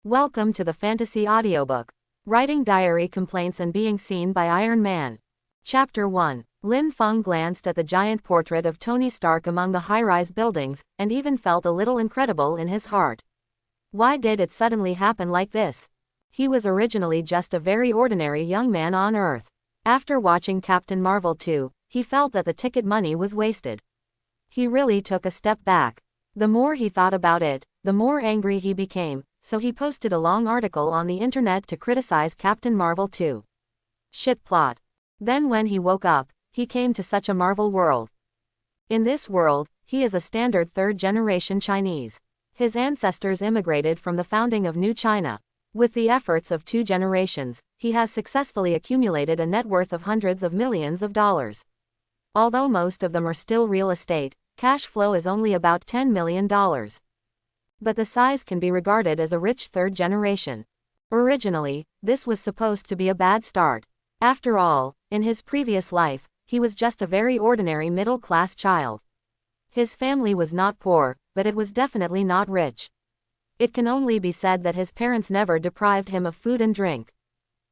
Welcome to the Fantasy Audiobook. Writing Diary Complaints and Being Seen by Iron Man. Chapter 1. Lin Feng glanced at the giant portrait of Tony Stark among the high-rise buildings, and even felt a little incredible in his heart. Why did it suddenly happen like this? He was originally just a very ordinary young man on Earth. After watching Captain Marvel 2, he felt that the ticket money was wasted. He really took a step back. The more he thought about it, the more angry he became. So he posted a long article on the internet to criticize Captain Marvel 2. Shit plot. Then when he woke up, he came to such a Marvel world. In this world, he is a standard third-generation Chinese. His ancestors immigrated from the founding of New China. With the efforts of 2 generations, he has successfully accumulated a net worth of hundreds of millions of dollars. Although most of them are still real estate, cash flow is only about $10 million. But the size can be regarded as a rich third generation. Originally, this was supposed to be a bad start. After all, in his previous life, he was just a very ordinary middle-class child. His family was not poor, but it was definitely not rich. It can only be said that his parents never deprived him of food and drink.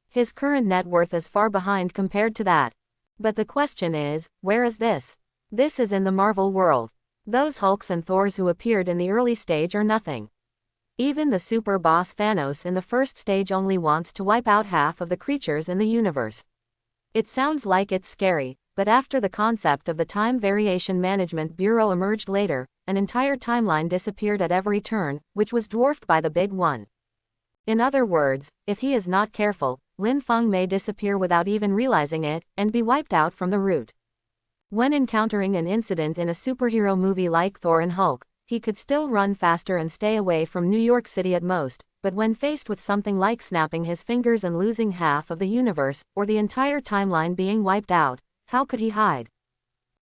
His current net worth is far behind compared to that. But the question is, where is this? This is in the Marvel world. Those Hulks and Thors who appeared in the early stage are nothing. Even the super boss Thanos in the first stage only wants to wipe out half of the creatures in the universe. It sounds like it's scary, but after the concept of the Time Variation Management Bureau emerged later, an entire timeline disappeared at every turn, which was dwarfed by the big one. In other words, if he is not careful, Lin Feng may disappear without even realizing it, and be wiped out from the root. When encountering an incident in a superhero movie like Thor and Hulk, he could still run faster and stay away from New York City at most, but when faced with something like snapping his fingers and losing half of the universe, or the entire timeline being wiped out, how could he hide?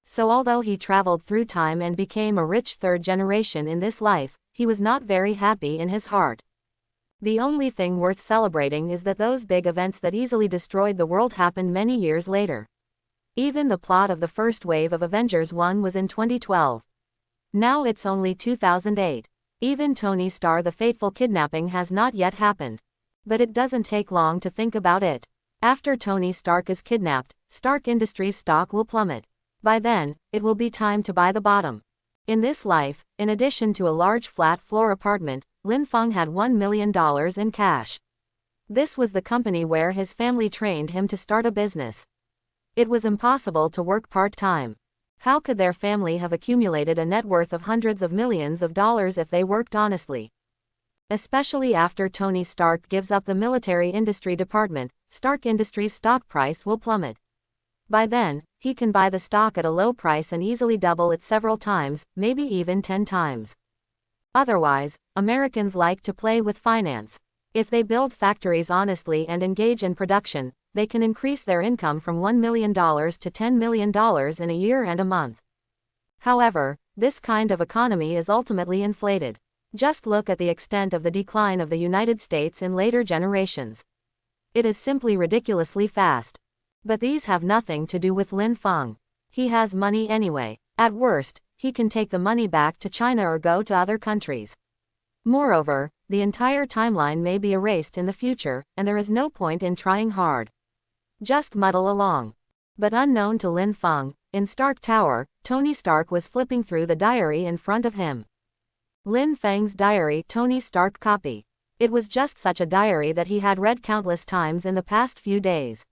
So although he traveled through time and became a rich third generation in this life, he was not very happy in his heart. The only thing worth celebrating is that those big events that easily destroyed the world happened many years later. Even the plot of the first wave of Avengers 1 was in 2012. Now it's only 2008. Even Tony Stark the fateful kidnapping has not yet happened. But it doesn't take long to think about it. After Tony Stark is kidnapped, Stark Industries stock will plummet. By then, it will be time to buy the bottom. In this life, in addition to a large flat floor apartment, Lin Feng had $1 million in cash. This was the company where his family trained him to start a business. It was impossible to work part-time. How could their family have accumulated a net worth of hundreds of millions of dollars if they worked honestly? Especially after Tony Stark gives up the military industry department, Stark Industries' stock price will plummet. By then, he can buy the stock at a low price and easily double it several times, maybe even 10 times. Otherwise, Americans like to play with finance. If they build factories honestly and engage in production, they can increase their income from $1 million to $10 million in a year and a month. However, this kind of economy is ultimately inflated. Just look at the extent of the decline of the United States in later generations. It is simply ridiculously fast. But these have nothing to do with Lin Feng. He has money anyway. At worst, he can take the money back to China or go to other countries. Moreover, the entire timeline may be erased in the future, and there is no point in trying hard. Just muddle along. But unknown to Lin Feng, in Stark Tower, Tony Stark was flipping through the diary in front of him. Lin Feng's diary, Tony Stark copy. It was just such a diary that he had read countless times in the past few days.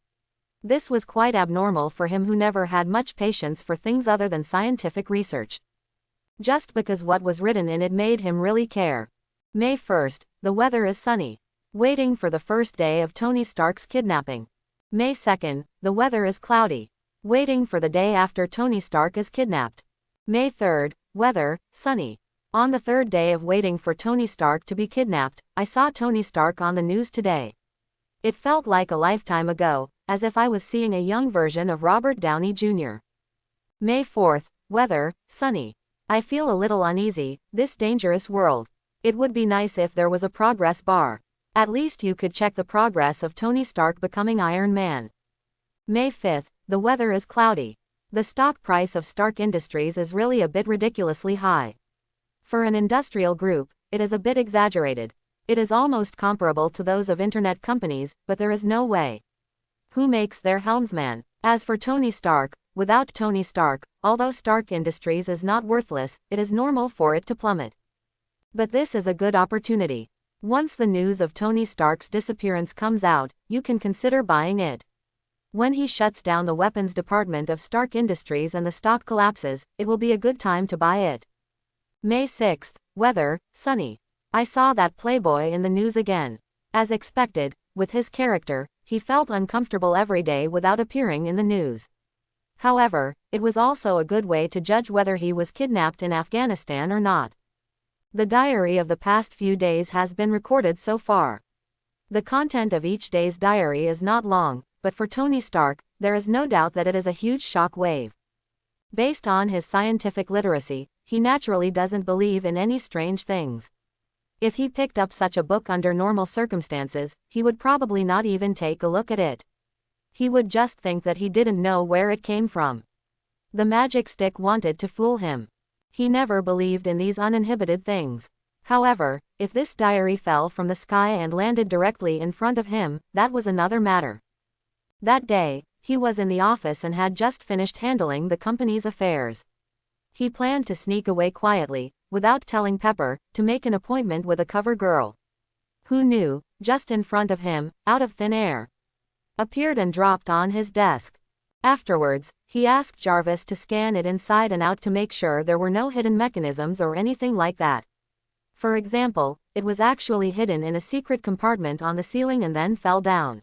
This was quite abnormal for him who never had much patience for things other than scientific research. Just because what was written in it made him really care. May 1st, the weather is sunny. Waiting for the first day of Tony Stark's kidnapping. May 2nd, the weather is cloudy. Waiting for the day after Tony Stark is kidnapped. May 3rd, weather, sunny. On the third day of waiting for Tony Stark to be kidnapped, I saw Tony Stark on the news today. It felt like a lifetime ago, as if I was seeing a young version of Robert Downey Jr. May 4th, weather, sunny. I feel a little uneasy, this dangerous world. It would be nice if there was a progress bar. At least you could check the progress of Tony Stark becoming Iron Man. May 5th, the weather is cloudy. The stock price of Stark Industries is really a bit ridiculously high. For an industrial group, it is a bit exaggerated. It is almost comparable to those of internet companies, but there is no way. Who makes their helmsman? As for Tony Stark, without Tony Stark, although Stark Industries is not worthless, it is normal for it to plummet. But this is a good opportunity. Once the news of Tony Stark's disappearance comes out, you can consider buying it. When he shuts down the weapons department of Stark Industries and the stock collapses, it will be a good time to buy it. May 6th, weather, sunny. I saw that playboy in the news again. As expected, with his character, he felt uncomfortable every day without appearing in the news. However, it was also a good way to judge whether he was kidnapped in Afghanistan or not. The diary of the past few days has been recorded so far. The content of each day's diary is not long, but for Tony Stark, there is no doubt that it is a huge shock wave. Based on his scientific literacy, he naturally doesn't believe in any strange things. If he picked up such a book under normal circumstances, he would probably not even take a look at it. He would just think that he didn't know where it came from. The magic stick wanted to fool him. He never believed in these uninhibited things. However, if this diary fell from the sky and landed directly in front of him, that was another matter. That day, he was in the office and had just finished handling the company's affairs. He planned to sneak away quietly, without telling Pepper, to make an appointment with a cover girl. Who knew, just in front of him, out of thin air, appeared and dropped on his desk. Afterwards, he asked Jarvis to scan it inside and out to make sure there were no hidden mechanisms or anything like that. For example, it was actually hidden in a secret compartment on the ceiling and then fell down.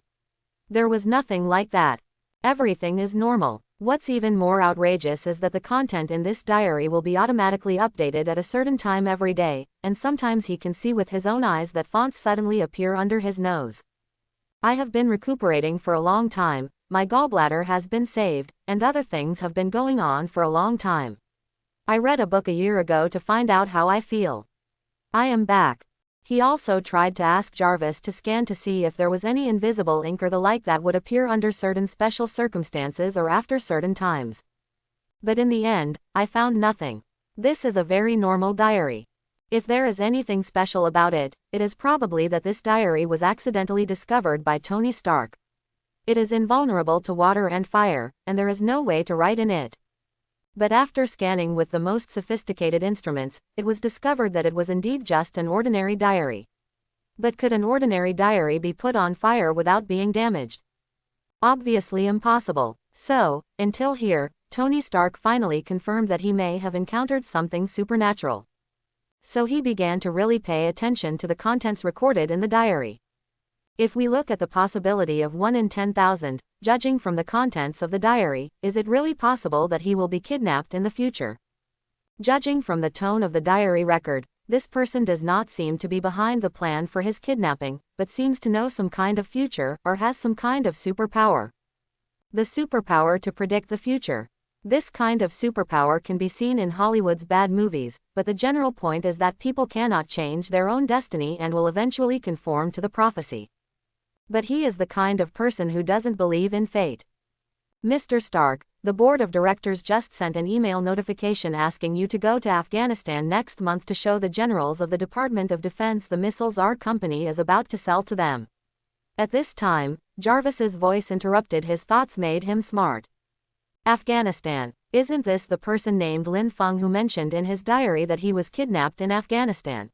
There was nothing like that. Everything is normal. What's even more outrageous is that the content in this diary will be automatically updated at a certain time every day, and sometimes he can see with his own eyes that fonts suddenly appear under his nose. I have been recuperating for a long time, my gallbladder has been saved, and other things have been going on for a long time. I read a book a year ago to find out how I feel. I am back. He also tried to ask Jarvis to scan to see if there was any invisible ink or the like that would appear under certain special circumstances or after certain times. But in the end, I found nothing. This is a very normal diary. If there is anything special about it, it is probably that this diary was accidentally discovered by Tony Stark. It is invulnerable to water and fire, and there is no way to write in it. But after scanning with the most sophisticated instruments, it was discovered that it was indeed just an ordinary diary. But could an ordinary diary be put on fire without being damaged? Obviously impossible. So, until here, Tony Stark finally confirmed that he may have encountered something supernatural. So he began to really pay attention to the contents recorded in the diary. If we look at the possibility of 1 in 10,000, judging from the contents of the diary, is it really possible that he will be kidnapped in the future? Judging from the tone of the diary record, this person does not seem to be behind the plan for his kidnapping, but seems to know some kind of future, or has some kind of superpower. The superpower to predict the future. This kind of superpower can be seen in Hollywood's bad movies, but the general point is that people cannot change their own destiny and will eventually conform to the prophecy. But he is the kind of person who doesn't believe in fate. Mr. Stark, the board of directors just sent an email notification asking you to go to Afghanistan next month to show the generals of the Department of Defense the missiles our company is about to sell to them. At this time, Jarvis's voice interrupted his thoughts, made him smart. Afghanistan. Isn't this the person named Lin Feng who mentioned in his diary that he was kidnapped in Afghanistan?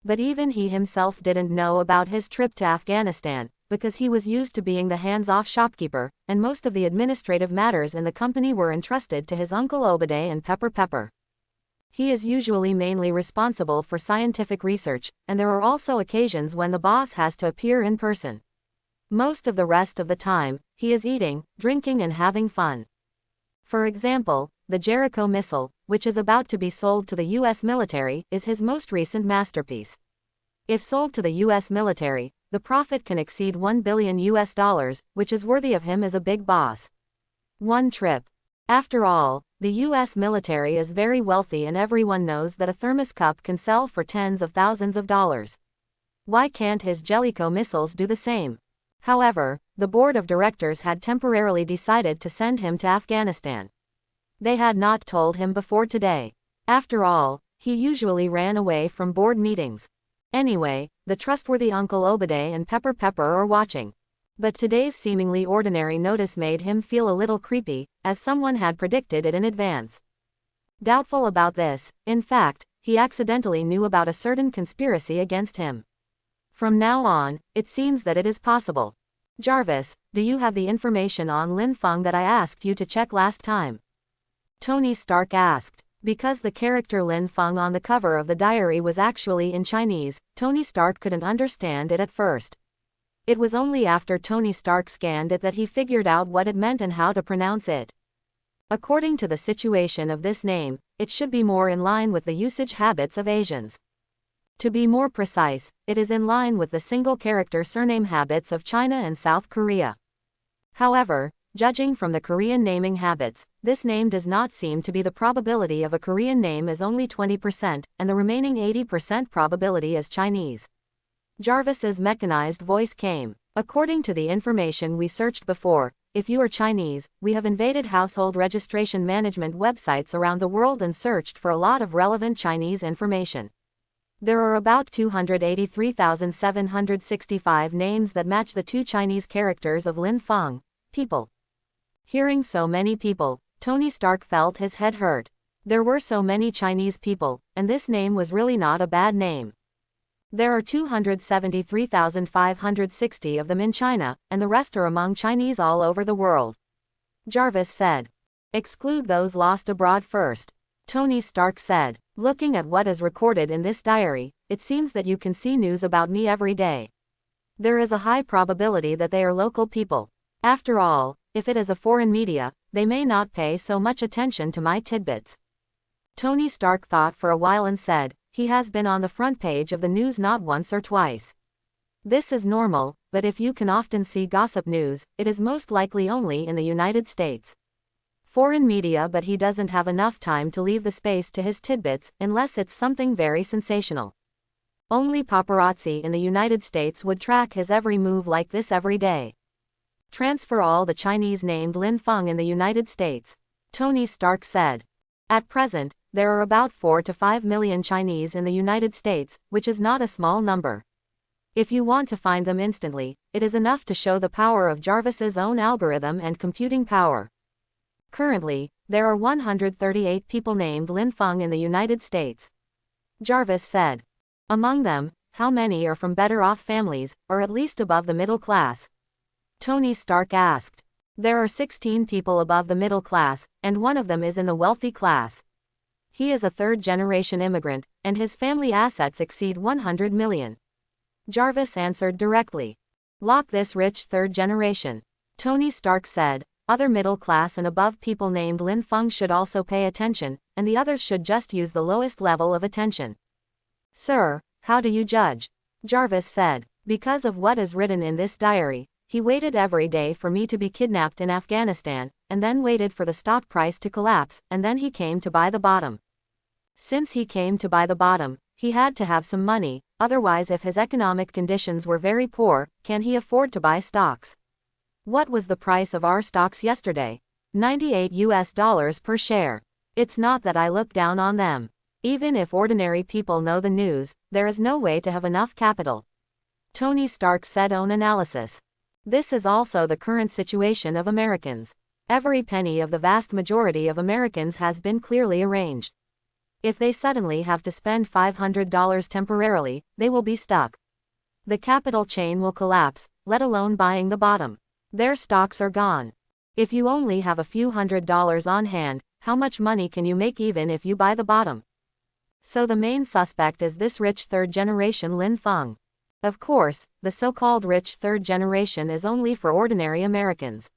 But even he himself didn't know about his trip to Afghanistan, because he was used to being the hands-off shopkeeper, and most of the administrative matters in the company were entrusted to his uncle Obadiah and Pepper. He is usually mainly responsible for scientific research, and there are also occasions when the boss has to appear in person. Most of the rest of the time, he is eating, drinking and having fun. For example, the Jericho missile, which is about to be sold to the U.S. military, is his most recent masterpiece. If sold to the U.S. military, the profit can exceed $1 billion, which is worthy of him as a big boss. One trip. After all, the U.S. military is very wealthy and everyone knows that a thermos cup can sell for tens of thousands of dollars. Why can't his Jellicoe missiles do the same? However, the board of directors had temporarily decided to send him to Afghanistan. They had not told him before today. After all, he usually ran away from board meetings. Anyway, the trustworthy Uncle Obade and Pepper are watching. But today's seemingly ordinary notice made him feel a little creepy, as someone had predicted it in advance. Doubtful about this, in fact, he accidentally knew about a certain conspiracy against him. From now on, it seems that it is possible. Jarvis, do you have the information on Lin Feng that I asked you to check last time? Tony Stark asked. Because the character Lin Feng on the cover of the diary was actually in Chinese, Tony Stark couldn't understand it at first. It was only after Tony Stark scanned it that he figured out what it meant and how to pronounce it. According to the situation of this name, it should be more in line with the usage habits of Asians. To be more precise, it is in line with the single-character surname habits of China and South Korea. However, judging from the Korean naming habits, this name does not seem to be. The probability of a Korean name is only 20%, and the remaining 80% probability is Chinese. Jarvis's mechanized voice came. According to the information we searched before, if you are Chinese, we have invaded household registration management websites around the world and searched for a lot of relevant Chinese information. There are about 283,765 names that match the two Chinese characters of Lin Feng, people. Hearing so many people, Tony Stark felt his head hurt. There were so many Chinese people, and this name was really not a bad name. There are 273,560 of them in China, and the rest are among Chinese all over the world. Jarvis said. Exclude those lost abroad first. Tony Stark said. Looking at what is recorded in this diary, it seems that you can see news about me every day. There is a high probability that they are local people. After all, if it is a foreign media, they may not pay so much attention to my tidbits. Tony Stark thought for a while and said, he has been on the front page of the news not once or twice. This is normal, but if you can often see gossip news, it is most likely only in the United States. Foreign media, but he doesn't have enough time to leave the space to his tidbits unless it's something very sensational. Only paparazzi in the United States would track his every move like this every day. Transfer all the Chinese named Lin Feng in the United States. Tony Stark said. At present, there are about 4 to 5 million Chinese in the United States, which is not a small number. If you want to find them instantly, it is enough to show the power of Jarvis's own algorithm and computing power. Currently, there are 138 people named Lin Feng in the United States. Jarvis said. Among them, how many are from better-off families, or at least above the middle class? Tony Stark asked. There are 16 people above the middle class, and one of them is in the wealthy class. He is a third-generation immigrant, and his family assets exceed 100 million. Jarvis answered directly. Lock this rich third generation. Tony Stark said. Other middle class and above people named Lin Feng should also pay attention, and the others should just use the lowest level of attention. Sir, how do you judge? Jarvis said. Because of what is written in this diary, he waited every day for me to be kidnapped in Afghanistan, and then waited for the stock price to collapse, and then he came to buy the bottom. Since he came to buy the bottom, he had to have some money, otherwise if his economic conditions were very poor, can he afford to buy stocks? What was the price of our stocks yesterday? $98 per share. It's not that I look down on them. Even if ordinary people know the news, there is no way to have enough capital. Tony Stark said own analysis. This is also the current situation of Americans. Every penny of the vast majority of Americans has been clearly arranged. If they suddenly have to spend $500 temporarily, they will be stuck. The capital chain will collapse, let alone buying the bottom. Their stocks are gone. If you only have a few $100s on hand, how much money can you make even if you buy the bottom? So the main suspect is this rich third generation Lin Feng. Of course, the so-called rich third generation is only for ordinary Americans.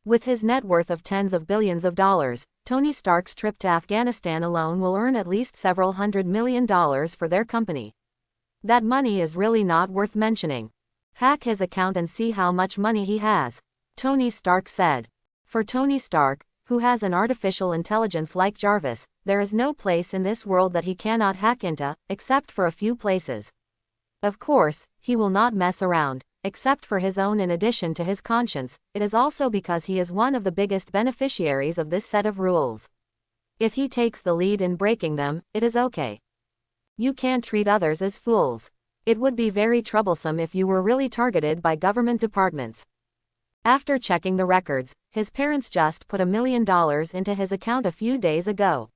With his net worth of tens of billions of dollars, Tony Stark's trip to Afghanistan alone will earn at least several $100 million for their company. That money is really not worth mentioning. Hack his account and see how much money he has. Tony Stark said. For Tony Stark, who has an artificial intelligence like Jarvis, there is no place in this world that he cannot hack into, except for a few places. Of course, he will not mess around, except for his own. In addition to his conscience, it is also because he is one of the biggest beneficiaries of this set of rules. If he takes the lead in breaking them, it is okay. You can't treat others as fools. It would be very troublesome if you were really targeted by government departments. After checking the records, his parents just put $1 million into his account a few days ago.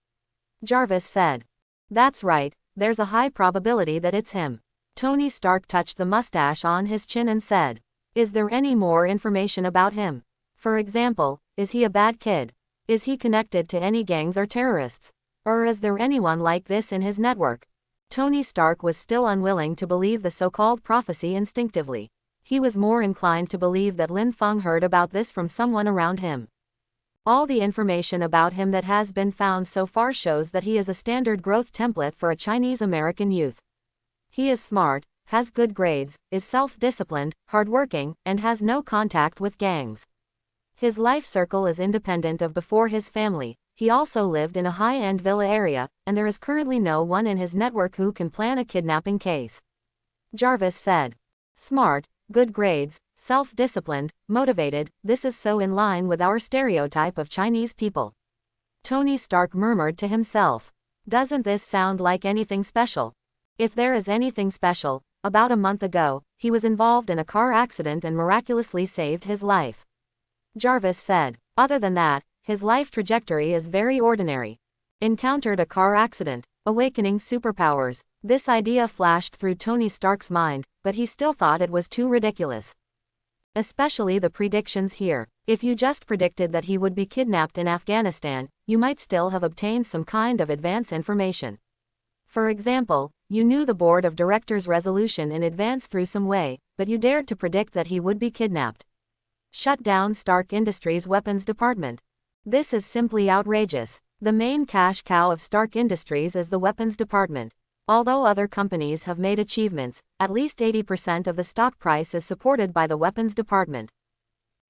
Jarvis said. That's right, there's a high probability that it's him. Tony Stark touched the mustache on his chin and said. Is there any more information about him? For example, is he a bad kid? Is he connected to any gangs or terrorists? Or is there anyone like this in his network? Tony Stark was still unwilling to believe the so-called prophecy instinctively. He was more inclined to believe that Lin Feng heard about this from someone around him. All the information about him that has been found so far shows that he is a standard growth template for a Chinese-American youth. He is smart, has good grades, is self-disciplined, hardworking, and has no contact with gangs. His life circle is independent of before his family. He also lived in a high-end villa area, and there is currently no one in his network who can plan a kidnapping case. Jarvis said. Smart, good grades, self-disciplined, motivated, this is so in line with our stereotype of Chinese people. Tony Stark murmured to himself. Doesn't this sound like anything special? If there is anything special, about a month ago, he was involved in a car accident and miraculously saved his life. Jarvis said. Other than that, his life trajectory is very ordinary. Encountered a car accident, awakening superpowers. This idea flashed through Tony Stark's mind, but he still thought it was too ridiculous. Especially the predictions here. If you just predicted that he would be kidnapped in Afghanistan, you might still have obtained some kind of advance information. For example, you knew the board of directors' resolution in advance through some way, but you dared to predict that he would be kidnapped. Shut down Stark Industries' weapons department. This is simply outrageous. The main cash cow of Stark Industries is the weapons department. Although other companies have made achievements, at least 80% of the stock price is supported by the weapons department.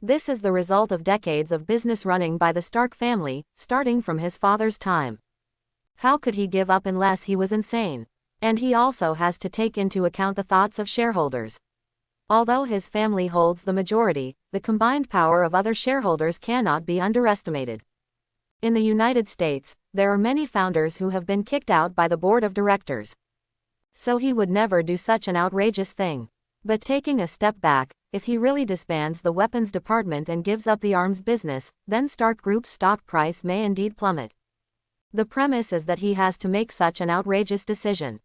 This is the result of decades of business running by the Stark family, starting from his father's time. How could he give up unless he was insane? And he also has to take into account the thoughts of shareholders. Although his family holds the majority, the combined power of other shareholders cannot be underestimated. In the United States, there are many founders who have been kicked out by the board of directors. So he would never do such an outrageous thing. But taking a step back, if he really disbands the weapons department and gives up the arms business, then Stark Group's stock price may indeed plummet. The premise is that he has to make such an outrageous decision.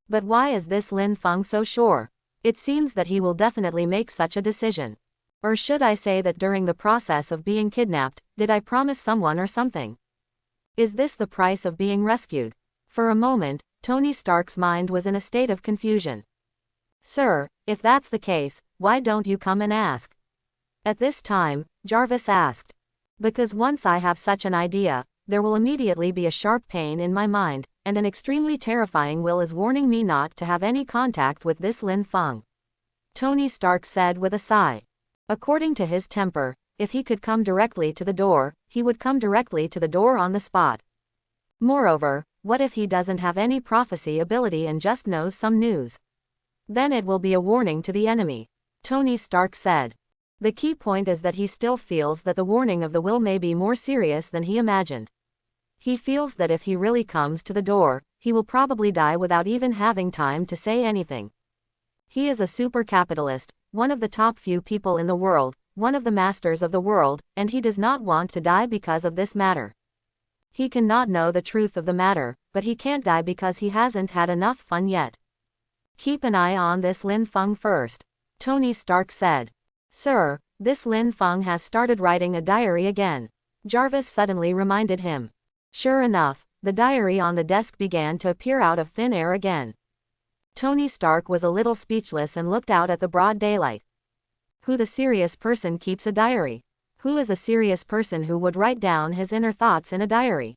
But why is this Lin Feng so sure? It seems that he will definitely make such a decision. Or should I say that during the process of being kidnapped, did I promise someone or something? Is this the price of being rescued? For a moment, Tony Stark's mind was in a state of confusion. Sir, if that's the case, why don't you come and ask? At this time, Jarvis asked. Because once I have such an idea, there will immediately be a sharp pain in my mind, and an extremely terrifying will is warning me not to have any contact with this Lin Feng. Tony Stark said with a sigh. According to his temper, if he could come directly to the door, he would come directly to the door on the spot. Moreover, what if he doesn't have any prophecy ability and just knows some news? Then it will be a warning to the enemy. Tony Stark said. The key point is that he still feels that the warning of the will may be more serious than he imagined. He feels that if he really comes to the door, he will probably die without even having time to say anything. He is a super capitalist, one of the top few people in the world, one of the masters of the world, and he does not want to die because of this matter. He cannot know the truth of the matter, but he can't die because he hasn't had enough fun yet. Keep an eye on this Lin Feng first. Tony Stark said. Sir, this Lin Feng has started writing a diary again. Jarvis suddenly reminded him. Sure enough, the diary on the desk began to appear out of thin air again. Tony Stark was a little speechless and looked out at the broad daylight. Who the serious person keeps a diary? Who is a serious person who would write down his inner thoughts in a diary?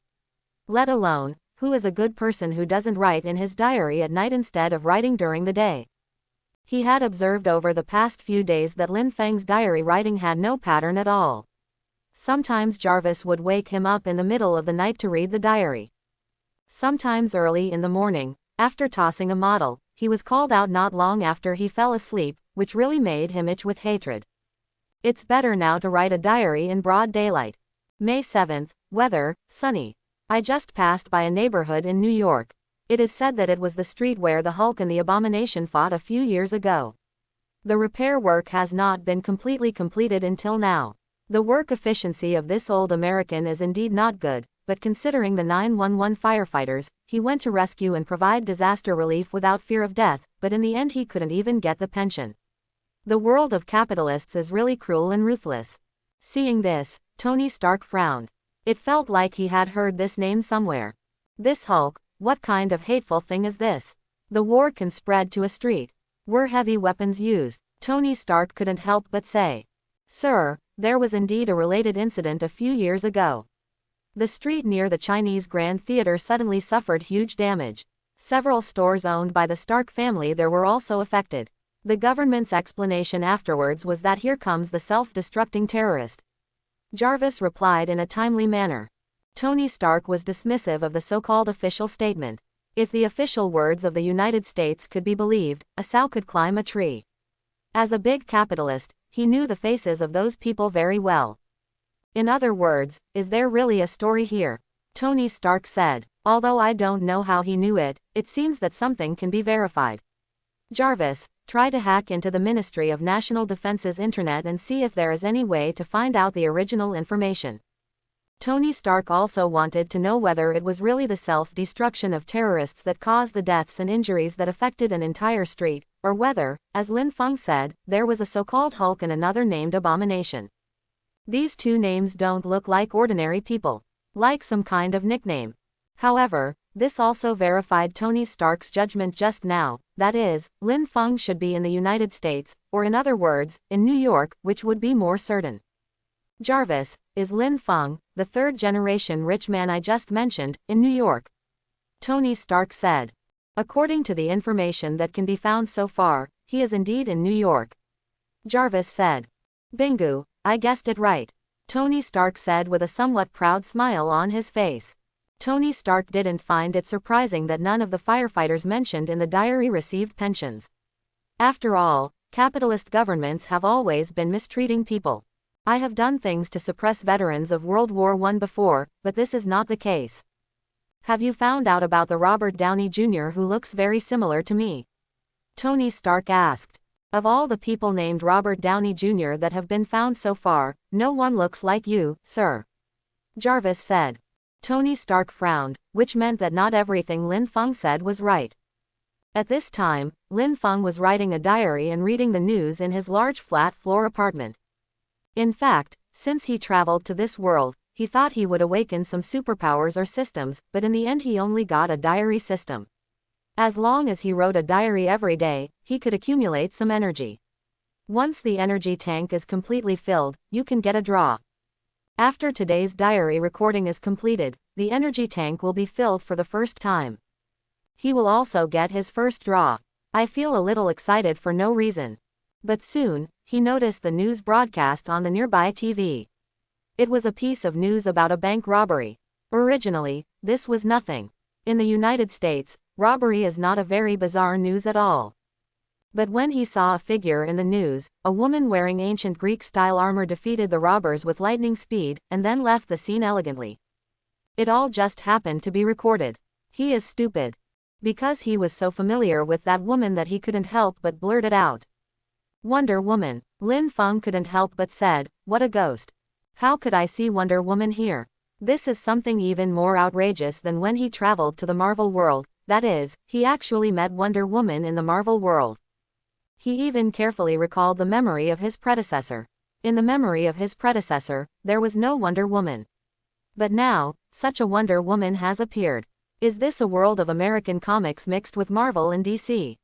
Let alone, who is a good person who doesn't write in his diary at night instead of writing during the day? He had observed over the past few days that Lin Feng's diary writing had no pattern at all. Sometimes Jarvis would wake him up in the middle of the night to read the diary. Sometimes early in the morning, after tossing a model, he was called out not long after he fell asleep, which really made him itch with hatred. It's better now to write a diary in broad daylight. May 7th, weather, sunny. I just passed by a neighborhood in New York. It is said that it was the street where the Hulk and the Abomination fought a few years ago. The repair work has not been completely completed until now. The work efficiency of this old American is indeed not good, but considering the 911 firefighters, he went to rescue and provide disaster relief without fear of death, but in the end he couldn't even get the pension. The world of capitalists is really cruel and ruthless. Seeing this, Tony Stark frowned. It felt like he had heard this name somewhere. This Hulk, what kind of hateful thing is this? The war can spread to a street. Were heavy weapons used? Tony Stark couldn't help but say. Sir, there was indeed a related incident a few years ago. The street near the Chinese Grand Theater suddenly suffered huge damage. Several stores owned by the Stark family there were also affected. The government's explanation afterwards was that here comes the self-destructing terrorist. Jarvis replied in a timely manner. Tony Stark was dismissive of the so-called official statement. If the official words of the United States could be believed, a sow could climb a tree. As a big capitalist, he knew the faces of those people very well. In other words, is there really a story here? Tony Stark said. Although I don't know how he knew it, it seems that something can be verified. Jarvis, try to hack into the Ministry of National Defense's internet and see if there is any way to find out the original information. Tony Stark also wanted to know whether it was really the self-destruction of terrorists that caused the deaths and injuries that affected an entire street, or whether, as Lin Feng said, there was a so-called Hulk and another named Abomination. These two names don't look like ordinary people, like some kind of nickname. However, this also verified Tony Stark's judgment just now, that is, Lin Feng should be in the United States, or in other words, in New York, which would be more certain. Jarvis, is Lin Feng, the third-generation rich man I just mentioned, in New York? Tony Stark said. According to the information that can be found so far, he is indeed in New York. Jarvis said. Bingo, I guessed it right. Tony Stark said with a somewhat proud smile on his face. Tony Stark didn't find it surprising that none of the firefighters mentioned in the diary received pensions. After all, capitalist governments have always been mistreating people. I have done things to suppress veterans of World War I before, but this is not the case. Have you found out about the Robert Downey Jr. who looks very similar to me? Tony Stark asked. Of all the people named Robert Downey Jr. that have been found so far, no one looks like you, sir. Jarvis said. Tony Stark frowned, which meant that not everything Lin Feng said was right. At this time, Lin Feng was writing a diary and reading the news in his large flat-floor apartment. In fact, since he traveled to this world, he thought he would awaken some superpowers or systems, but in the end he only got a diary system. As long as he wrote a diary every day, he could accumulate some energy. Once the energy tank is completely filled, you can get a draw. After today's diary recording is completed, the energy tank will be filled for the first time. He will also get his first draw. I feel a little excited for no reason. But soon, he noticed the news broadcast on the nearby TV. It was a piece of news about a bank robbery. Originally, this was nothing. In the United States, robbery is not a very bizarre news at all. But when he saw a figure in the news, a woman wearing ancient Greek-style armor defeated the robbers with lightning speed, and then left the scene elegantly. It all just happened to be recorded. He is stupid. Because he was so familiar with that woman that he couldn't help but blurt it out. Wonder Woman. Lin Feng couldn't help but said, what a ghost. How could I see Wonder Woman here? This is something even more outrageous than when he traveled to the Marvel world, that is, he actually met Wonder Woman in the Marvel world. He even carefully recalled the memory of his predecessor. In the memory of his predecessor, there was no Wonder Woman. But now, such a Wonder Woman has appeared. Is this a world of American comics mixed with Marvel and DC?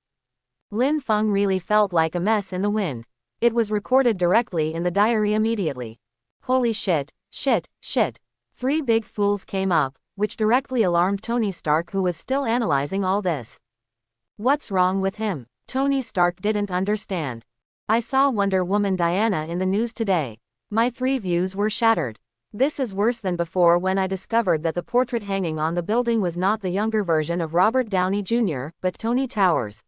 Lin Feng really felt like a mess in the wind. It was recorded directly in the diary immediately. Holy shit, shit, shit. 3 big fools came up, which directly alarmed Tony Stark, who was still analyzing all this. What's wrong with him? Tony Stark didn't understand. I saw Wonder Woman Diana in the news today. My 3 views were shattered. This is worse than before when I discovered that the portrait hanging on the building was not the younger version of Robert Downey Jr., but Tony Towers.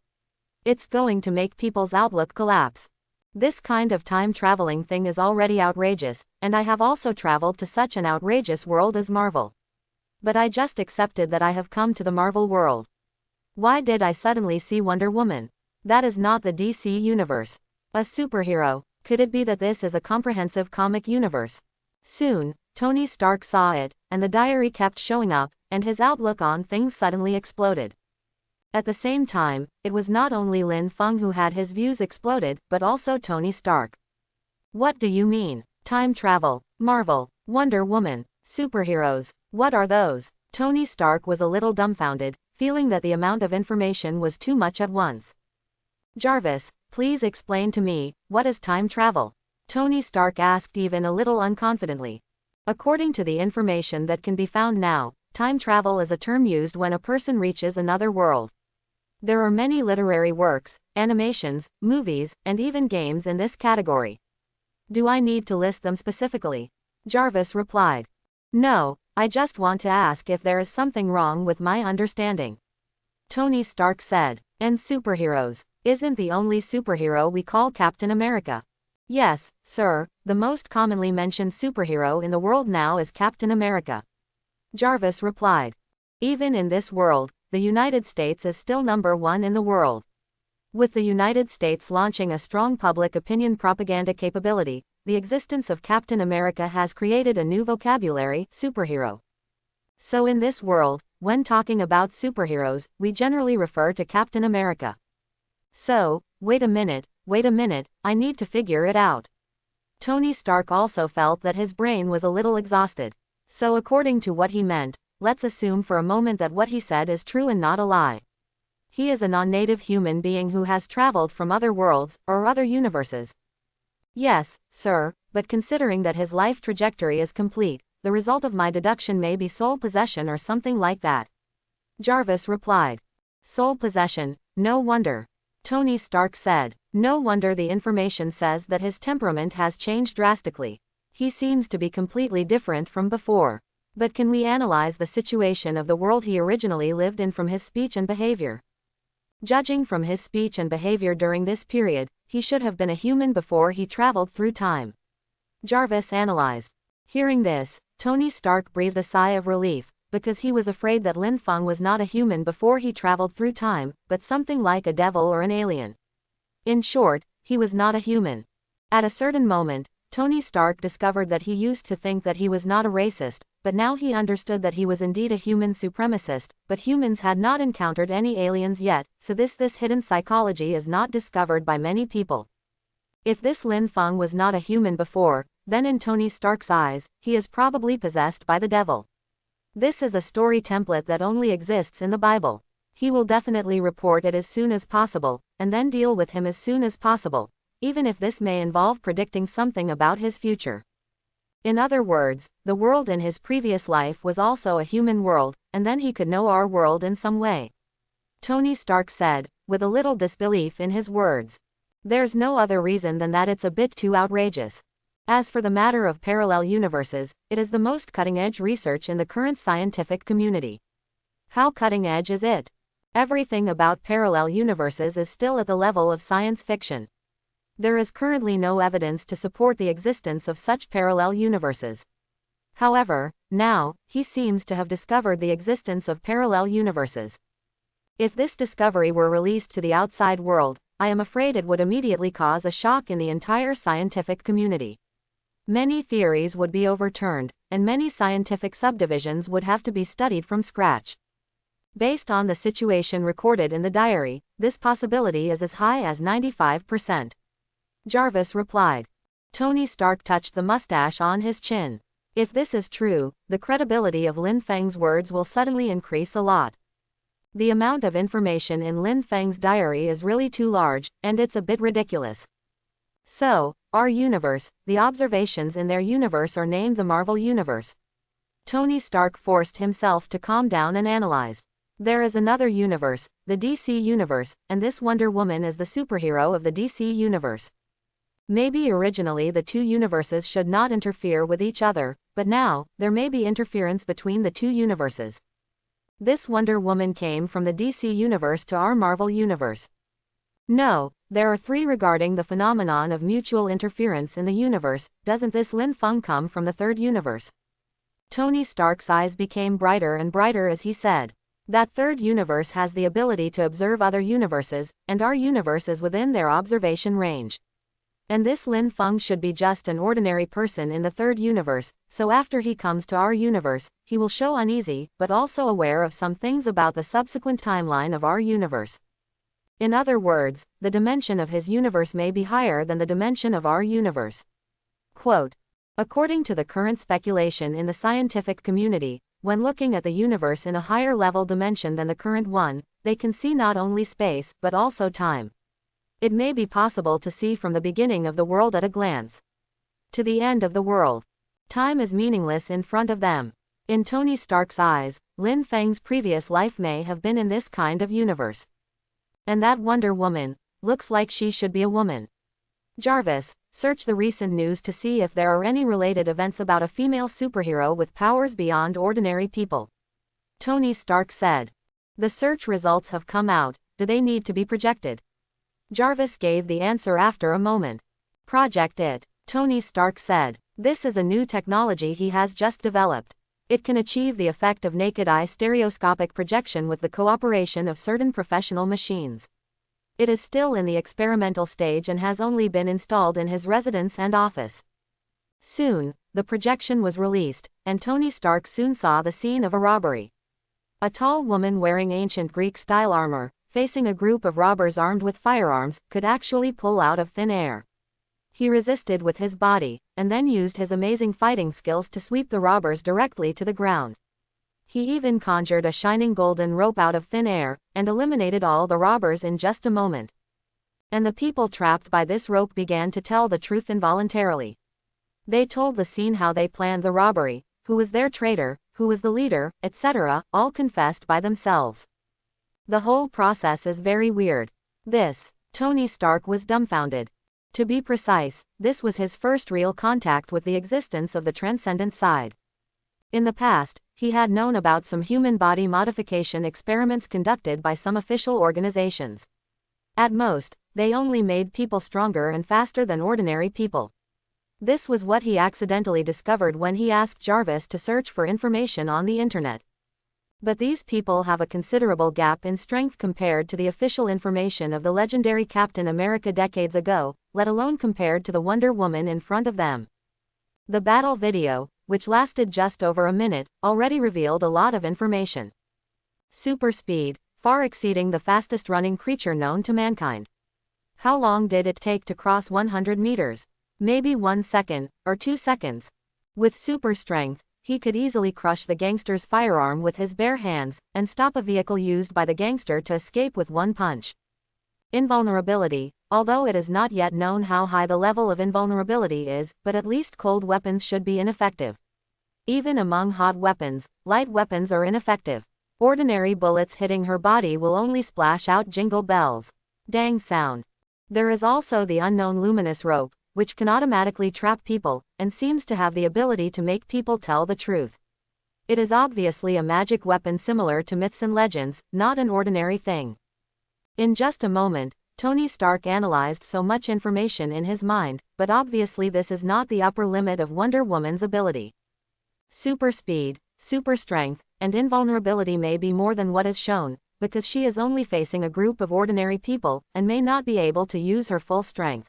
It's going to make people's outlook collapse. This kind of time-traveling thing is already outrageous, and I have also traveled to such an outrageous world as Marvel. But I just accepted that I have come to the Marvel world. Why did I suddenly see Wonder Woman? That is not the DC universe. A superhero. Could it be that this is a comprehensive comic universe? Soon, Tony Stark saw it, and the diary kept showing up, and his outlook on things suddenly exploded. At the same time, it was not only Lin Feng who had his views exploded, but also Tony Stark. What do you mean? Time travel, Marvel, Wonder Woman, superheroes, what are those? Tony Stark was a little dumbfounded, feeling that the amount of information was too much at once. Jarvis, please explain to me, what is time travel? Tony Stark asked even a little unconfidently. According to the information that can be found now, time travel is a term used when a person reaches another world. There are many literary works, animations, movies, and even games in this category. Do I need to list them specifically? Jarvis replied. No, I just want to ask if there is something wrong with my understanding. Tony Stark said. And superheroes. Isn't the only superhero we call Captain America? Yes, sir, the most commonly mentioned superhero in the world now is Captain America. Jarvis replied. Even in this world, the United States is still #1 in the world. With the United States launching a strong public opinion propaganda capability, the existence of Captain America has created a new vocabulary, superhero. So in this world, when talking about superheroes, we generally refer to Captain America. So, wait a minute, I need to figure it out. Tony Stark also felt that his brain was a little exhausted. So according to what he meant, let's assume for a moment that what he said is true and not a lie. He is a non-native human being who has traveled from other worlds, or other universes. Yes, sir, but considering that his life trajectory is complete, the result of my deduction may be soul possession or something like that. Jarvis replied. Soul possession, no wonder. Tony Stark said. No wonder the information says that his temperament has changed drastically. He seems to be completely different from before. But can we analyze the situation of the world he originally lived in from his speech and behavior? Judging from his speech and behavior during this period, he should have been a human before he traveled through time. Jarvis analyzed. Hearing this, Tony Stark breathed a sigh of relief, because he was afraid that Lin Feng was not a human before he traveled through time, but something like a devil or an alien. In short, he was not a human. At a certain moment, Tony Stark discovered that he used to think that he was not a racist, but now he understood that he was indeed a human supremacist, but humans had not encountered any aliens yet, so this hidden psychology is not discovered by many people. If this Lin Feng was not a human before, then in Tony Stark's eyes, he is probably possessed by the devil. This is a story template that only exists in the Bible. He will definitely report it as soon as possible, and then deal with him as soon as possible, even if this may involve predicting something about his future. In other words, the world in his previous life was also a human world, and then he could know our world in some way. Tony Stark said, with a little disbelief in his words. There's no other reason than that it's a bit too outrageous. As for the matter of parallel universes, it is the most cutting-edge research in the current scientific community. How cutting-edge is it? Everything about parallel universes is still at the level of science fiction. There is currently no evidence to support the existence of such parallel universes. However, now, he seems to have discovered the existence of parallel universes. If this discovery were released to the outside world, I am afraid it would immediately cause a shock in the entire scientific community. Many theories would be overturned, and many scientific subdivisions would have to be studied from scratch. Based on the situation recorded in the diary, this possibility is as high as 95%. Jarvis replied. Tony Stark touched the mustache on his chin. If this is true, the credibility of Lin Feng's words will suddenly increase a lot. The amount of information in Lin Feng's diary is really too large, and it's a bit ridiculous. So, our universe, the observations in their universe are named the Marvel Universe. Tony Stark forced himself to calm down and analyze. There is another universe, the DC Universe, and this Wonder Woman is the superhero of the DC Universe. Maybe originally the two universes should not interfere with each other, but now, there may be interference between the two universes. This Wonder Woman came from the DC Universe to our Marvel Universe. No, there are three regarding the phenomenon of mutual interference in the universe. Doesn't this Lin Feng come from the third universe? Tony Stark's eyes became brighter and brighter as he said. That third universe has the ability to observe other universes, and our universe is within their observation range. And this Lin Feng should be just an ordinary person in the third universe, so after he comes to our universe, he will show uneasy, but also aware of some things about the subsequent timeline of our universe. In other words, the dimension of his universe may be higher than the dimension of our universe. Quote, according to the current speculation in the scientific community, when looking at the universe in a higher level dimension than the current one, they can see not only space, but also time. It may be possible to see from the beginning of the world at a glance to the end of the world. Time is meaningless in front of them. In Tony Stark's eyes, Lin Feng's previous life may have been in this kind of universe. And that Wonder Woman looks like she should be a woman. Jarvis, search the recent news to see if there are any related events about a female superhero with powers beyond ordinary people. Tony Stark said. The search results have come out. Do they need to be projected? Jarvis gave the answer after a moment. Project it, Tony Stark said. This is a new technology he has just developed. It can achieve the effect of naked eye stereoscopic projection with the cooperation of certain professional machines. It is still in the experimental stage and has only been installed in his residence and office. Soon, the projection was released, and Tony Stark soon saw the scene of a robbery. A tall woman wearing ancient Greek-style armor, facing a group of robbers armed with firearms, could actually pull out of thin air. He resisted with his body, and then used his amazing fighting skills to sweep the robbers directly to the ground. He even conjured a shining golden rope out of thin air, and eliminated all the robbers in just a moment. And the people trapped by this rope began to tell the truth involuntarily. They told the scene how they planned the robbery, who was their traitor, who was the leader, etc., all confessed by themselves. The whole process is very weird. Tony Stark was dumbfounded. To be precise, this was his first real contact with the existence of the transcendent side. In the past, he had known about some human body modification experiments conducted by some official organizations. At most, they only made people stronger and faster than ordinary people. This was what he accidentally discovered when he asked Jarvis to search for information on the internet. But these people have a considerable gap in strength compared to the official information of the legendary Captain America decades ago, let alone compared to the Wonder Woman in front of them. The battle video, which lasted just over a minute, already revealed a lot of information. Super speed, far exceeding the fastest running creature known to mankind. How long did it take to cross 100 meters? Maybe 1 second, or 2 seconds. With super strength, he could easily crush the gangster's firearm with his bare hands, and stop a vehicle used by the gangster to escape with one punch. Invulnerability, although it is not yet known how high the level of invulnerability is, but at least cold weapons should be ineffective. Even among hot weapons, light weapons are ineffective. Ordinary bullets hitting her body will only splash out jingle bells. Dang sound. There is also the unknown luminous rope, which can automatically trap people, and seems to have the ability to make people tell the truth. It is obviously a magic weapon similar to myths and legends, not an ordinary thing. In just a moment, Tony Stark analyzed so much information in his mind, but obviously this is not the upper limit of Wonder Woman's ability. Super speed, super strength, and invulnerability may be more than what is shown, because she is only facing a group of ordinary people, and may not be able to use her full strength.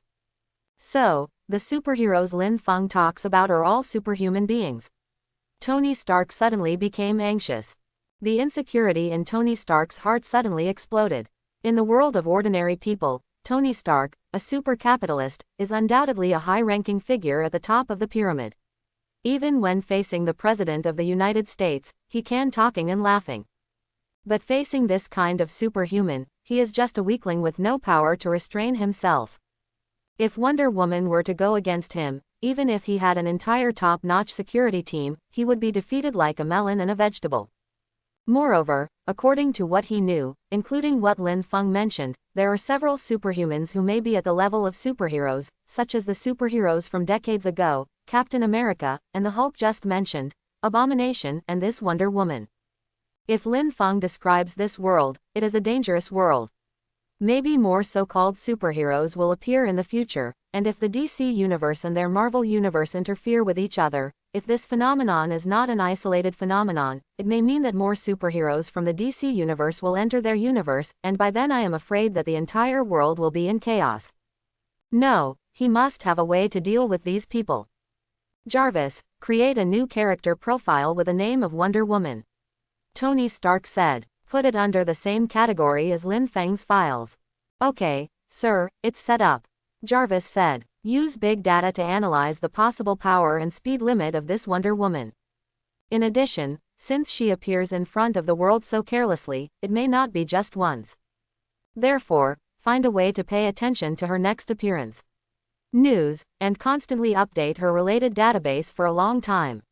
So, the superheroes Lin Feng talks about are all superhuman beings. Tony Stark suddenly became anxious. The insecurity in Tony Stark's heart suddenly exploded. In the world of ordinary people, Tony Stark, a super capitalist, is undoubtedly a high-ranking figure at the top of the pyramid. Even when facing the President of the United States, he can talking and laughing. But facing this kind of superhuman, he is just a weakling with no power to restrain himself. If Wonder Woman were to go against him, even if he had an entire top-notch security team, he would be defeated like a melon and a vegetable. Moreover, according to what he knew, including what Lin Feng mentioned, there are several superhumans who may be at the level of superheroes, such as the superheroes from decades ago, Captain America, and the Hulk just mentioned, Abomination, and this Wonder Woman. If Lin Feng describes this world, it is a dangerous world. Maybe more so-called superheroes will appear in the future, and if the DC universe and their Marvel universe interfere with each other, if this phenomenon is not an isolated phenomenon, it may mean that more superheroes from the DC universe will enter their universe, and by then I am afraid that the entire world will be in chaos. No, he must have a way to deal with these people. Jarvis, create a new character profile with the name of Wonder Woman. Tony Stark said. Put it under the same category as Lin Feng's files. Okay, sir, it's set up. Jarvis said. Use big data to analyze the possible power and speed limit of this Wonder Woman. In addition, since she appears in front of the world so carelessly, it may not be just once. Therefore, find a way to pay attention to her next appearance. News, and constantly update her related database for a long time.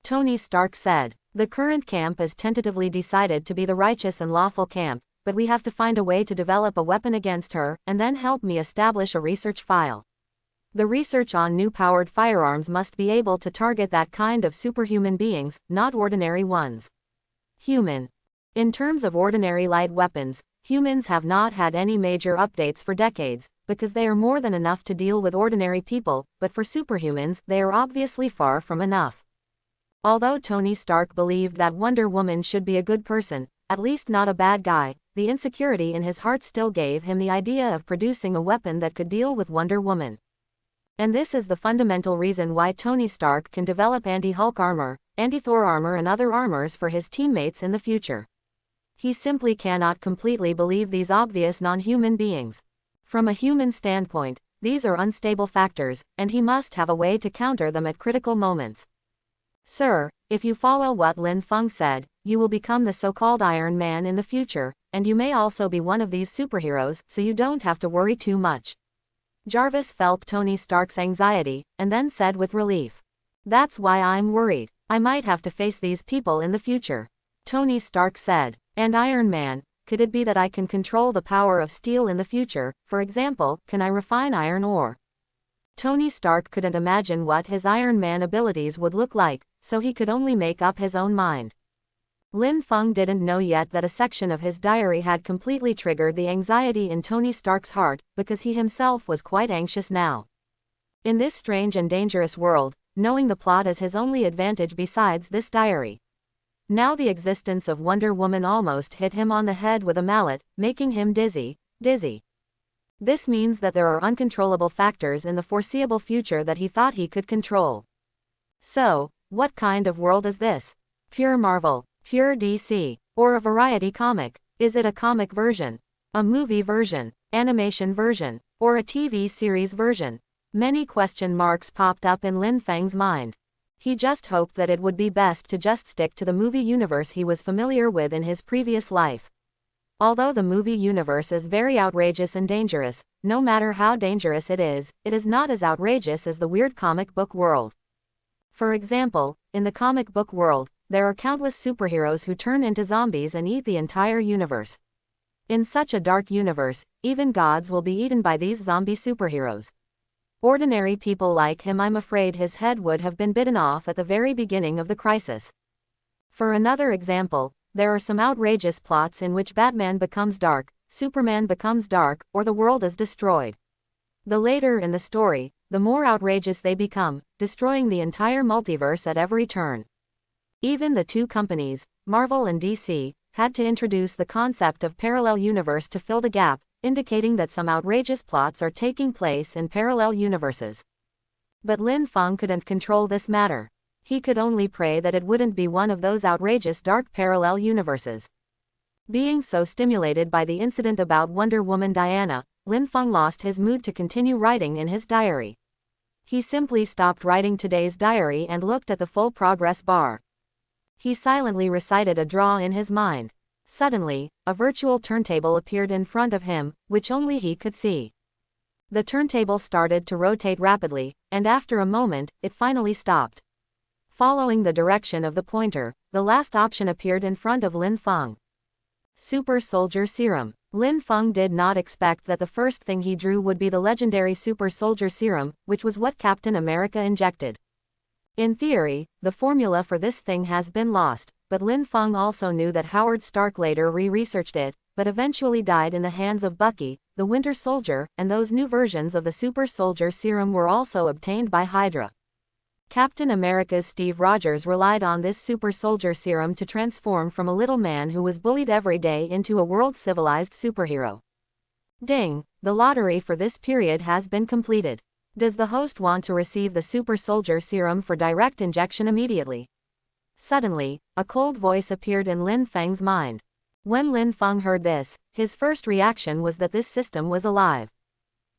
Tony Stark said. The current camp is tentatively decided to be the righteous and lawful camp, but we have to find a way to develop a weapon against her, and then help me establish a research file. The research on new powered firearms must be able to target that kind of superhuman beings, not ordinary ones. Human. In terms of ordinary light weapons, humans have not had any major updates for decades, because they are more than enough to deal with ordinary people, but for superhumans, they are obviously far from enough. Although Tony Stark believed that Wonder Woman should be a good person, at least not a bad guy, the insecurity in his heart still gave him the idea of producing a weapon that could deal with Wonder Woman. And this is the fundamental reason why Tony Stark can develop anti-Hulk armor, anti-Thor armor and other armors for his teammates in the future. He simply cannot completely believe these obvious non-human beings. From a human standpoint, these are unstable factors, and he must have a way to counter them at critical moments. Sir, if you follow what Lin Feng said, you will become the so-called Iron Man in the future, and you may also be one of these superheroes, so you don't have to worry too much. Jarvis felt Tony Stark's anxiety, and then said with relief. That's why I'm worried. I might have to face these people in the future. Tony Stark said. And Iron Man, could it be that I can control the power of steel in the future? For example, can I refine iron ore? Tony Stark couldn't imagine what his Iron Man abilities would look like, so he could only make up his own mind. Lin Feng didn't know yet that a section of his diary had completely triggered the anxiety in Tony Stark's heart, because he himself was quite anxious now. In this strange and dangerous world, knowing the plot is his only advantage besides this diary. Now the existence of Wonder Woman almost hit him on the head with a mallet, making him dizzy. This means that there are uncontrollable factors in the foreseeable future that he thought he could control. So, what kind of world is this? Pure Marvel? Pure DC? Or a variety comic? Is it a comic version? A movie version? Animation version? Or a TV series version? Many question marks popped up in Lin Feng's mind. He just hoped that it would be best to just stick to the movie universe he was familiar with in his previous life. Although the movie universe is very outrageous and dangerous, no matter how dangerous it is not as outrageous as the weird comic book world. For example, in the comic book world, there are countless superheroes who turn into zombies and eat the entire universe. In such a dark universe, even gods will be eaten by these zombie superheroes. Ordinary people like him, I'm afraid his head would have been bitten off at the very beginning of the crisis. For another example, there are some outrageous plots in which Batman becomes dark, Superman becomes dark, or the world is destroyed. The later in the story, the more outrageous they become, destroying the entire multiverse at every turn. Even the two companies, Marvel and DC, had to introduce the concept of parallel universe to fill the gap, indicating that some outrageous plots are taking place in parallel universes. But Lin Feng couldn't control this matter. He could only pray that it wouldn't be one of those outrageous dark parallel universes. Being so stimulated by the incident about Wonder Woman Diana, Lin Feng lost his mood to continue writing in his diary. He simply stopped writing today's diary and looked at the full progress bar. He silently recited a draw in his mind. Suddenly, a virtual turntable appeared in front of him, which only he could see. The turntable started to rotate rapidly, and after a moment, it finally stopped. Following the direction of the pointer, the last option appeared in front of Lin Feng. Super Soldier Serum. Lin Feng did not expect that the first thing he drew would be the legendary Super Soldier Serum, which was what Captain America injected. In theory, the formula for this thing has been lost, but Lin Feng also knew that Howard Stark later re-researched it, but eventually died in the hands of Bucky, the Winter Soldier, and those new versions of the Super Soldier Serum were also obtained by Hydra. Captain America's Steve Rogers relied on this super soldier serum to transform from a little man who was bullied every day into a world-civilized superhero. Ding! The lottery for this period has been completed. Does the host want to receive the super soldier serum for direct injection immediately? Suddenly, a cold voice appeared in Lin Feng's mind. When Lin Feng heard this, his first reaction was that this system was alive.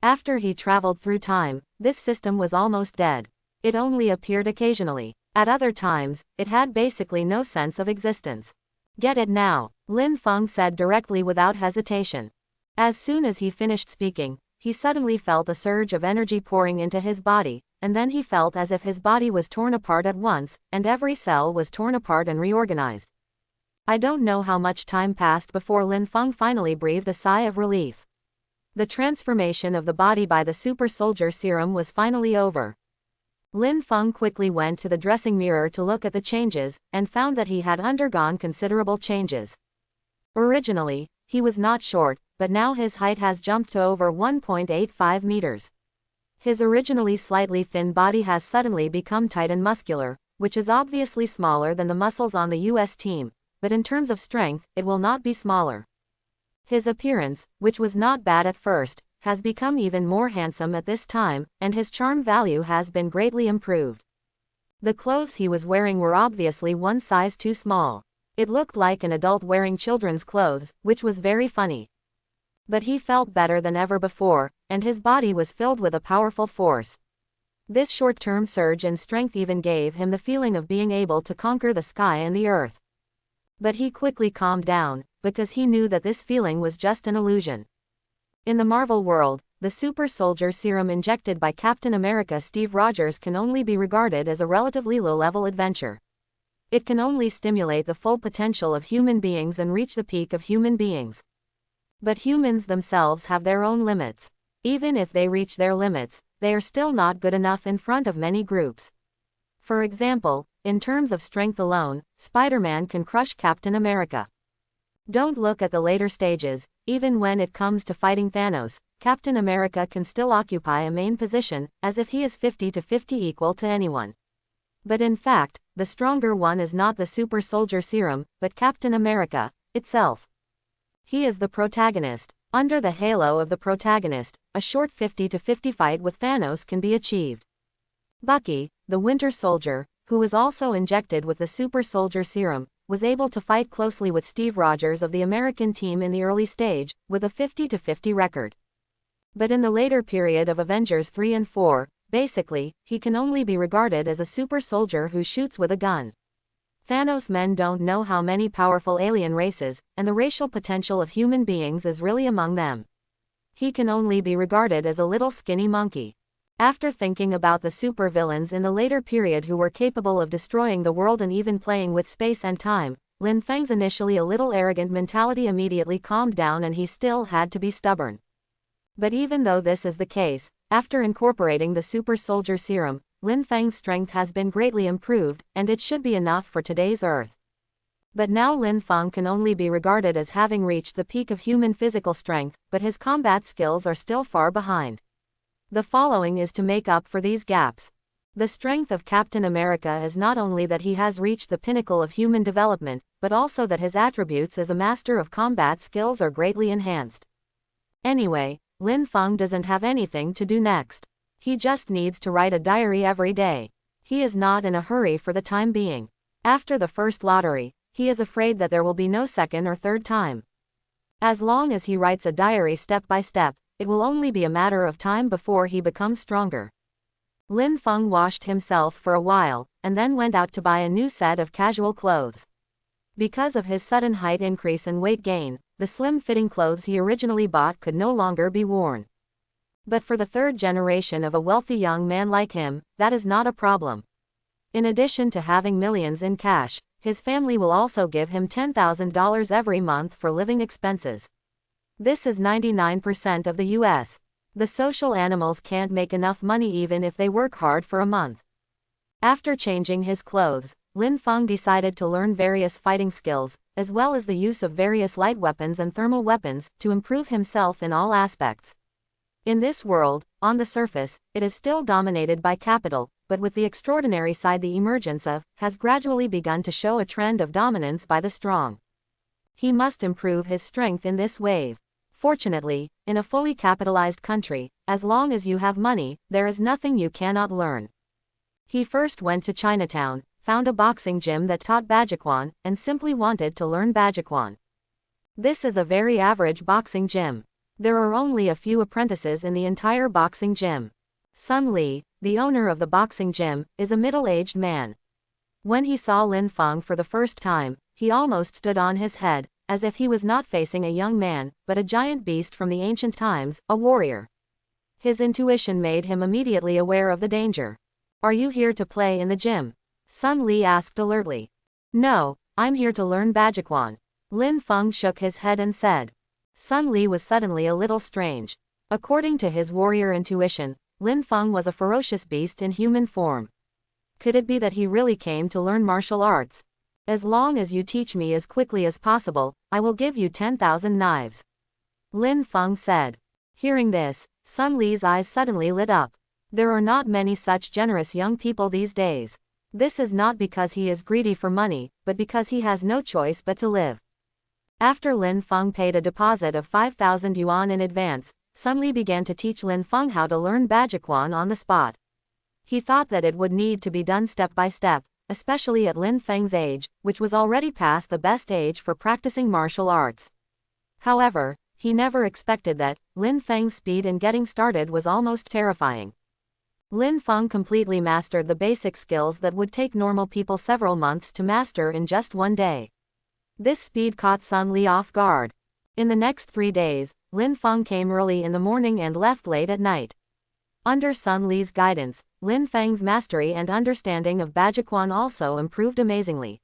After he traveled through time, this system was almost dead. It only appeared occasionally. At other times, it had basically no sense of existence. Get it now, Lin Feng said directly without hesitation. As soon as he finished speaking, he suddenly felt a surge of energy pouring into his body, and then he felt as if his body was torn apart at once, and every cell was torn apart and reorganized. I don't know how much time passed before Lin Feng finally breathed a sigh of relief. The transformation of the body by the super soldier serum was finally over. Lin Feng quickly went to the dressing mirror to look at the changes, and found that he had undergone considerable changes. Originally, he was not short, but now his height has jumped to over 1.85 meters. His originally slightly thin body has suddenly become tight and muscular, which is obviously smaller than the muscles on the US team, but in terms of strength, it will not be smaller. His appearance, which was not bad at first, has become even more handsome at this time, and his charm value has been greatly improved. The clothes he was wearing were obviously one size too small. It looked like an adult wearing children's clothes, which was very funny. But he felt better than ever before, and his body was filled with a powerful force. This short-term surge in strength even gave him the feeling of being able to conquer the sky and the earth. But he quickly calmed down, because he knew that this feeling was just an illusion. In the Marvel world, the super soldier serum injected by Captain America Steve Rogers can only be regarded as a relatively low-level adventure. It can only stimulate the full potential of human beings and reach the peak of human beings. But humans themselves have their own limits. Even if they reach their limits, they are still not good enough in front of many groups. For example, in terms of strength alone, Spider-Man can crush Captain America. Don't look at the later stages. Even when it comes to fighting Thanos, Captain America can still occupy a main position, as if he is 50-50 equal to anyone. But in fact, the stronger one is not the super soldier serum, but Captain America itself. He is the protagonist. Under the halo of the protagonist, a short 50-50 fight with Thanos can be achieved. Bucky, the Winter Soldier, who was also injected with the super soldier serum, was able to fight closely with Steve Rogers of the American team in the early stage, with a 50-50 record. But in the later period of Avengers 3 and 4, basically, he can only be regarded as a super soldier who shoots with a gun. Thanos' men don't know how many powerful alien races, and the racial potential of human beings is really among them. He can only be regarded as a little skinny monkey. After thinking about the supervillains in the later period who were capable of destroying the world and even playing with space and time, Lin Feng's initially a little arrogant mentality immediately calmed down and he still had to be stubborn. But even though this is the case, after incorporating the super soldier serum, Lin Feng's strength has been greatly improved, and it should be enough for today's Earth. But now Lin Feng can only be regarded as having reached the peak of human physical strength, but his combat skills are still far behind. The following is to make up for these gaps. The strength of Captain America is not only that he has reached the pinnacle of human development, but also that his attributes as a master of combat skills are greatly enhanced. Anyway, Lin Feng doesn't have anything to do next. He just needs to write a diary every day. He is not in a hurry for the time being. After the first lottery, he is afraid that there will be no second or third time. As long as he writes a diary step by step, it will only be a matter of time before he becomes stronger. Lin Feng washed himself for a while, and then went out to buy a new set of casual clothes. Because of his sudden height increase and weight gain, the slim-fitting clothes he originally bought could no longer be worn. But for the third generation of a wealthy young man like him, that is not a problem. In addition to having millions in cash, his family will also give him $10,000 every month for living expenses. This is 99% of the US. The social animals can't make enough money even if they work hard for a month. After changing his clothes, Lin Feng decided to learn various fighting skills, as well as the use of various light weapons and thermal weapons, to improve himself in all aspects. In this world, on the surface, it is still dominated by capital, but with the extraordinary side the emergence of, has gradually begun to show a trend of dominance by the strong. He must improve his strength in this wave. Fortunately, in a fully capitalized country, as long as you have money, there is nothing you cannot learn. He first went to Chinatown, found a boxing gym that taught Bajikwan, and simply wanted to learn Bajikwan. This is a very average boxing gym. There are only a few apprentices in the entire boxing gym. Sun Li, the owner of the boxing gym, is a middle-aged man. When he saw Lin Feng for the first time, he almost stood on his head, as if he was not facing a young man, but a giant beast from the ancient times, a warrior. His intuition made him immediately aware of the danger. "Are you here to play in the gym?" Sun Li asked alertly. "No, I'm here to learn Bajikwan." Lin Feng shook his head and said. Sun Li was suddenly a little strange. According to his warrior intuition, Lin Feng was a ferocious beast in human form. Could it be that he really came to learn martial arts? "As long as you teach me as quickly as possible, I will give you 10,000 knives," Lin Feng said. Hearing this, Sun Li's eyes suddenly lit up. There are not many such generous young people these days. This is not because he is greedy for money, but because he has no choice but to live. After Lin Feng paid a deposit of 5,000 yuan in advance, Sun Li began to teach Lin Feng how to learn Bajikwan on the spot. He thought that it would need to be done step by step, especially at Lin Feng's age, which was already past the best age for practicing martial arts. However, he never expected that Lin Feng's speed in getting started was almost terrifying. Lin Feng completely mastered the basic skills that would take normal people several months to master in just one day. This speed caught Sun Li off guard. In the next 3 days, Lin Feng came early in the morning and left late at night. Under Sun Li's guidance, Lin Feng's mastery and understanding of Bajikwan also improved amazingly.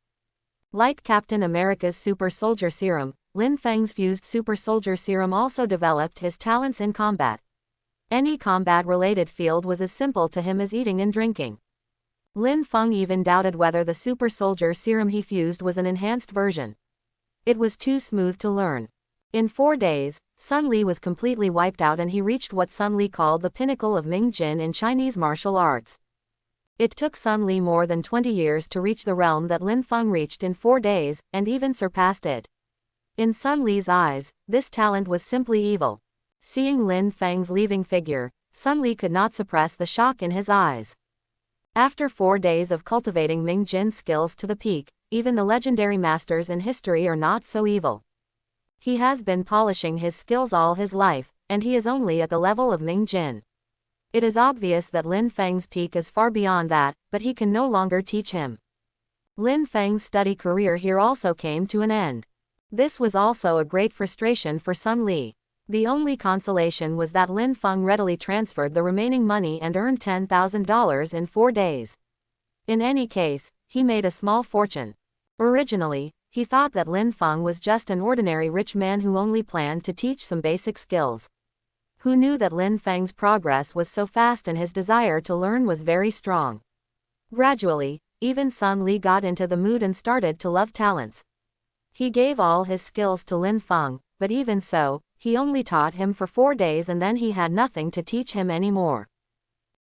Like Captain America's super soldier serum, Lin Feng's fused super soldier serum also developed his talents in combat. Any combat-related field was as simple to him as eating and drinking. Lin Feng even doubted whether the super soldier serum he fused was an enhanced version. It was too smooth to learn. In 4 days, Sun Li was completely wiped out and he reached what Sun Li called the pinnacle of Ming Jin in Chinese martial arts. It took Sun Li more than 20 years to reach the realm that Lin Feng reached in 4 days, and even surpassed it. In Sun Li's eyes, this talent was simply evil. Seeing Lin Feng's leaving figure, Sun Li could not suppress the shock in his eyes. After 4 days of cultivating Ming Jin skills to the peak, even the legendary masters in history are not so evil. He has been polishing his skills all his life, and he is only at the level of Ming Jin. It is obvious that Lin Feng's peak is far beyond that, but he can no longer teach him. Lin Feng's study career here also came to an end. This was also a great frustration for Sun Li. The only consolation was that Lin Feng readily transferred the remaining money and earned $10,000 in 4 days. In any case, he made a small fortune. Originally, he thought that Lin Feng was just an ordinary rich man who only planned to teach some basic skills. Who knew that Lin Feng's progress was so fast and his desire to learn was very strong. Gradually, even Sun Li got into the mood and started to love talents. He gave all his skills to Lin Feng, but even so, he only taught him for 4 days and then he had nothing to teach him anymore.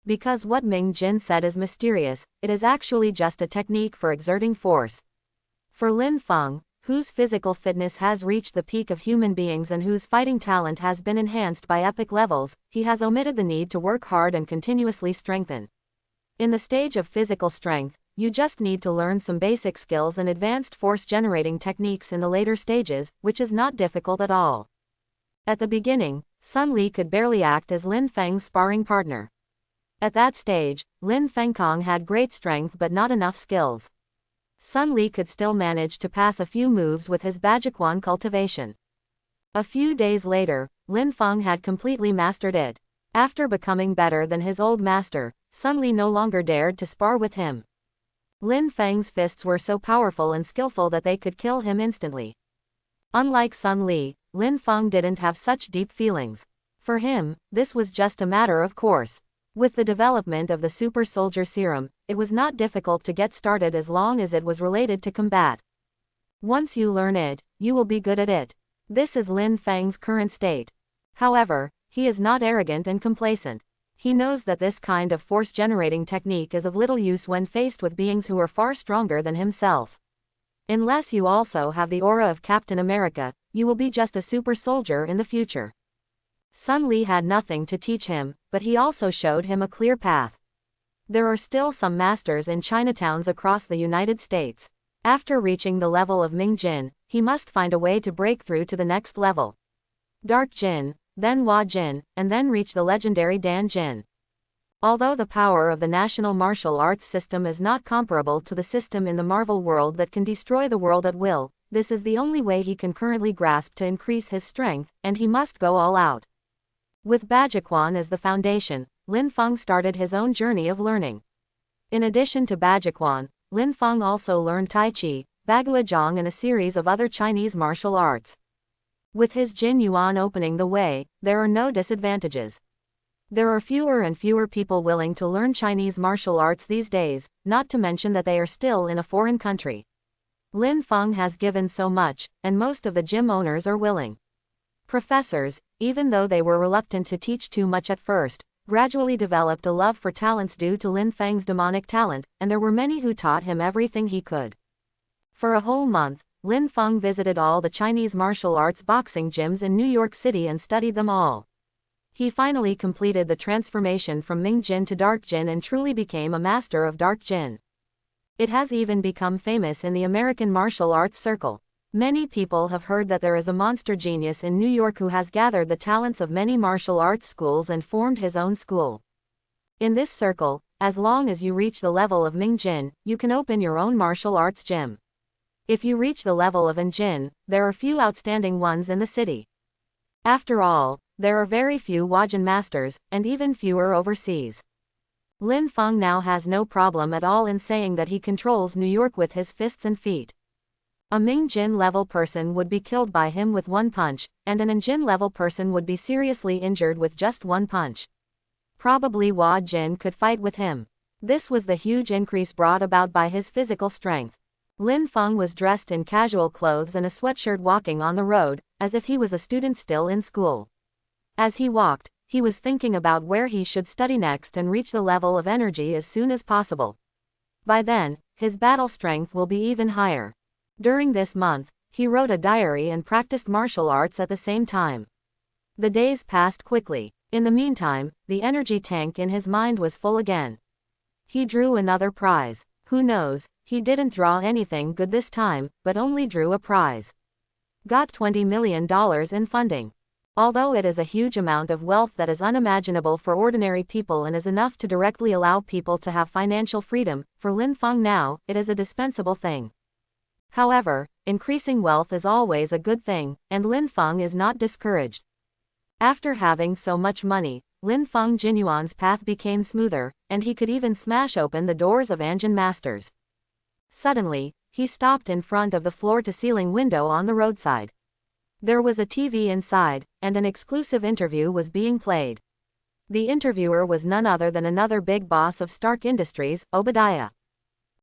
Because what Ming Jin said is mysterious, it is actually just a technique for exerting force. For Lin Feng, whose physical fitness has reached the peak of human beings and whose fighting talent has been enhanced by epic levels, he has omitted the need to work hard and continuously strengthen. In the stage of physical strength, you just need to learn some basic skills and advanced force-generating techniques in the later stages, which is not difficult at all. At the beginning, Sun Li could barely act as Lin Feng's sparring partner. At that stage, Lin Fengkong had great strength but not enough skills. Sun Li could still manage to pass a few moves with his Bajikwan cultivation. A few days later, Lin Feng had completely mastered it. After becoming better than his old master, Sun Li no longer dared to spar with him. Lin Feng's fists were so powerful and skillful that they could kill him instantly. Unlike Sun Li, Lin Feng didn't have such deep feelings. For him, this was just a matter of course. With the development of the super soldier serum, it was not difficult to get started as long as it was related to combat. Once you learn it, you will be good at it. This is Lin Feng's current state. However, he is not arrogant and complacent. He knows that this kind of force-generating technique is of little use when faced with beings who are far stronger than himself. Unless you also have the aura of Captain America, you will be just a super soldier in the future. Sun Li had nothing to teach him, but he also showed him a clear path. There are still some masters in Chinatowns across the United States. After reaching the level of Ming Jin, he must find a way to break through to the next level. Dark Jin, then Hua Jin, and then reach the legendary Dan Jin. Although the power of the national martial arts system is not comparable to the system in the Marvel world that can destroy the world at will, this is the only way he can currently grasp to increase his strength, and he must go all out. With Bajiquan as the foundation, Lin Feng started his own journey of learning. In addition to Bajiquan, Lin Feng also learned Tai Chi, Baguazhang and a series of other Chinese martial arts. With his Jin Yuan opening the way, there are no disadvantages. There are fewer and fewer people willing to learn Chinese martial arts these days, not to mention that they are still in a foreign country. Lin Feng has given so much, and most of the gym owners are willing. Professors, even though they were reluctant to teach too much at first, gradually developed a love for talents due to Lin Feng's demonic talent, and there were many who taught him everything he could. For a whole month, Lin Feng visited all the Chinese martial arts boxing gyms in New York City and studied them all. He finally completed the transformation from Ming Jin to Dark Jin and truly became a master of Dark Jin. It has even become famous in the American martial arts circle. Many people have heard that there is a monster genius in New York who has gathered the talents of many martial arts schools and formed his own school. In this circle, as long as you reach the level of Ming Jin, you can open your own martial arts gym. If you reach the level of An Jin, there are few outstanding ones in the city. After all, there are very few Huajin masters, and even fewer overseas. Lin Feng now has no problem at all in saying that he controls New York with his fists and feet. A Ming Jin level person would be killed by him with one punch, and an An Jin level person would be seriously injured with just one punch. Probably Hua Jin could fight with him. This was the huge increase brought about by his physical strength. Lin Feng was dressed in casual clothes and a sweatshirt walking on the road, as if he was a student still in school. As he walked, he was thinking about where he should study next and reach the level of energy as soon as possible. By then, his battle strength will be even higher. During this month, he wrote a diary and practiced martial arts at the same time. The days passed quickly. In the meantime, the energy tank in his mind was full again. He drew another prize. Who knows, he didn't draw anything good this time, but only drew a prize. Got $20 million in funding. Although it is a huge amount of wealth that is unimaginable for ordinary people and is enough to directly allow people to have financial freedom, for Lin Feng now, it is a dispensable thing. However, increasing wealth is always a good thing, and Lin Feng is not discouraged. After having so much money, Lin Feng Jinyuan's path became smoother, and he could even smash open the doors of Anjin masters. Suddenly, he stopped in front of the floor-to-ceiling window on the roadside. There was a TV inside, and an exclusive interview was being played. The interviewer was none other than another big boss of Stark Industries, Obadiah.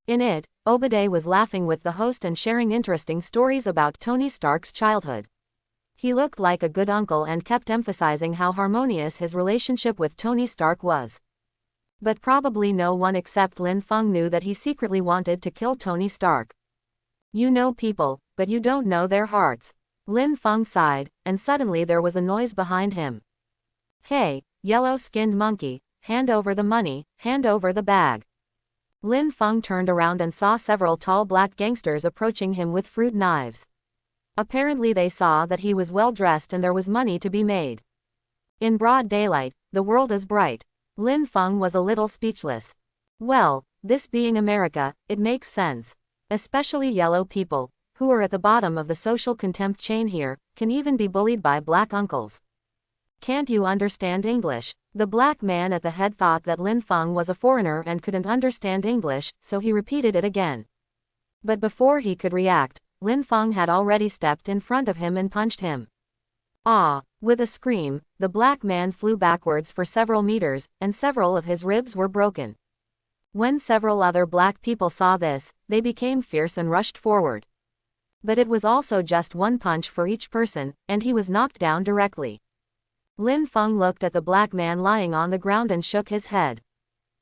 In it, Obadiah was laughing with the host and sharing interesting stories about Tony Stark's childhood. He looked like a good uncle and kept emphasizing how harmonious his relationship with Tony Stark was. But probably no one except Lin Feng knew that he secretly wanted to kill Tony Stark. You know people, but you don't know their hearts. Lin Feng sighed, and suddenly there was a noise behind him. Hey, yellow-skinned monkey, hand over the money, hand over the bag. Lin Feng turned around and saw several tall black gangsters approaching him with fruit knives. Apparently they saw that he was well dressed and there was money to be made. In broad daylight, the world is bright. Lin Feng was a little speechless. Well, this being America, it makes sense. Especially yellow people, who are at the bottom of the social contempt chain here, can even be bullied by black uncles. Can't you understand English? The black man at the head thought that Lin Feng was a foreigner and couldn't understand English, so he repeated it again. But before he could react, Lin Feng had already stepped in front of him and punched him. Ah! With a scream, the black man flew backwards for several meters, and several of his ribs were broken. When several other black people saw this, they became fierce and rushed forward. But it was also just one punch for each person, and he was knocked down directly. Lin Feng looked at the black man lying on the ground and shook his head.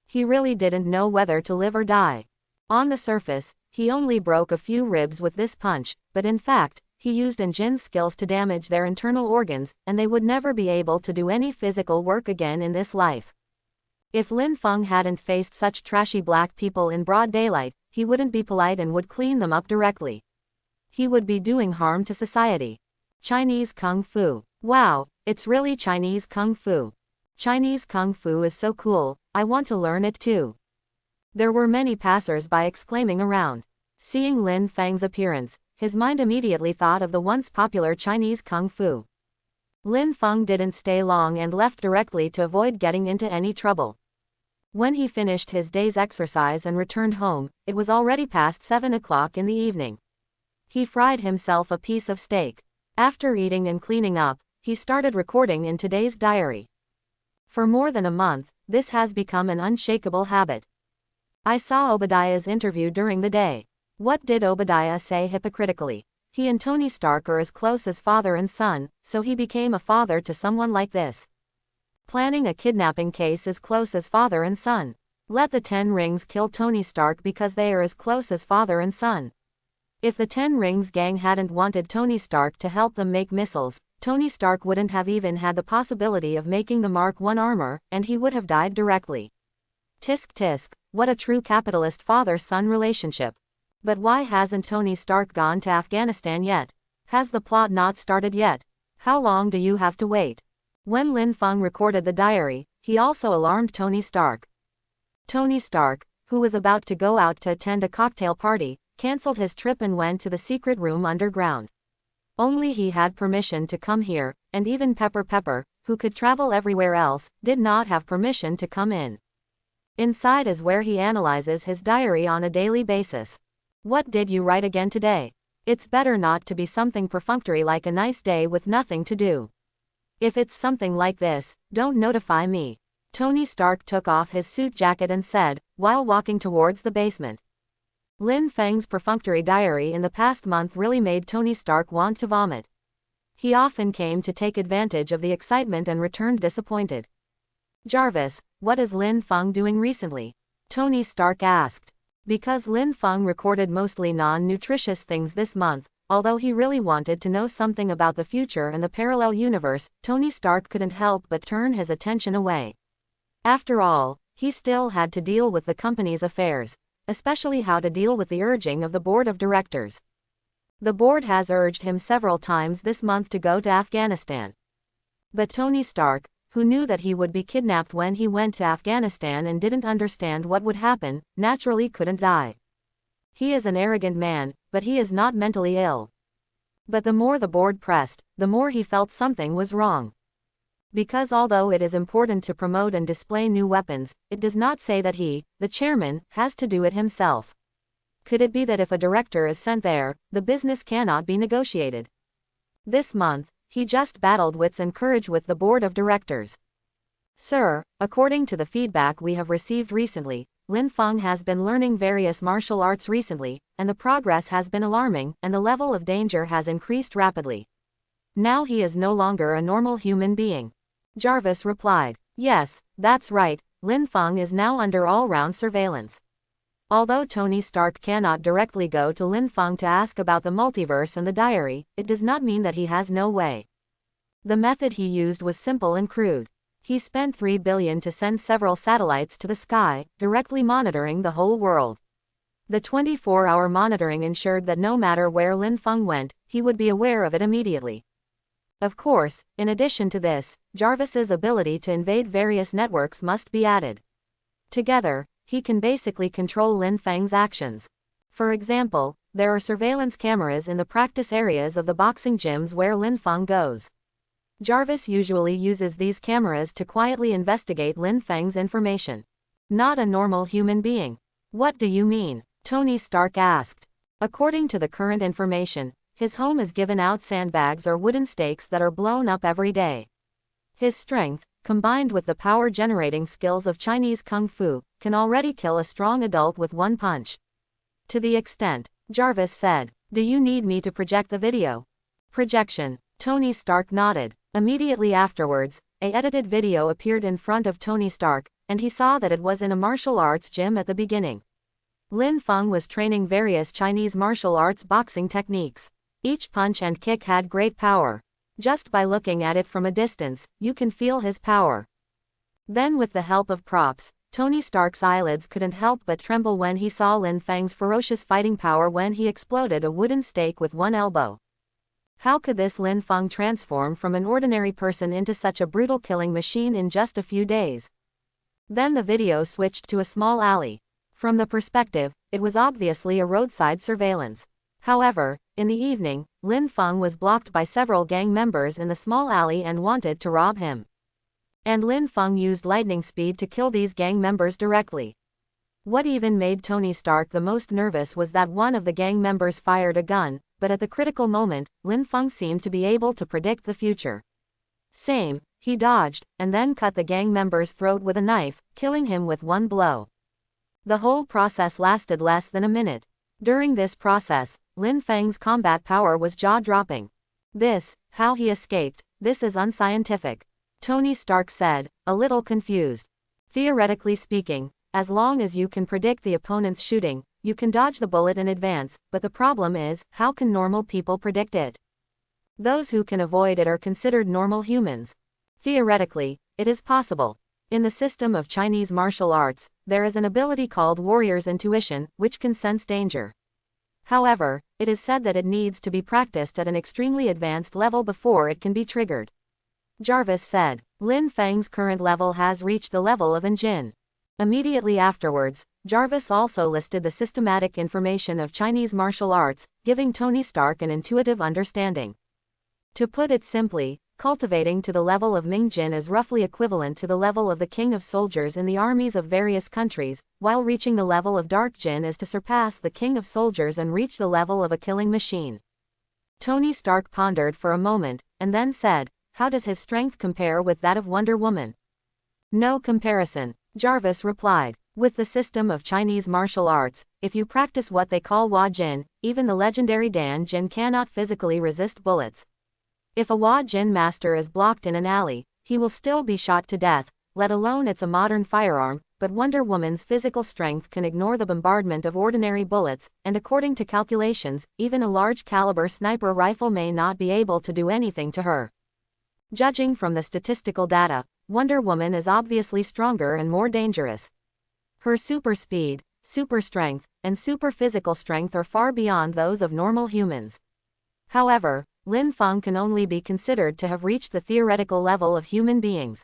He really didn't know whether to live or die. On the surface, he only broke a few ribs with this punch, but in fact, he used Jin's skills to damage their internal organs, and they would never be able to do any physical work again in this life. If Lin Feng hadn't faced such trashy black people in broad daylight, he wouldn't be polite and would clean them up directly. He would be doing harm to society. Chinese Kung Fu. Wow, it's really Chinese Kung Fu. Chinese Kung Fu is so cool, I want to learn it too. There were many passers-by exclaiming around. Seeing Lin Feng's appearance, his mind immediately thought of the once popular Chinese Kung Fu. Lin Feng didn't stay long and left directly to avoid getting into any trouble. When he finished his day's exercise and returned home, it was already past 7 o'clock in the evening. He fried himself a piece of steak. After eating and cleaning up, he started recording in today's diary. For more than a month, this has become an unshakable habit. I saw Obadiah's interview during the day. What did Obadiah say hypocritically? He and Tony Stark are as close as father and son, so he became a father to someone like this. Planning a kidnapping case as close as father and son. Let the Ten Rings kill Tony Stark because they are as close as father and son. If the Ten Rings gang hadn't wanted Tony Stark to help them make missiles, Tony Stark wouldn't have even had the possibility of making the Mark I armor, and he would have died directly. Tisk tisk, what a true capitalist father-son relationship. But why hasn't Tony Stark gone to Afghanistan yet? Has the plot not started yet? How long do you have to wait? When Lin Feng recorded the diary, he also alarmed Tony Stark. Tony Stark, who was about to go out to attend a cocktail party, cancelled his trip and went to the secret room underground. Only he had permission to come here, and even Pepper, who could travel everywhere else, did not have permission to come in. Inside is where he analyzes his diary on a daily basis. What did you write again today? It's better not to be something perfunctory like a nice day with nothing to do. If it's something like this, don't notify me. Tony Stark took off his suit jacket and said, while walking towards the basement. Lin Feng's perfunctory diary in the past month really made Tony Stark want to vomit. He often came to take advantage of the excitement and returned disappointed. Jarvis, what is Lin Feng doing recently? Tony Stark asked. Because Lin Feng recorded mostly non-nutritious things this month, although he really wanted to know something about the future and the parallel universe, Tony Stark couldn't help but turn his attention away. After all, he still had to deal with the company's affairs, especially how to deal with the urging of the board of directors. The board has urged him several times this month to go to Afghanistan. But Tony Stark, who knew that he would be kidnapped when he went to Afghanistan and didn't understand what would happen, naturally couldn't die. He is an arrogant man, but he is not mentally ill. But the more the board pressed, the more he felt something was wrong. Because although it is important to promote and display new weapons, it does not say that he, the chairman, has to do it himself. Could it be that if a director is sent there, the business cannot be negotiated? This month, he just battled wits and courage with the board of directors. Sir, according to the feedback we have received recently, Lin Feng has been learning various martial arts recently, and the progress has been alarming, and the level of danger has increased rapidly. Now he is no longer a normal human being. Jarvis replied. Yes, that's right, Lin Feng is now under all-round surveillance. Although Tony Stark cannot directly go to Lin Feng to ask about the multiverse and the diary, it does not mean that he has no way. The method he used was simple and crude. He spent $3 billion to send several satellites to the sky, directly monitoring the whole world. The 24-hour monitoring ensured that no matter where Lin Feng went, he would be aware of it immediately. Of course, in addition to this, Jarvis's ability to invade various networks must be added. Together, he can basically control Lin Feng's actions. For example, there are surveillance cameras in the practice areas of the boxing gyms where Lin Feng goes. Jarvis usually uses these cameras to quietly investigate Lin Feng's information. Not a normal human being. What do you mean? Tony Stark asked. According to the current information, his home is given out sandbags or wooden stakes that are blown up every day. His strength, combined with the power-generating skills of Chinese Kung Fu, can already kill a strong adult with one punch. To the extent, Jarvis said, do you need me to project the video? Projection. Tony Stark nodded. Immediately afterwards, an edited video appeared in front of Tony Stark, and he saw that it was in a martial arts gym at the beginning. Lin Feng was training various Chinese martial arts boxing techniques. Each punch and kick had great power. Just by looking at it from a distance, you can feel his power. Then with the help of props, Tony Stark's eyelids couldn't help but tremble when he saw Lin Feng's ferocious fighting power when he exploded a wooden stake with one elbow. How could this Lin Feng transform from an ordinary person into such a brutal killing machine in just a few days? Then the video switched to a small alley. From the perspective, it was obviously a roadside surveillance. However, in the evening, Lin Feng was blocked by several gang members in the small alley and wanted to rob him. And Lin Feng used lightning speed to kill these gang members directly. What even made Tony Stark the most nervous was that one of the gang members fired a gun, but at the critical moment, Lin Feng seemed to be able to predict the future. He dodged, and then cut the gang member's throat with a knife, killing him with one blow. The whole process lasted less than a minute. During this process, Lin Feng's combat power was jaw-dropping. How he escaped, this is unscientific, Tony Stark said, a little confused. Theoretically speaking, as long as you can predict the opponent's shooting, you can dodge the bullet in advance, but the problem is, how can normal people predict it? Those who can avoid it are considered normal humans. Theoretically, it is possible. In the system of Chinese martial arts, there is an ability called warrior's intuition, which can sense danger. However, it is said that it needs to be practiced at an extremely advanced level before it can be triggered. Jarvis said, Lin Feng's current level has reached the level of an Jin. Immediately afterwards, Jarvis also listed the systematic information of Chinese martial arts, giving Tony Stark an intuitive understanding. To put it simply, cultivating to the level of Ming Jin is roughly equivalent to the level of the king of soldiers in the armies of various countries, while reaching the level of Dark Jin is to surpass the king of soldiers and reach the level of a killing machine. Tony Stark pondered for a moment, and then said, how does his strength compare with that of Wonder Woman? No comparison, Jarvis replied. With the system of Chinese martial arts, if you practice what they call Hua Jin, even the legendary Dan Jin cannot physically resist bullets. If a Hua Jin master is blocked in an alley, he will still be shot to death, let alone it's a modern firearm, but Wonder Woman's physical strength can ignore the bombardment of ordinary bullets, and according to calculations, even a large-caliber sniper rifle may not be able to do anything to her. Judging from the statistical data, Wonder Woman is obviously stronger and more dangerous. Her super speed, super strength, and super physical strength are far beyond those of normal humans. However, Lin Feng can only be considered to have reached the theoretical level of human beings.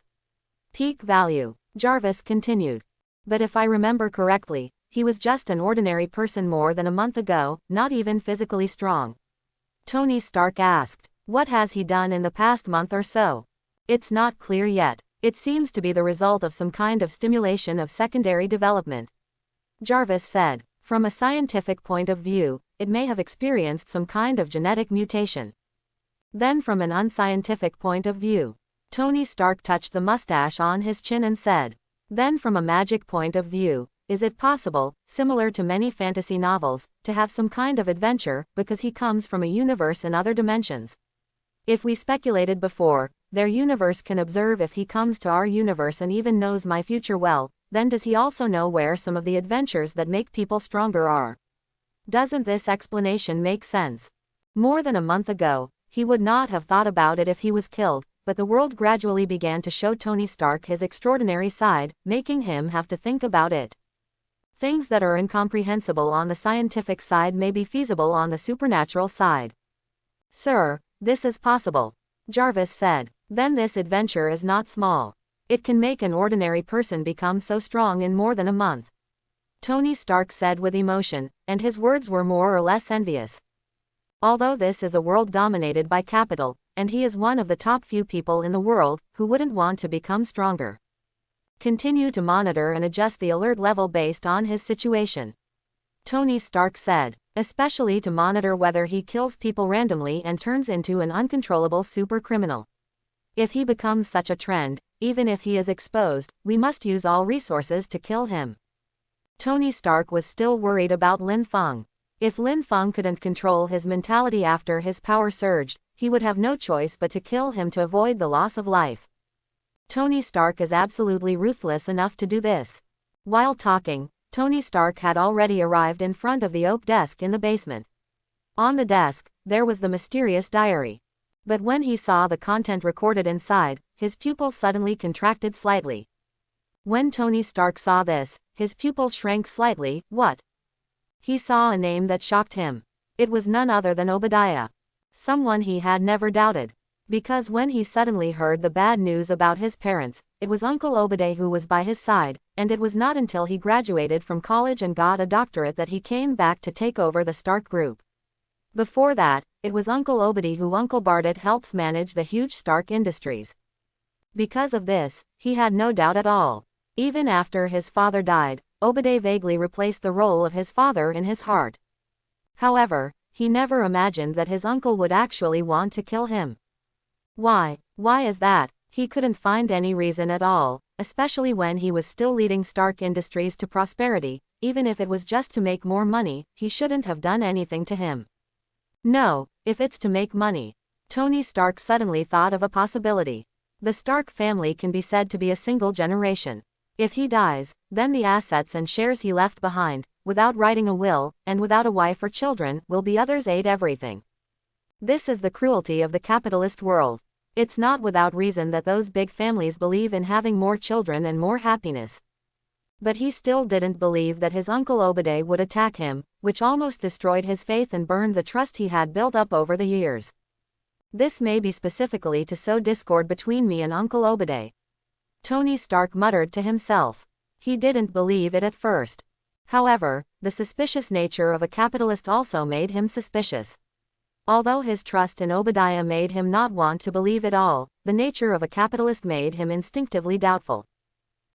Peak value, Jarvis continued. But if I remember correctly, he was just an ordinary person more than a month ago, not even physically strong. Tony Stark asked, what has he done in the past month or so? It's not clear yet. It seems to be the result of some kind of stimulation of secondary development. Jarvis said, from a scientific point of view, it may have experienced some kind of genetic mutation. Then from an unscientific point of view, Tony Stark touched the mustache on his chin and said, then from a magic point of view, is it possible, similar to many fantasy novels, to have some kind of adventure, because he comes from a universe in other dimensions? If we speculated before, their universe can observe if he comes to our universe and even knows my future well, then does he also know where some of the adventures that make people stronger are? Doesn't this explanation make sense? More than a month ago, he would not have thought about it if he was killed, but the world gradually began to show Tony Stark his extraordinary side, making him have to think about it. Things that are incomprehensible on the scientific side may be feasible on the supernatural side. Sir, this is possible, Jarvis said. Then this adventure is not small. It can make an ordinary person become so strong in more than a month. Tony Stark said with emotion, and his words were more or less envious. Although this is a world dominated by capital, and he is one of the top few people in the world who wouldn't want to become stronger. Continue to monitor and adjust the alert level based on his situation, Tony Stark said, especially to monitor whether he kills people randomly and turns into an uncontrollable super criminal. If he becomes such a trend, even if he is exposed, we must use all resources to kill him. Tony Stark was still worried about Lin Feng. If Lin Feng couldn't control his mentality after his power surged, he would have no choice but to kill him to avoid the loss of life. Tony Stark is absolutely ruthless enough to do this. While talking, Tony Stark had already arrived in front of the oak desk in the basement. On the desk, there was the mysterious diary. But when he saw the content recorded inside, his pupils suddenly contracted slightly. When Tony Stark saw this, his pupils shrank slightly. What? He saw a name that shocked him. It was none other than Obadiah. Someone he had never doubted. Because when he suddenly heard the bad news about his parents, it was Uncle Obadiah who was by his side, and it was not until he graduated from college and got a doctorate that he came back to take over the Stark Group. Before that, it was Uncle Obadiah who Uncle Bardet helps manage the huge Stark Industries. Because of this, he had no doubt at all. Even after his father died, Obadiah vaguely replaced the role of his father in his heart. However, he never imagined that his uncle would actually want to kill him. Why is that? He couldn't find any reason at all, especially when he was still leading Stark Industries to prosperity. Even if it was just to make more money, he shouldn't have done anything to him. No, if it's to make money. Tony Stark suddenly thought of a possibility. The Stark family can be said to be a single generation. If he dies, then the assets and shares he left behind, without writing a will, and without a wife or children, will be others' aid everything. This is the cruelty of the capitalist world. It's not without reason that those big families believe in having more children and more happiness. But he still didn't believe that his uncle Obadiah would attack him, which almost destroyed his faith and burned the trust he had built up over the years. This may be specifically to sow discord between me and Uncle Obadiah. Tony Stark muttered to himself. He didn't believe it at first. However, the suspicious nature of a capitalist also made him suspicious. Although his trust in Obadiah made him not want to believe it all, the nature of a capitalist made him instinctively doubtful.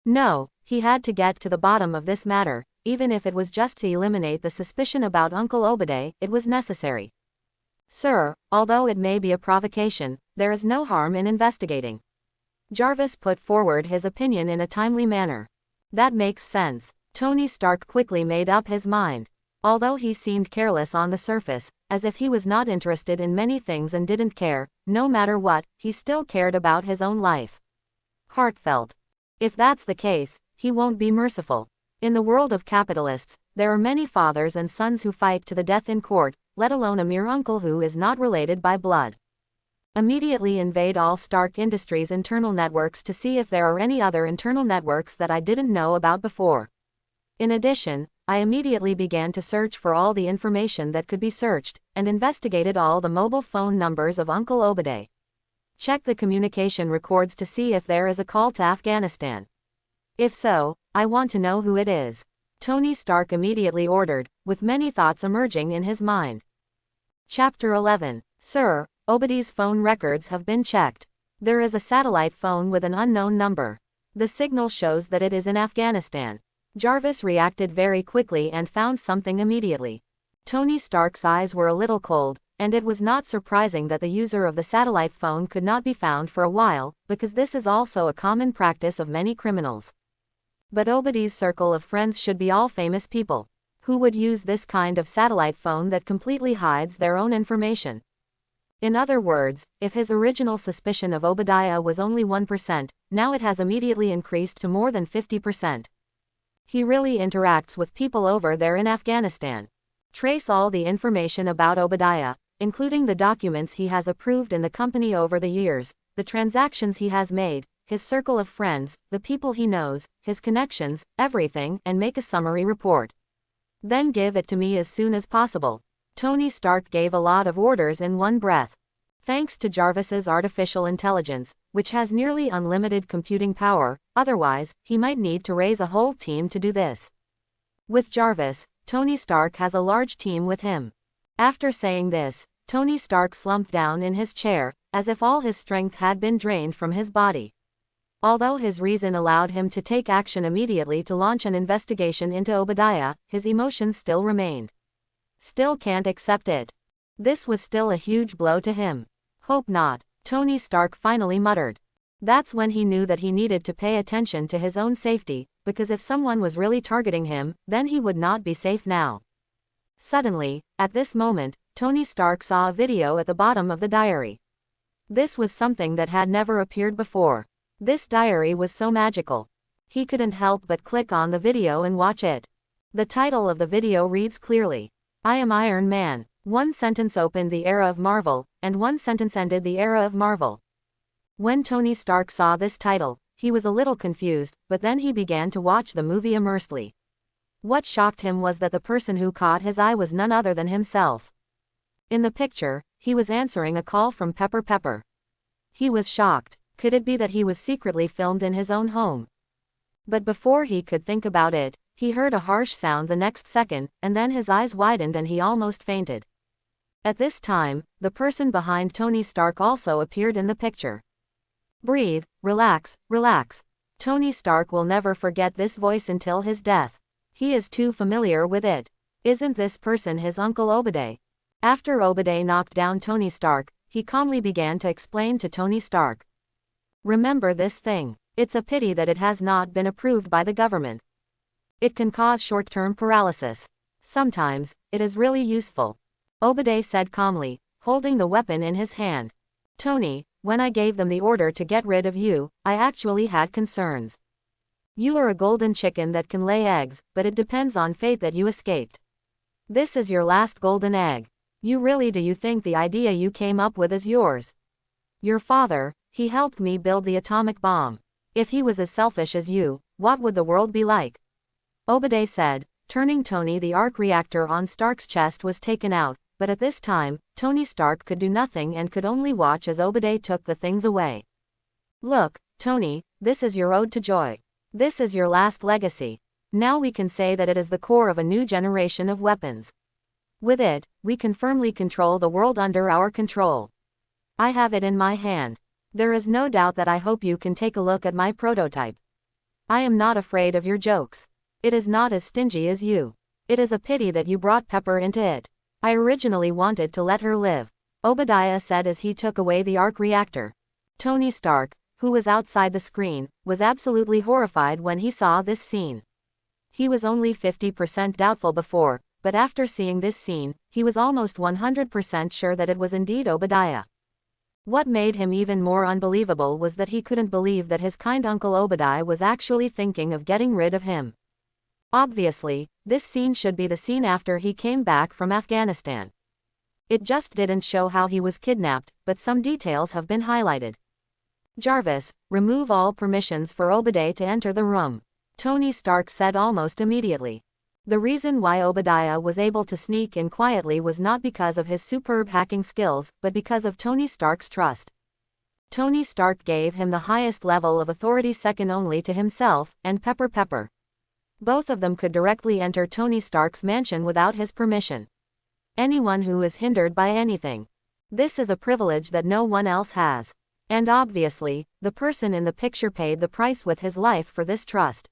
No, he had to get to the bottom of this matter, even if it was just to eliminate the suspicion about Uncle Obadiah. It was necessary. Sir, although it may be a provocation, there is no harm in investigating. Jarvis put forward his opinion in a timely manner. That makes sense. Tony Stark quickly made up his mind. Although he seemed careless on the surface, as if he was not interested in many things and didn't care, no matter what, he still cared about his own life. Heartfelt. If that's the case, he won't be merciful. In the world of capitalists, there are many fathers and sons who fight to the death in court, let alone a mere uncle who is not related by blood. Immediately invade all Stark Industries' internal networks to see if there are any other internal networks that I didn't know about before. In addition, I immediately began to search for all the information that could be searched, and investigated all the mobile phone numbers of Uncle Obadiah. Check the communication records to see if there is a call to Afghanistan. If so, I want to know who it is. Tony Stark immediately ordered, with many thoughts emerging in his mind. Chapter 11. Sir, Obadiah's phone records have been checked. There is a satellite phone with an unknown number. The signal shows that it is in Afghanistan. Jarvis reacted very quickly and found something immediately. Tony Stark's eyes were a little cold, and it was not surprising that the user of the satellite phone could not be found for a while, because this is also a common practice of many criminals. But Obadiah's circle of friends should be all famous people. Who would use this kind of satellite phone that completely hides their own information? In other words, if his original suspicion of Obadiah was only 1%, now it has immediately increased to more than 50%. He really interacts with people over there in Afghanistan. Trace all the information about Obadiah, including the documents he has approved in the company over the years, the transactions he has made, his circle of friends, the people he knows, his connections, everything, and make a summary report. Then give it to me as soon as possible. Tony Stark gave a lot of orders in one breath. Thanks to Jarvis's artificial intelligence, which has nearly unlimited computing power, otherwise, he might need to raise a whole team to do this. With Jarvis, Tony Stark has a large team with him. After saying this, Tony Stark slumped down in his chair, as if all his strength had been drained from his body. Although his reason allowed him to take action immediately to launch an investigation into Obadiah, his emotions still remained. Still can't accept it. This was still a huge blow to him. Hope not, Tony Stark finally muttered. That's when he knew that he needed to pay attention to his own safety, because if someone was really targeting him, then he would not be safe now. Suddenly, at this moment, Tony Stark saw a video at the bottom of the diary. This was something that had never appeared before. This diary was so magical. He couldn't help but click on the video and watch it. The title of the video reads clearly, "I am Iron Man." One sentence opened the era of Marvel, and one sentence ended the era of Marvel. When Tony Stark saw this title, he was a little confused, but then he began to watch the movie immersely. What shocked him was that the person who caught his eye was none other than himself. In the picture, he was answering a call from Pepper Pepper. He was shocked. Could it be that he was secretly filmed in his own home? But before he could think about it, he heard a harsh sound the next second, and then his eyes widened and he almost fainted. At this time, the person behind Tony Stark also appeared in the picture. "Breathe, relax, relax. Tony Stark will never forget this voice until his death. He is too familiar with it. Isn't this person his Uncle Obadiah?" After Obadiah knocked down Tony Stark, he calmly began to explain to Tony Stark. "Remember this thing. It's a pity that it has not been approved by the government. It can cause short-term paralysis. Sometimes, it is really useful," Obadiah said calmly, holding the weapon in his hand. "Tony, when I gave them the order to get rid of you, I actually had concerns. You are a golden chicken that can lay eggs, but it depends on fate that you escaped. This is your last golden egg. Do you think the idea you came up with is yours? Your father, he helped me build the atomic bomb. If he was as selfish as you, what would the world be like?" Obadiah said, turning Tony. The arc reactor on Stark's chest was taken out, but at this time, Tony Stark could do nothing and could only watch as Obadiah took the things away. "Look, Tony, this is your ode to joy. This is your last legacy. Now we can say that it is the core of a new generation of weapons. With it, we can firmly control the world under our control. I have it in my hand. There is no doubt that I hope you can take a look at my prototype. I am not afraid of your jokes. It is not as stingy as you. It is a pity that you brought Pepper into it. I originally wanted to let her live," Obadiah said as he took away the arc reactor. Tony Stark, who was outside the screen, was absolutely horrified when he saw this scene. He was only 50% doubtful before, but after seeing this scene, he was almost 100% sure that it was indeed Obadiah. What made him even more unbelievable was that he couldn't believe that his kind Uncle Obadiah was actually thinking of getting rid of him. Obviously, this scene should be the scene after he came back from Afghanistan. It just didn't show how he was kidnapped, but some details have been highlighted. "Jarvis, remove all permissions for Obadiah to enter the room," Tony Stark said almost immediately. The reason why Obadiah was able to sneak in quietly was not because of his superb hacking skills, but because of Tony Stark's trust. Tony Stark gave him the highest level of authority, second only to himself and Pepper Pepper. Both of them could directly enter Tony Stark's mansion without his permission. Anyone who is hindered by anything. This is a privilege that no one else has. And obviously, the person in the picture paid the price with his life for this trust.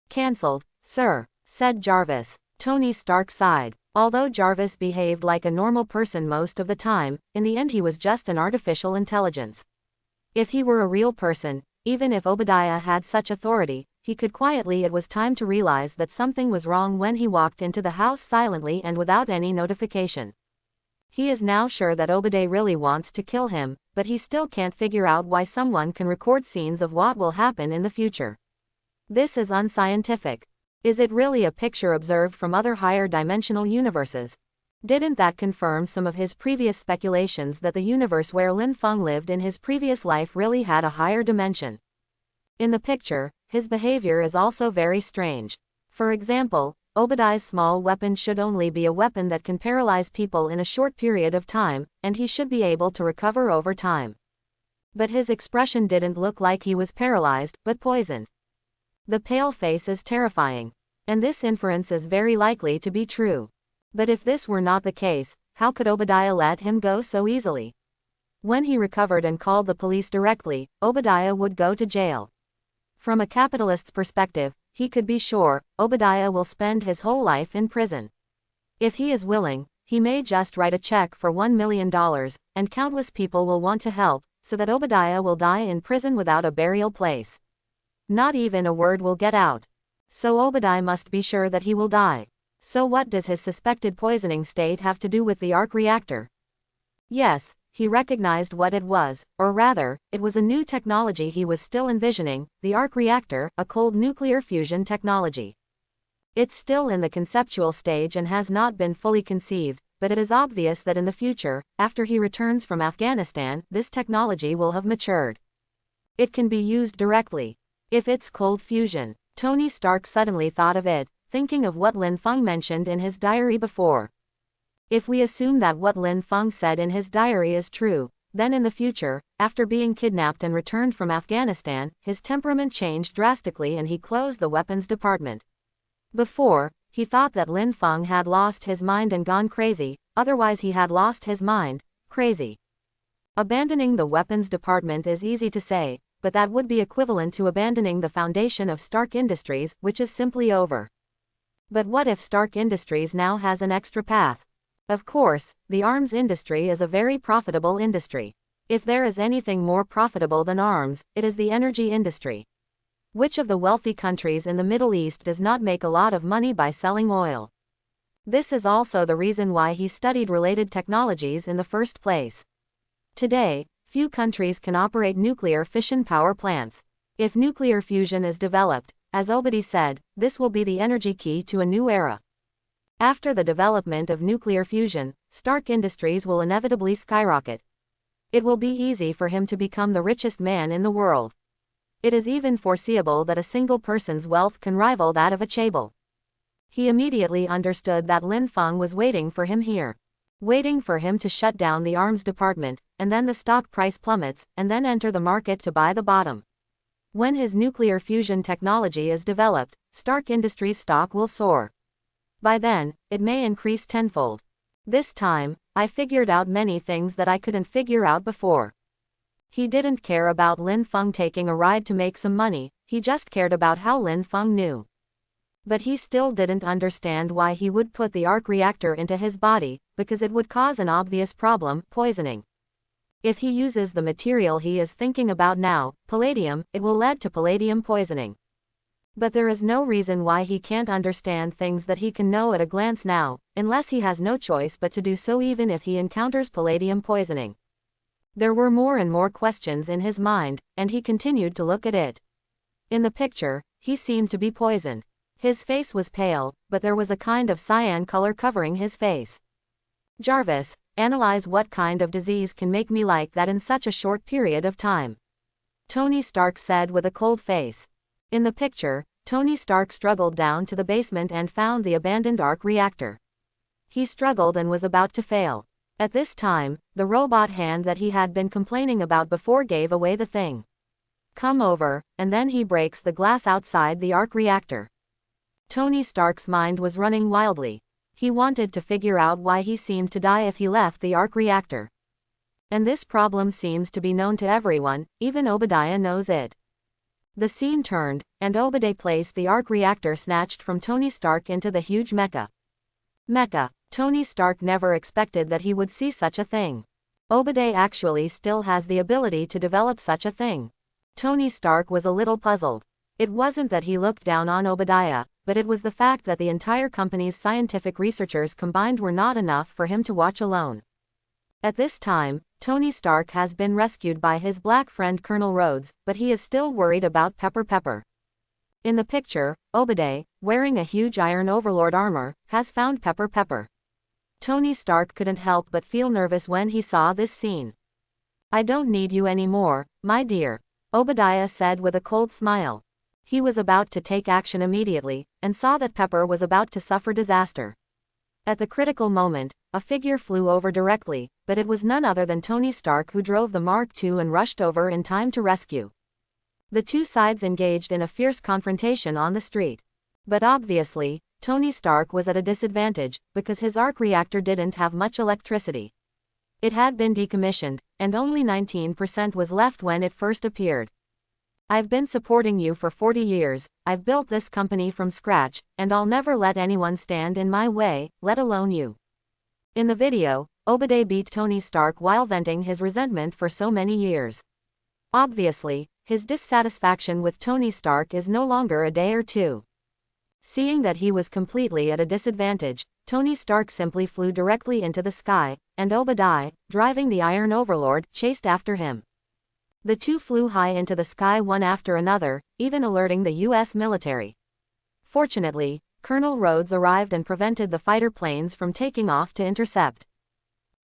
"Cancelled, sir," said Jarvis. Tony Stark sighed. Although Jarvis behaved like a normal person most of the time, in the end he was just an artificial intelligence. If he were a real person, even if Obadiah had such authority, he could quietly. It was time to realize that something was wrong when he walked into the house silently and without any notification. He is now sure that Obadiah really wants to kill him, but he still can't figure out why someone can record scenes of what will happen in the future. This is unscientific. Is it really a picture observed from other higher dimensional universes? Didn't that confirm some of his previous speculations that the universe where Lin Feng lived in his previous life really had a higher dimension? In the picture, his behavior is also very strange. For example, Obadiah's small weapon should only be a weapon that can paralyze people in a short period of time, and he should be able to recover over time. But his expression didn't look like he was paralyzed, but poisoned. The pale face is terrifying. And this inference is very likely to be true. But if this were not the case, how could Obadiah let him go so easily? When he recovered and called the police directly, Obadiah would go to jail. From a capitalist's perspective, he could be sure Obadiah will spend his whole life in prison. If he is willing, he may just write a check for $1 million, and countless people will want to help, so that Obadiah will die in prison without a burial place. Not even a word will get out. So Obadiah must be sure that he will die. So what does his suspected poisoning state have to do with the arc reactor? Yes, he recognized what it was, or rather, it was a new technology he was still envisioning, the arc reactor, a cold nuclear fusion technology. It's still in the conceptual stage and has not been fully conceived, but it is obvious that in the future, after he returns from Afghanistan, this technology will have matured. It can be used directly. If it's cold fusion, Tony Stark suddenly thought of it, thinking of what Lin Feng mentioned in his diary before. If we assume that what Lin Feng said in his diary is true, then in the future, after being kidnapped and returned from Afghanistan, his temperament changed drastically and he closed the weapons department. Before, he thought that Lin Feng had lost his mind and gone crazy, otherwise he had lost his mind, crazy. Abandoning the weapons department is easy to say, but that would be equivalent to abandoning the foundation of Stark Industries, which is simply over. But what if Stark Industries now has an extra path? Of course, the arms industry is a very profitable industry. If there is anything more profitable than arms, it is the energy industry. Which of the wealthy countries in the Middle East does not make a lot of money by selling oil? This is also the reason why he studied related technologies in the first place. Today, few countries can operate nuclear fission power plants. If nuclear fusion is developed, as Obadi said, this will be the energy key to a new era. After the development of nuclear fusion, Stark Industries will inevitably skyrocket. It will be easy for him to become the richest man in the world. It is even foreseeable that a single person's wealth can rival that of a chaebol. He immediately understood that Lin Feng was waiting for him here. Waiting for him to shut down the arms department, and then the stock price plummets, and then enter the market to buy the bottom. When his nuclear fusion technology is developed, Stark Industries stock will soar. By then, it may increase tenfold. This time, I figured out many things that I couldn't figure out before. He didn't care about Lin Feng taking a ride to make some money, he just cared about how Lin Feng knew. But he still didn't understand why he would put the arc reactor into his body, because it would cause an obvious problem, poisoning. If he uses the material he is thinking about now, palladium, it will lead to palladium poisoning. But there is no reason why he can't understand things that he can know at a glance now, unless he has no choice but to do so even if he encounters palladium poisoning. There were more and more questions in his mind, and he continued to look at it. In the picture, he seemed to be poisoned. His face was pale, but there was a kind of cyan color covering his face. Jarvis, analyze what kind of disease can make me like that in such a short period of time. Tony Stark said with a cold face. In the picture, Tony Stark struggled down to the basement and found the abandoned arc reactor. He struggled and was about to fail. At this time, the robot hand that he had been complaining about before gave away the thing. Come over, and then he breaks the glass outside the arc reactor. Tony Stark's mind was running wildly. He wanted to figure out why he seemed to die if he left the arc reactor. And this problem seems to be known to everyone, even Obadiah knows it. The scene turned, and Obadiah placed the arc reactor snatched from Tony Stark into the huge mecha. Tony Stark never expected that he would see such a thing. Obadiah actually still has the ability to develop such a thing. Tony Stark was a little puzzled. It wasn't that he looked down on Obadiah, but it was the fact that the entire company's scientific researchers combined were not enough for him to watch alone. At this time, Tony Stark has been rescued by his black friend Colonel Rhodes, but he is still worried about Pepper. In the picture, Obadiah, wearing a huge Iron Overlord armor, has found Pepper. Tony Stark couldn't help but feel nervous when he saw this scene. I don't need you anymore, my dear, Obadiah said with a cold smile. He was about to take action immediately, and saw that Pepper was about to suffer disaster. At the critical moment, a figure flew over directly, but it was none other than Tony Stark who drove the Mark II and rushed over in time to rescue. The two sides engaged in a fierce confrontation on the street. But obviously, Tony Stark was at a disadvantage, because his arc reactor didn't have much electricity. It had been decommissioned, and only 19% was left when it first appeared. I've been supporting you for 40 years, I've built this company from scratch, and I'll never let anyone stand in my way, let alone you. In the video, Obadiah beat Tony Stark while venting his resentment for so many years. Obviously, his dissatisfaction with Tony Stark is no longer a day or two. Seeing that he was completely at a disadvantage, Tony Stark simply flew directly into the sky, and Obadiah, driving the Iron Overlord, chased after him. The two flew high into the sky one after another, even alerting the U.S. military. Fortunately, Colonel Rhodes arrived and prevented the fighter planes from taking off to intercept.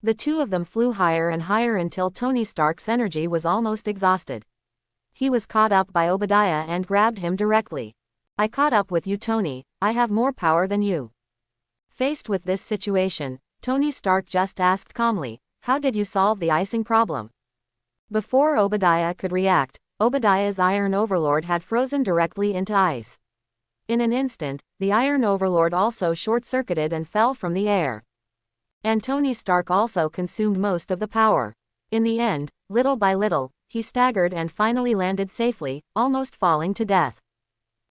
The two of them flew higher and higher until Tony Stark's energy was almost exhausted. He was caught up by Obadiah and grabbed him directly. "I caught up with you, Tony. I have more power than you." Faced with this situation, Tony Stark just asked calmly, "How did you solve the icing problem?" Before Obadiah could react, Obadiah's Iron Overlord had frozen directly into ice. In an instant, the Iron Overlord also short-circuited and fell from the air. And Tony Stark also consumed most of the power. In the end, little by little, he staggered and finally landed safely, almost falling to death.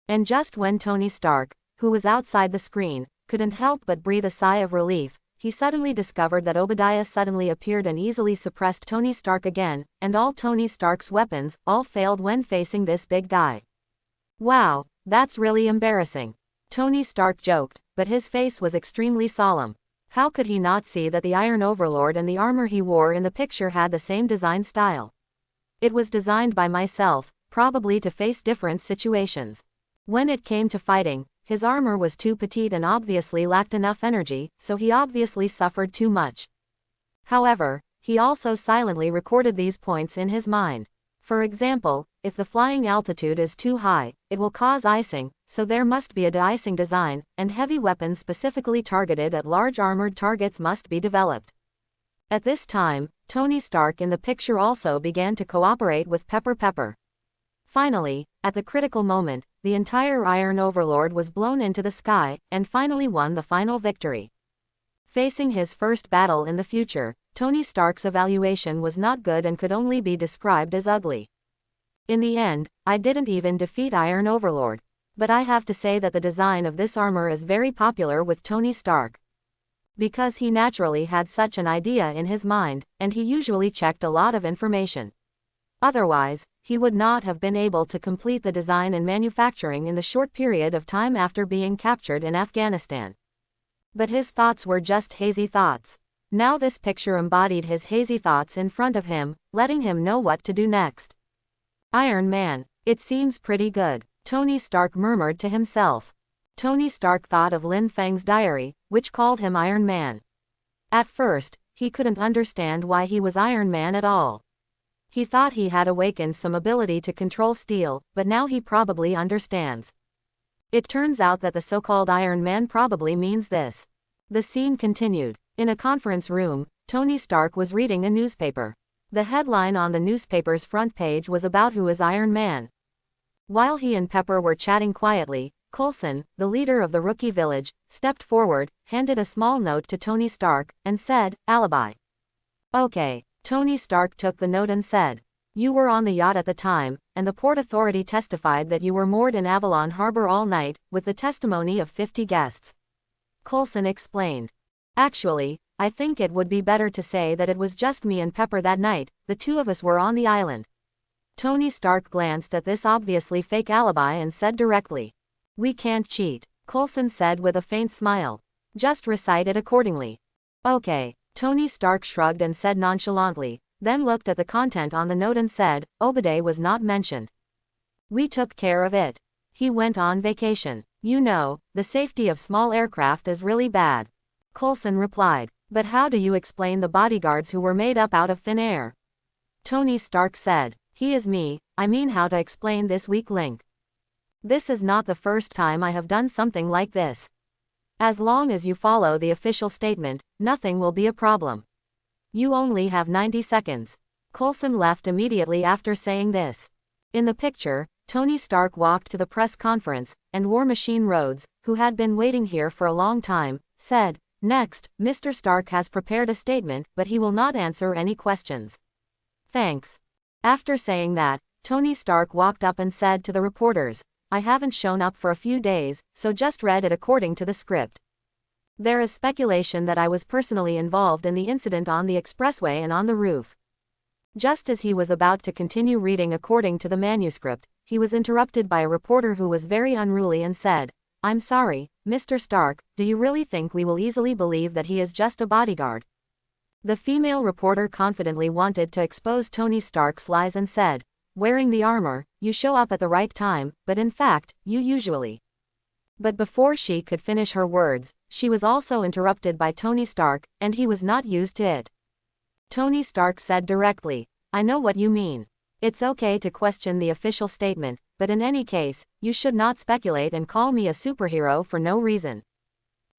And just when Tony Stark, who was outside the screen, couldn't help but breathe a sigh of relief, he suddenly discovered that Obadiah suddenly appeared and easily suppressed Tony Stark again, and all Tony Stark's weapons all failed when facing this big guy. "Wow, that's really embarrassing," Tony Stark joked, but his face was extremely solemn. How could he not see that the Iron Overlord and the armor he wore in the picture had the same design style? It was designed by myself, probably to face different situations. When it came to fighting, his armor was too petite and obviously lacked enough energy, so he obviously suffered too much. However, he also silently recorded these points in his mind. For example, if the flying altitude is too high, it will cause icing, so there must be a de-icing design, and heavy weapons specifically targeted at large armored targets must be developed. At this time, Tony Stark in the picture also began to cooperate with Pepper. Finally, at the critical moment, the entire Iron Overlord was blown into the sky, and finally won the final victory. Facing his first battle in the future, Tony Stark's evaluation was not good and could only be described as ugly. "In the end, I didn't even defeat Iron Overlord. But I have to say that the design of this armor is very popular with Tony Stark. Because he naturally had such an idea in his mind, and he usually checked a lot of information. Otherwise, he would not have been able to complete the design and manufacturing in the short period of time after being captured in Afghanistan. But his thoughts were just hazy thoughts. Now this picture embodied his hazy thoughts in front of him, letting him know what to do next. Iron Man, it seems pretty good, Tony Stark murmured to himself. Tony Stark thought of Lin Feng's diary, which called him Iron Man. At first, he couldn't understand why he was Iron Man at all. He thought he had awakened some ability to control steel, but now he probably understands. It turns out that the so-called Iron Man probably means this. The scene continued. In a conference room, Tony Stark was reading a newspaper. The headline on the newspaper's front page was about who is Iron Man. While he and Pepper were chatting quietly, Coulson, the leader of the Rookie Village, stepped forward, handed a small note to Tony Stark, and said, "Alibi." "Okay." Tony Stark took the note and said, "You were on the yacht at the time, and the Port Authority testified that you were moored in Avalon Harbor all night, with the testimony of 50 guests. Coulson explained. "Actually, I think it would be better to say that it was just me and Pepper that night, the two of us were on the island." Tony Stark glanced at this obviously fake alibi and said directly, "We can't cheat," Coulson said with a faint smile. "Just recite it accordingly." "Okay." Tony Stark shrugged and said nonchalantly, then looked at the content on the note and said, "Obadiah was not mentioned. We took care of it. He went on vacation. You know, the safety of small aircraft is really bad." Coulson replied, "But how do you explain the bodyguards who were made up out of thin air?" Tony Stark said, "He is me, I mean how to explain this weak link. This is not the first time I have done something like this. As long as you follow the official statement, nothing will be a problem. You only have 90 seconds. Coulson left immediately after saying this. In the picture, Tony Stark walked to the press conference, and War Machine Rhodes, who had been waiting here for a long time, said, "Next, Mr. Stark has prepared a statement, but he will not answer any questions." "Thanks." After saying that, Tony Stark walked up and said to the reporters, "I haven't shown up for a few days, so just read it according to the script. There is speculation that I was personally involved in the incident on the expressway and on the roof." Just as he was about to continue reading according to the manuscript, he was interrupted by a reporter who was very unruly and said, I'm sorry, Mr. Stark, do you really think we will easily believe that he is just a bodyguard? The female reporter confidently wanted to expose Tony Stark's lies and said, wearing the armor, you show up at the right time, but in fact, you usually. But before she could finish her words, she was also interrupted by Tony Stark, and he was not used to it. Tony Stark said directly, I know what you mean. It's okay to question the official statement, but in any case, you should not speculate and call me a superhero for no reason.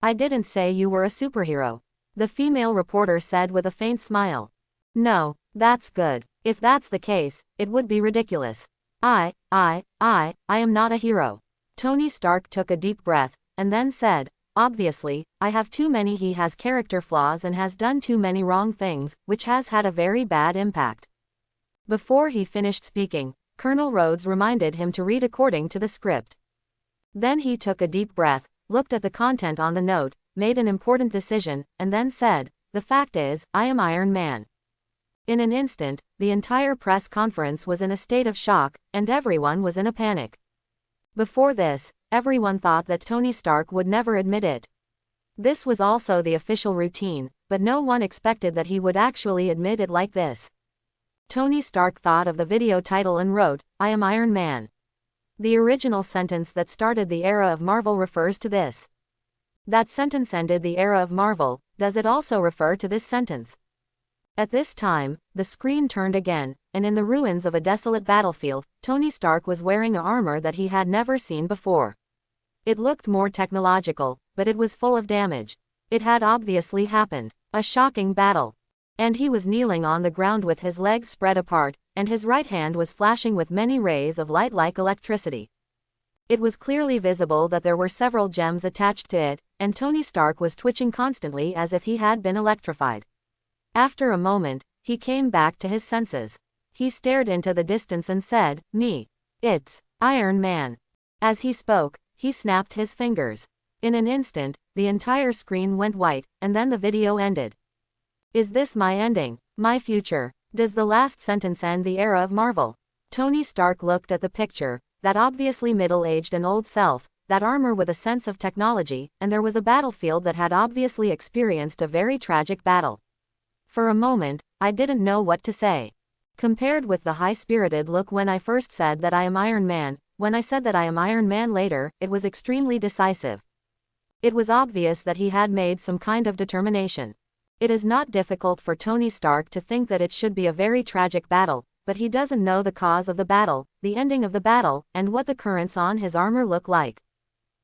I didn't say you were a superhero, the female reporter said with a faint smile. No, that's good. If that's the case, it would be ridiculous. I am not a hero. Tony Stark took a deep breath, and then said, obviously, I have too many. He has character flaws and has done too many wrong things, which has had a very bad impact. Before he finished speaking, Colonel Rhodes reminded him to read according to the script. Then he took a deep breath, looked at the content on the note, made an important decision, and then said, the fact is, I am Iron Man. In an instant, the entire press conference was in a state of shock, and everyone was in a panic. Before this, everyone thought that Tony Stark would never admit it. This was also the official routine, but no one expected that he would actually admit it like this. Tony Stark thought of the video title and wrote, I am Iron Man. The original sentence that started the era of Marvel refers to this. That sentence ended the era of Marvel. Does it also refer to this sentence? At this time, the screen turned again, and in the ruins of a desolate battlefield, Tony Stark was wearing an armor that he had never seen before. It looked more technological, but it was full of damage. It had obviously happened. A shocking battle. And he was kneeling on the ground with his legs spread apart, and his right hand was flashing with many rays of light like electricity. It was clearly visible that there were several gems attached to it, and Tony Stark was twitching constantly as if he had been electrified. After a moment, he came back to his senses. He stared into the distance and said, me. It's Iron Man. As he spoke, he snapped his fingers. In an instant, the entire screen went white, and then the video ended. Is this my ending? My future? Does the last sentence end the era of Marvel? Tony Stark looked at the picture, that obviously middle-aged and old self, that armor with a sense of technology, and there was a battlefield that had obviously experienced a very tragic battle. For a moment, I didn't know what to say. Compared with the high-spirited look when I first said that I am Iron Man, when I said that I am Iron Man later, it was extremely decisive. It was obvious that he had made some kind of determination. It is not difficult for Tony Stark to think that it should be a very tragic battle, but he doesn't know the cause of the battle, the ending of the battle, and what the currents on his armor look like.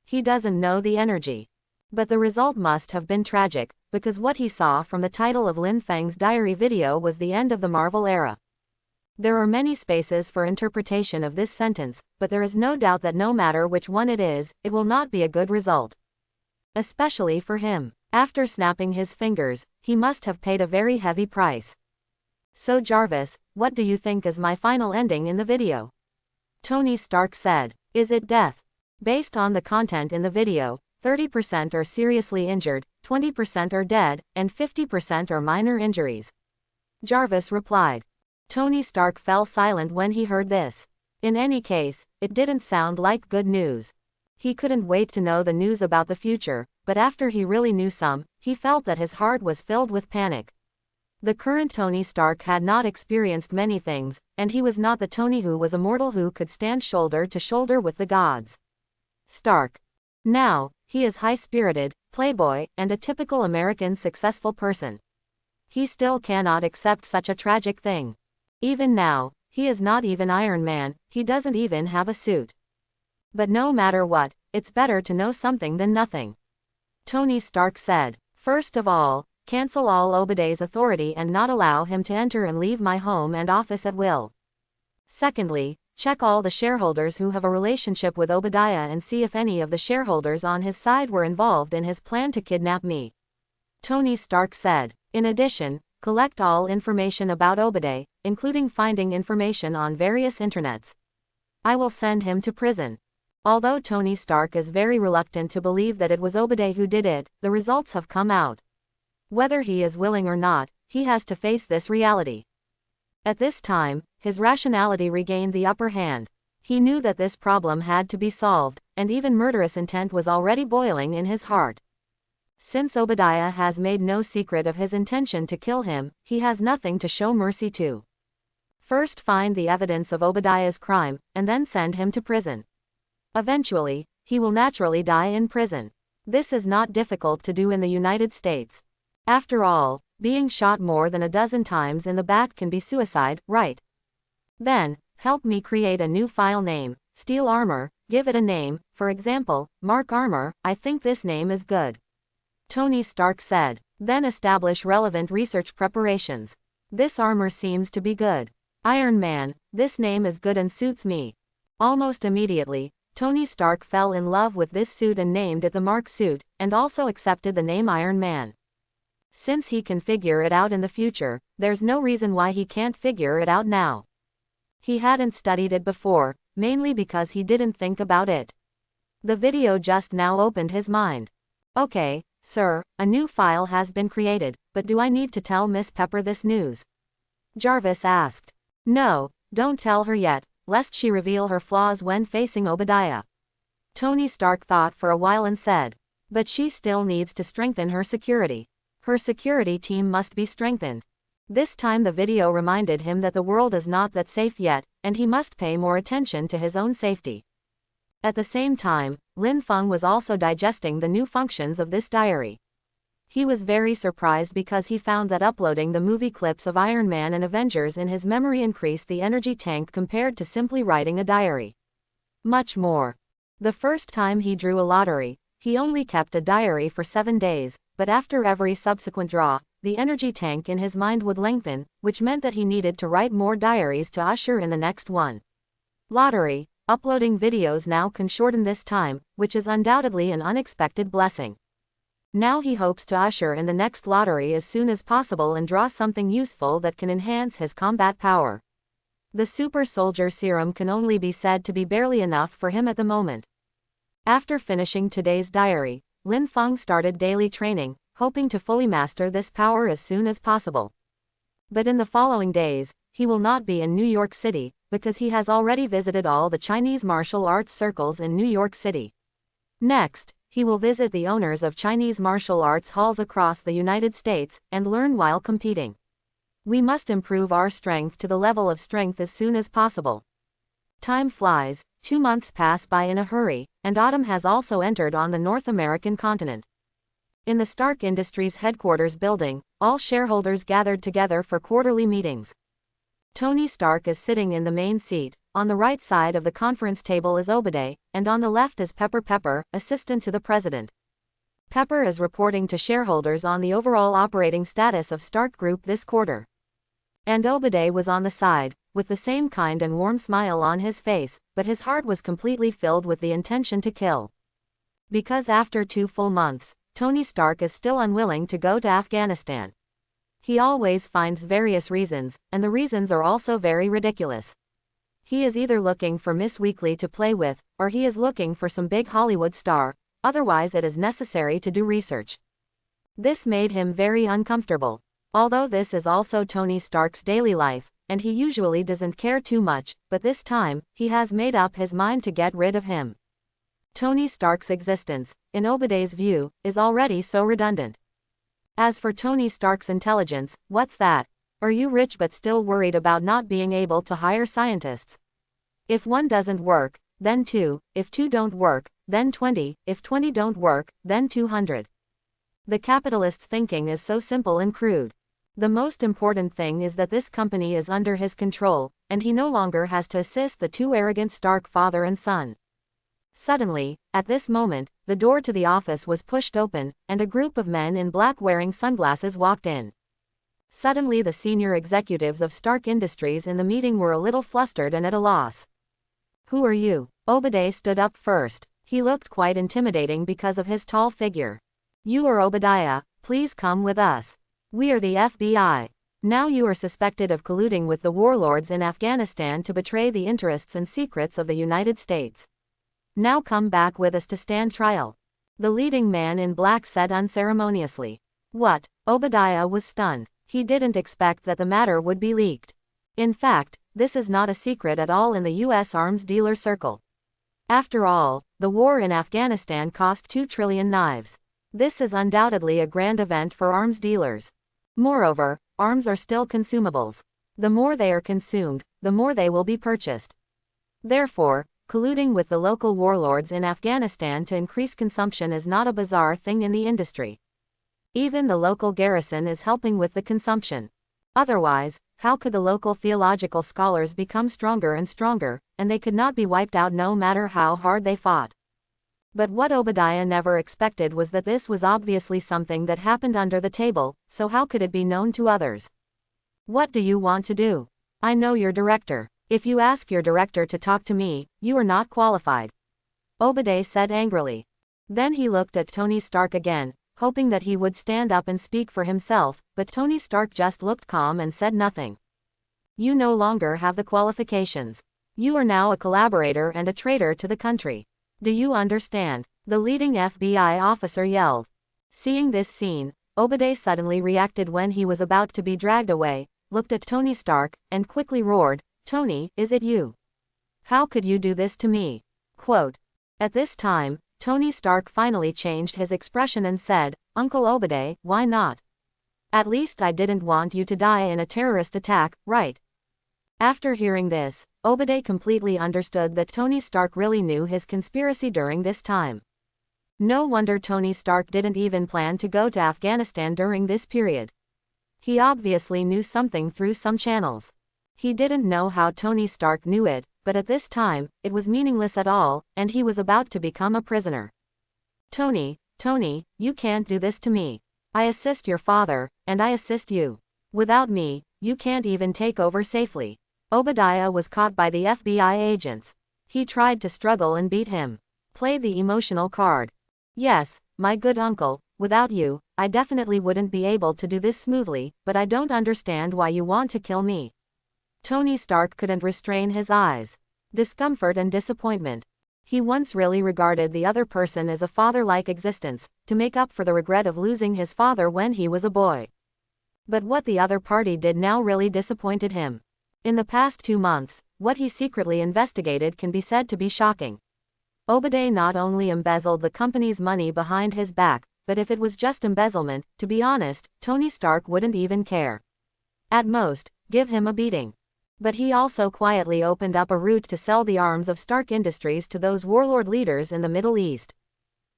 He doesn't know the energy. But the result must have been tragic, because what he saw from the title of Lin Feng's diary video was the end of the Marvel era. There are many spaces for interpretation of this sentence, but there is no doubt that no matter which one it is, it will not be a good result. Especially for him. After snapping his fingers, he must have paid a very heavy price. So Jarvis, what do you think is my final ending in the video? Tony Stark said, is it death? Based on the content in the video, 30% are seriously injured, 20% are dead, and 50% are minor injuries. Jarvis replied. Tony Stark fell silent when he heard this. In any case, it didn't sound like good news. He couldn't wait to know the news about the future, but after he really knew some, he felt that his heart was filled with panic. The current Tony Stark had not experienced many things, and he was not the Tony who was immortal who could stand shoulder to shoulder with the gods. Stark. Now, he is high-spirited, playboy, and a typical American successful person. He still cannot accept such a tragic thing. Even now, he is not even Iron Man, he doesn't even have a suit. But no matter what, it's better to know something than nothing. Tony Stark said, first of all, cancel all Obaday's authority and not allow him to enter and leave my home and office at will. Secondly, check all the shareholders who have a relationship with Obadiah and see if any of the shareholders on his side were involved in his plan to kidnap me. Tony Stark said, in addition, collect all information about Obadiah, including finding information on various internets. I will send him to prison. Although Tony Stark is very reluctant to believe that it was Obadiah who did it, the results have come out. Whether he is willing or not, he has to face this reality. At this time, his rationality regained the upper hand. He knew that this problem had to be solved, and even murderous intent was already boiling in his heart. Since Obadiah has made no secret of his intention to kill him, he has nothing to show mercy to. First find the evidence of Obadiah's crime, and then send him to prison. Eventually, he will naturally die in prison. This is not difficult to do in the United States. After all, being shot more than a dozen times in the back can be suicide, right? Then, help me create a new file name, Steel Armor, give it a name, for example, Mark Armor, I think this name is good. Tony Stark said. Then establish relevant research preparations. This armor seems to be good. Iron Man, this name is good and suits me. Almost immediately, Tony Stark fell in love with this suit and named it the Mark suit, and also accepted the name Iron Man. Since he can figure it out in the future, there's no reason why he can't figure it out now. He hadn't studied it before, mainly because he didn't think about it. The video just now opened his mind. Okay, sir, a new file has been created, but do I need to tell Miss Pepper this news? Jarvis asked. No, don't tell her yet, lest she reveal her flaws when facing Obadiah. Tony Stark thought for a while and said. But she still needs to strengthen her security. Her security team must be strengthened. This time the video reminded him that the world is not that safe yet, and he must pay more attention to his own safety. At the same time, Lin Feng was also digesting the new functions of this diary. He was very surprised because he found that uploading the movie clips of Iron Man and Avengers in his memory increased the energy tank compared to simply writing a diary. Much more. The first time he drew a lottery, he only kept a diary for 7 days, but after every subsequent draw, the energy tank in his mind would lengthen, which meant that he needed to write more diaries to usher in the next one. Lottery, uploading videos now can shorten this time, which is undoubtedly an unexpected blessing. Now he hopes to usher in the next lottery as soon as possible and draw something useful that can enhance his combat power. The super soldier serum can only be said to be barely enough for him at the moment. After finishing today's diary, Lin Feng started daily training, hoping to fully master this power as soon as possible. But in the following days, he will not be in New York City, because he has already visited all the Chinese martial arts circles in New York City. Next, he will visit the owners of Chinese martial arts halls across the United States, and learn while competing. We must improve our strength to the level of strength as soon as possible. Time flies, 2 months pass by in a hurry, and autumn has also entered on the North American continent. In the Stark Industries headquarters building, all shareholders gathered together for quarterly meetings. Tony Stark is sitting in the main seat, on the right side of the conference table is Obadiah, and on the left is Pepper, assistant to the president. Pepper is reporting to shareholders on the overall operating status of Stark Group this quarter. And Obadiah was on the side, with the same kind and warm smile on his face, but his heart was completely filled with the intention to kill. Because after 2 full months, Tony Stark is still unwilling to go to Afghanistan. He always finds various reasons, and the reasons are also very ridiculous. He is either looking for Miss Weekly to play with, or he is looking for some big Hollywood star, otherwise it is necessary to do research. This made him very uncomfortable. Although this is also Tony Stark's daily life, and he usually doesn't care too much, but this time, he has made up his mind to get rid of him. Tony Stark's existence, in Obadiah's view, is already so redundant. As for Tony Stark's intelligence, what's that? Are you rich but still worried about not being able to hire scientists? If 1 doesn't work, then 2, if 2 don't work, then 20, if 20 don't work, then 200. The capitalist's thinking is so simple and crude. The most important thing is that this company is under his control, and he no longer has to assist the 2 arrogant Stark father and son. Suddenly, at this moment, the door to the office was pushed open, and a group of men in black wearing sunglasses walked in. Suddenly the senior executives of Stark Industries in the meeting were a little flustered and at a loss. Who are you? Obadiah stood up first. He looked quite intimidating because of his tall figure. You are Obadiah, please come with us. We are the FBI. Now you are suspected of colluding with the warlords in Afghanistan to betray the interests and secrets of the United States. Now come back with us to stand trial. The leading man in black said unceremoniously. What? Obadiah was stunned. He didn't expect that the matter would be leaked. In fact, this is not a secret at all in the U.S. arms dealer circle. After all, the war in Afghanistan cost 2 trillion knives. This is undoubtedly a grand event for arms dealers. Moreover, arms are still consumables. The more they are consumed, the more they will be purchased. Therefore, colluding with the local warlords in Afghanistan to increase consumption is not a bizarre thing in the industry. Even the local garrison is helping with the consumption. Otherwise, how could the local theological scholars become stronger and stronger, and they could not be wiped out no matter how hard they fought? But what Obadiah never expected was that this was obviously something that happened under the table, so how could it be known to others? What do you want to do? I know your director. If you ask your director to talk to me, you are not qualified. Obadiah said angrily. Then he looked at Tony Stark again, hoping that he would stand up and speak for himself, but Tony Stark just looked calm and said nothing. You no longer have the qualifications. You are now a collaborator and a traitor to the country. Do you understand? The leading FBI officer yelled. Seeing this scene, Obadiah suddenly reacted when he was about to be dragged away, looked at Tony Stark, and quickly roared, Tony, is it you? How could you do this to me? Quote. At this time, Tony Stark finally changed his expression and said, Uncle Obadiah, why not? At least I didn't want you to die in a terrorist attack, right? After hearing this, Obadiah completely understood that Tony Stark really knew his conspiracy during this time. No wonder Tony Stark didn't even plan to go to Afghanistan during this period. He obviously knew something through some channels. He didn't know how Tony Stark knew it, but at this time, it was meaningless at all, and he was about to become a prisoner. Tony, you can't do this to me. I assist your father, and I assist you. Without me, you can't even take over safely. Obadiah was caught by the FBI agents. He tried to struggle and beat him. Play the emotional card. Yes, my good uncle, without you, I definitely wouldn't be able to do this smoothly, but I don't understand why you want to kill me. Tony Stark couldn't restrain his eyes. Discomfort and disappointment. He once really regarded the other person as a father-like existence, to make up for the regret of losing his father when he was a boy. But what the other party did now really disappointed him. In the past 2 months, what he secretly investigated can be said to be shocking. Obadiah not only embezzled the company's money behind his back, but if it was just embezzlement, to be honest, Tony Stark wouldn't even care. At most, give him a beating. But he also quietly opened up a route to sell the arms of Stark Industries to those warlord leaders in the Middle East.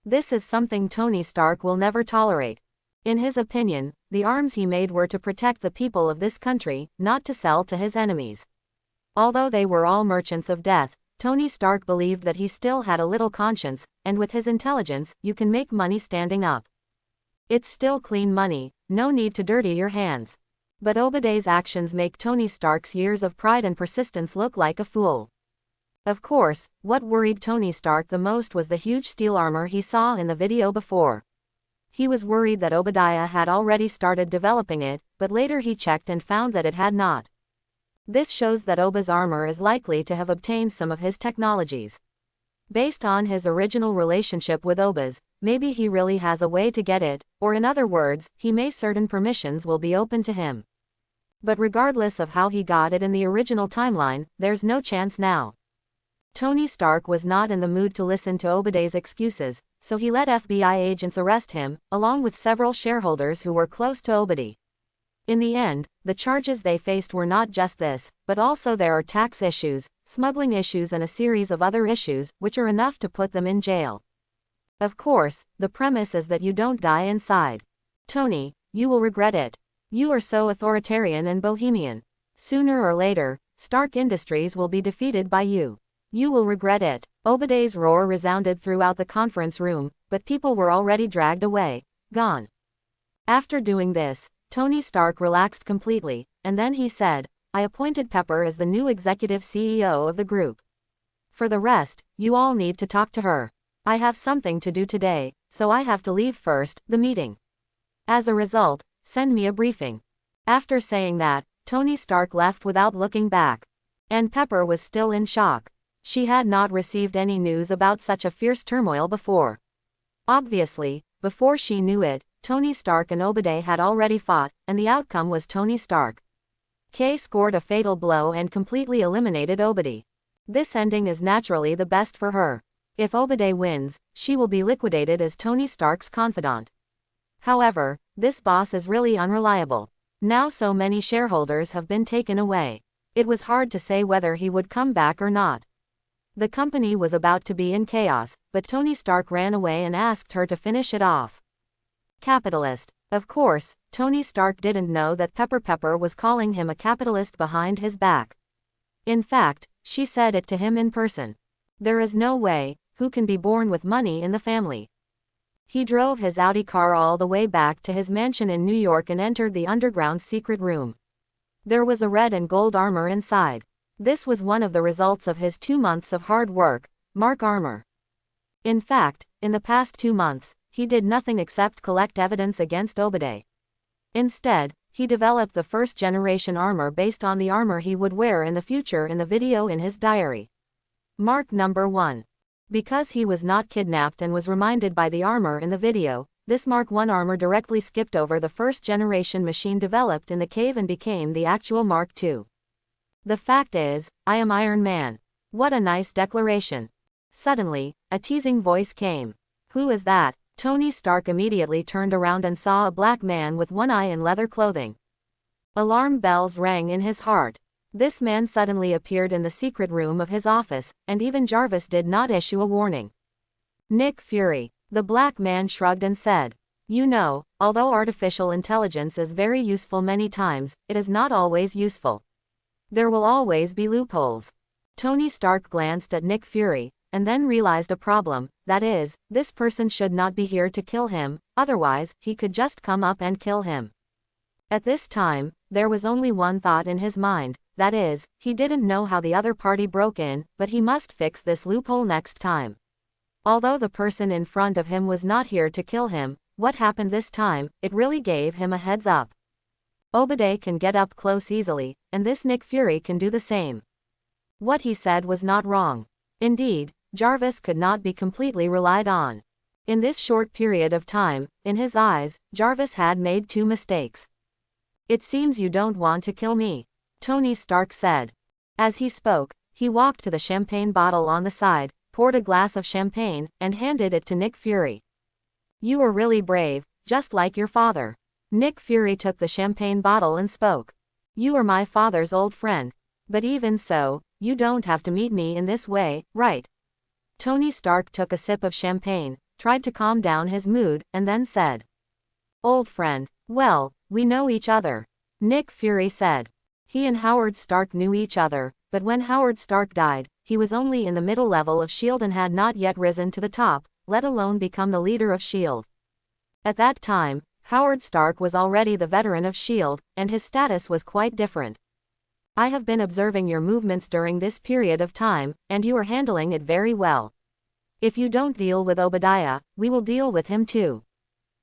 This is something Tony Stark will never tolerate. In his opinion, the arms he made were to protect the people of this country, not to sell to his enemies. Although they were all merchants of death, Tony Stark believed that he still had a little conscience, and with his intelligence, you can make money standing up. It's still clean money, no need to dirty your hands. But Obadiah's actions make Tony Stark's years of pride and persistence look like a fool. Of course, what worried Tony Stark the most was the huge steel armor he saw in the video before. He was worried that Obadiah had already started developing it, but later he checked and found that it had not. This shows that Obadiah's armor is likely to have obtained some of his technologies. Based on his original relationship with Obadiah, maybe he really has a way to get it, or in other words, he may certain permissions will be open to him. But regardless of how he got it in the original timeline, there's no chance now. Tony Stark was not in the mood to listen to Obadiah's excuses, so he let FBI agents arrest him, along with several shareholders who were close to Obadiah. In the end, the charges they faced were not just this, but also there are tax issues, smuggling issues and a series of other issues, which are enough to put them in jail. Of course, the premise is that you don't die inside. Tony, you will regret it. You are so authoritarian and bohemian. Sooner or later, Stark Industries will be defeated by you. You will regret it. Obadiah's roar resounded throughout the conference room, but people were already dragged away, gone. After doing this, Tony Stark relaxed completely, and then he said, I appointed Pepper as the new executive CEO of the group. For the rest, you all need to talk to her. I have something to do today, so I have to leave first, the meeting. As a result, send me a briefing. After saying that, Tony Stark left without looking back. And Pepper was still in shock. She had not received any news about such a fierce turmoil before. Obviously, before she knew it, Tony Stark and Obadiah had already fought, and the outcome was Tony Stark. K scored a fatal blow and completely eliminated Obadiah. This ending is naturally the best for her. If Obadiah wins, she will be liquidated as Tony Stark's confidant. However, this boss is really unreliable. Now so many shareholders have been taken away. It was hard to say whether he would come back or not. The company was about to be in chaos, but Tony Stark ran away and asked her to finish it off. Capitalist. Of course, Tony Stark didn't know that Pepper was calling him a capitalist behind his back. In fact, she said it to him in person. There is no way, who can be born with money in the family? He drove his Audi car all the way back to his mansion in New York and entered the underground secret room. There was a red and gold armor inside. This was one of the results of his 2 months of hard work, Mark Armor. In fact, in the past 2 months, he did nothing except collect evidence against Obadiah. Instead, he developed the first-generation armor based on the armor he would wear in the future in the video in his diary. Mark number 1. Because he was not kidnapped and was reminded by the armor in the video, this Mark I armor directly skipped over the first-generation machine developed in the cave and became the actual Mark II. The fact is, I am Iron Man. What a nice declaration. Suddenly, a teasing voice came. Who is that? Tony Stark immediately turned around and saw a black man with one eye in leather clothing. Alarm bells rang in his heart. This man suddenly appeared in the secret room of his office, and even Jarvis did not issue a warning. Nick Fury. The black man shrugged and said, "You know, although artificial intelligence is very useful many times, it is not always useful. There will always be loopholes." Tony Stark glanced at Nick Fury, and then realized a problem, that is, this person should not be here to kill him, otherwise, he could just come up and kill him. At this time, there was only one thought in his mind, that is, he didn't know how the other party broke in, but he must fix this loophole next time. Although the person in front of him was not here to kill him, what happened this time, it really gave him a heads up. Obadiah can get up close easily, and this Nick Fury can do the same. What he said was not wrong. Indeed, Jarvis could not be completely relied on. In this short period of time, in his eyes, Jarvis had made 2 mistakes. "It seems you don't want to kill me," Tony Stark said. As he spoke, he walked to the champagne bottle on the side, poured a glass of champagne, and handed it to Nick Fury. "You are really brave, just like your father." Nick Fury took the champagne bottle and spoke. "You are my father's old friend. But even so, you don't have to meet me in this way, right?" Tony Stark took a sip of champagne, tried to calm down his mood, and then said, "Old friend, well, we know each other," Nick Fury said. He and Howard Stark knew each other, but when Howard Stark died, he was only in the middle level of S.H.I.E.L.D. and had not yet risen to the top, let alone become the leader of S.H.I.E.L.D. At that time, Howard Stark was already the veteran of S.H.I.E.L.D., and his status was quite different. "I have been observing your movements during this period of time, and you are handling it very well. If you don't deal with Obadiah, we will deal with him too,"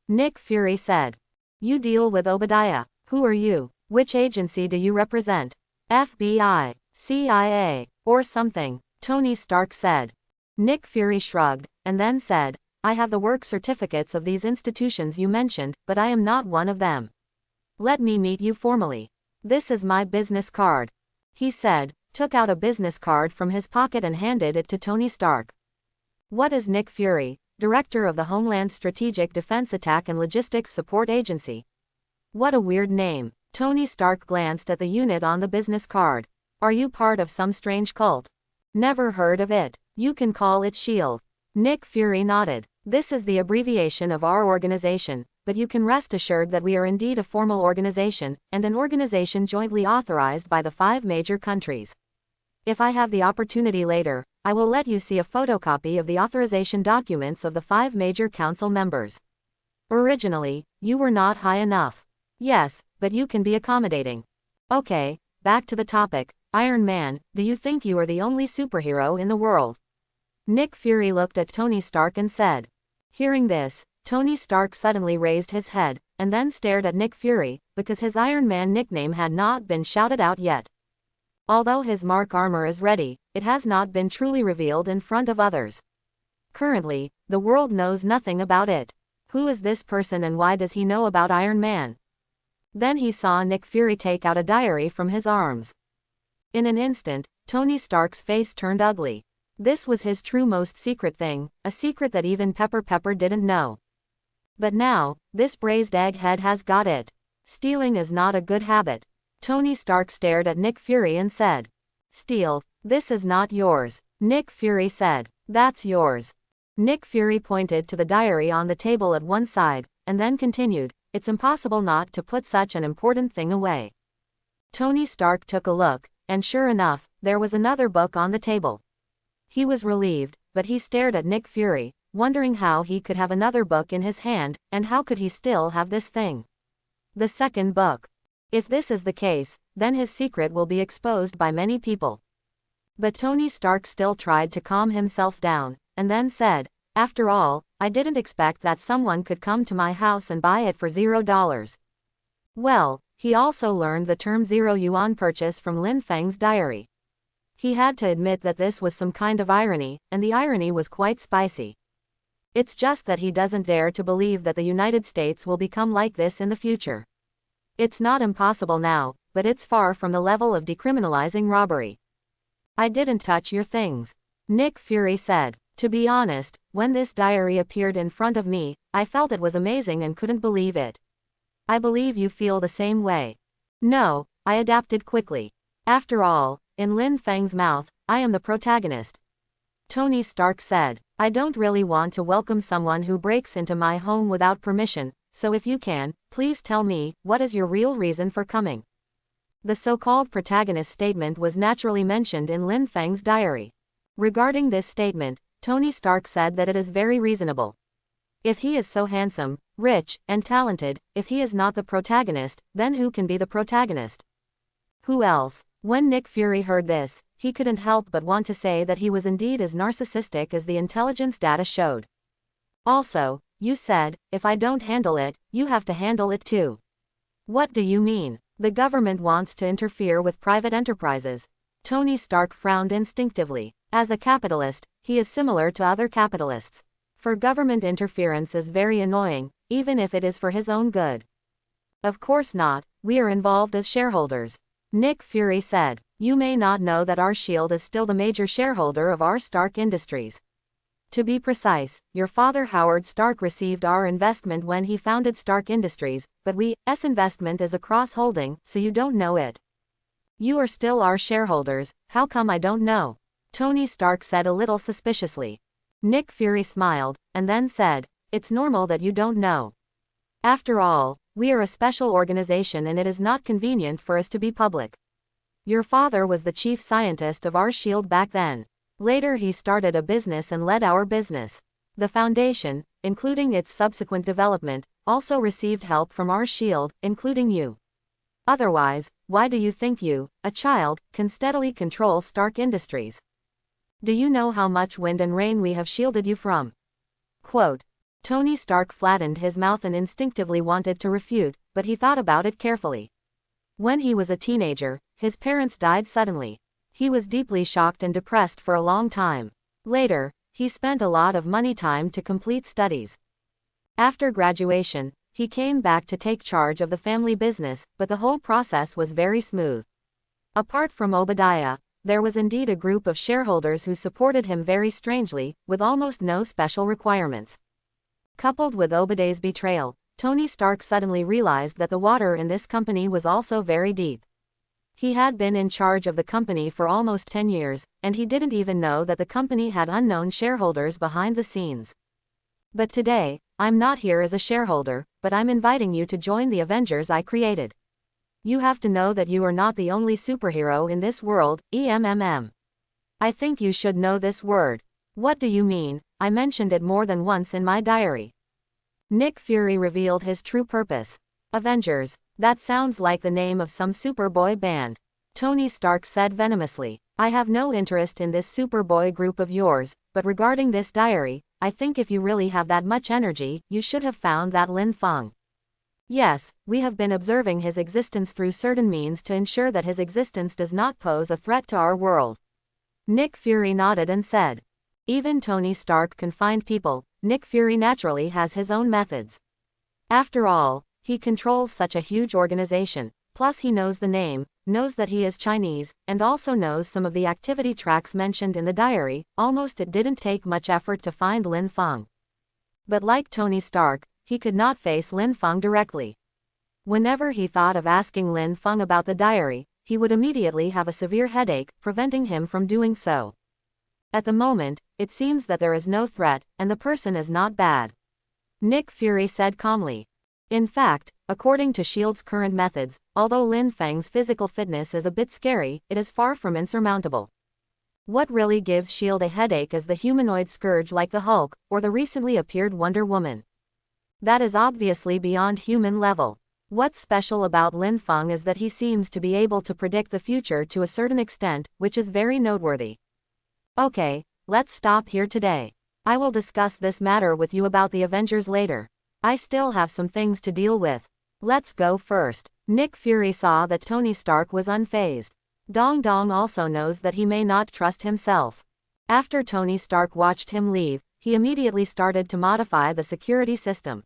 Nick Fury said. "You deal with Obadiah? Who are you? Which agency do you represent? FBI, CIA, or something?" Tony Stark said. Nick Fury shrugged, and then said, "I have the work certificates of these institutions you mentioned, but I am not one of them. Let me meet you formally. This is my business card," he said, took out a business card from his pocket and handed it to Tony Stark. "What is Nick Fury, Director of the Homeland Strategic Defense Attack and Logistics Support Agency? What a weird name." Tony Stark glanced at the unit on the business card. "Are you part of some strange cult?" "Never heard of it. You can call it S.H.I.E.L.D. Nick Fury nodded. "This is the abbreviation of our organization, but you can rest assured that we are indeed a formal organization, and an organization jointly authorized by the 5 major countries. If I have the opportunity later, I will let you see a photocopy of the authorization documents of the 5 major council members. Originally, you were not high enough. Yes, but you can be accommodating. Okay, back to the topic. Iron Man, do you think you are the only superhero in the world?" Nick Fury looked at Tony Stark and said. Hearing this, Tony Stark suddenly raised his head, and then stared at Nick Fury, because his Iron Man nickname had not been shouted out yet. Although his Mark armor is ready, it has not been truly revealed in front of others. Currently, the world knows nothing about it. Who is this person and why does he know about Iron Man? Then he saw Nick Fury take out a diary from his arms. In an instant, Tony Stark's face turned ugly. This was his true most secret thing, a secret that even Pepper didn't know. But now, this braised egghead has got it. Stealing is not a good habit. Tony Stark stared at Nick Fury and said. Steal, this is not yours. Nick Fury said. That's yours. Nick Fury pointed to the diary on the table at one side, and then continued, it's impossible not to put such an important thing away. Tony Stark took a look, and sure enough, there was another book on the table. He was relieved, but he stared at Nick Fury, wondering how he could have another book in his hand, and how could he still have this thing. The second book. If this is the case, then his secret will be exposed by many people. But Tony Stark still tried to calm himself down, and then said, after all, I didn't expect that someone could come to my house and buy it for $0. Well, he also learned the term $0 purchase from Lin Feng's diary. He had to admit that this was some kind of irony, and the irony was quite spicy. It's just that he doesn't dare to believe that the United States will become like this in the future. It's not impossible now, but it's far from the level of decriminalizing robbery. I didn't touch your things. Nick Fury said. To be honest, when this diary appeared in front of me, I felt it was amazing and couldn't believe it. I believe you feel the same way. No, I adapted quickly. After all, in Lin Feng's mouth, I am the protagonist. Tony Stark said, I don't really want to welcome someone who breaks into my home without permission, so if you can, please tell me, what is your real reason for coming? The so-called protagonist statement was naturally mentioned in Lin Feng's diary. Regarding this statement, Tony Stark said that it is very reasonable. If he is so handsome, rich, and talented, if he is not the protagonist, then who can be the protagonist? Who else? When Nick Fury heard this, he couldn't help but want to say that he was indeed as narcissistic as the intelligence data showed. Also, you said, if I don't handle it, you have to handle it too. What do you mean? The government wants to interfere with private enterprises. Tony Stark frowned instinctively. As a capitalist, he is similar to other capitalists. For government interference is very annoying, even if it is for his own good. Of course not, we are involved as shareholders. Nick Fury said, you may not know that our Shield is still the major shareholder of our Stark Industries. To be precise, your father Howard Stark received our investment when he founded Stark Industries, but we's investment is a cross-holding, so you don't know it. You are still our shareholders, how come I don't know? Tony Stark said a little suspiciously. Nick Fury smiled, and then said, it's normal that you don't know. After all, we are a special organization and it is not convenient for us to be public. Your father was the chief scientist of our Shield back then. Later he started a business and led our business. The Foundation, including its subsequent development, also received help from our Shield, including you. Otherwise, why do you think you, a child, can steadily control Stark Industries? Do you know how much wind and rain we have shielded you from? Quote. Tony Stark flattened his mouth and instinctively wanted to refute, but he thought about it carefully. When he was a teenager, his parents died suddenly. He was deeply shocked and depressed for a long time. Later, he spent a lot of money time to complete studies. After graduation, he came back to take charge of the family business, but the whole process was very smooth. Apart from Obadiah, there was indeed a group of shareholders who supported him very strangely, with almost no special requirements. Coupled with Obadiah's betrayal, Tony Stark suddenly realized that the water in this company was also very deep. He had been in charge of the company for almost 10 years, and he didn't even know that the company had unknown shareholders behind the scenes. But today, I'm not here as a shareholder, but I'm inviting you to join the Avengers I created. You have to know that you are not the only superhero in this world, I think you should know this word. What do you mean? I mentioned it more than once in my diary. Nick Fury revealed his true purpose. Avengers, that sounds like the name of some Superboy band. Tony Stark said venomously. I have no interest in this Superboy group of yours, but regarding this diary, I think if you really have that much energy, you should have found that Lin Feng. Yes, we have been observing his existence through certain means to ensure that his existence does not pose a threat to our world. Nick Fury nodded and said. Even Tony Stark can find people. Nick Fury naturally has his own methods. After all, he controls such a huge organization, plus he knows the name, knows that he is Chinese, and also knows some of the activity tracks mentioned in the diary. Almost it didn't take much effort to find Lin Feng. But like Tony Stark, he could not face Lin Feng directly. Whenever he thought of asking Lin Feng about the diary, he would immediately have a severe headache, preventing him from doing so. At the moment, it seems that there is no threat, and the person is not bad. Nick Fury said calmly. In fact, according to S.H.I.E.L.D.'s current methods, although Lin Feng's physical fitness is a bit scary, it is far from insurmountable. What really gives S.H.I.E.L.D. a headache is the humanoid scourge like the Hulk, or the recently appeared Wonder Woman. That is obviously beyond human level. What's special about Lin Feng is that he seems to be able to predict the future to a certain extent, which is very noteworthy. Okay, let's stop here today. I will discuss this matter with you about the Avengers later. I still have some things to deal with. Let's go first. Nick Fury saw that Tony Stark was unfazed. Dong Dong also knows that he may not trust himself. After Tony Stark watched him leave, he immediately started to modify the security system.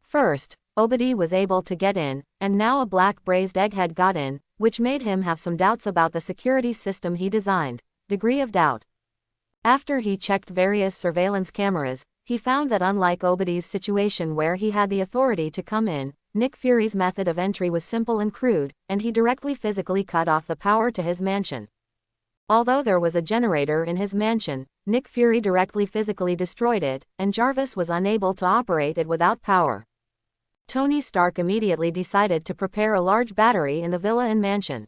First, Obadi was able to get in, and now a black braised egghead got in, which made him have some doubts about the security system he designed. Degree of doubt. After he checked various surveillance cameras, he found that unlike Obadi's situation where he had the authority to come in, Nick Fury's method of entry was simple and crude, and he directly physically cut off the power to his mansion. Although there was a generator in his mansion, Nick Fury directly physically destroyed it, and Jarvis was unable to operate it without power. Tony Stark immediately decided to prepare a large battery in the villa and mansion.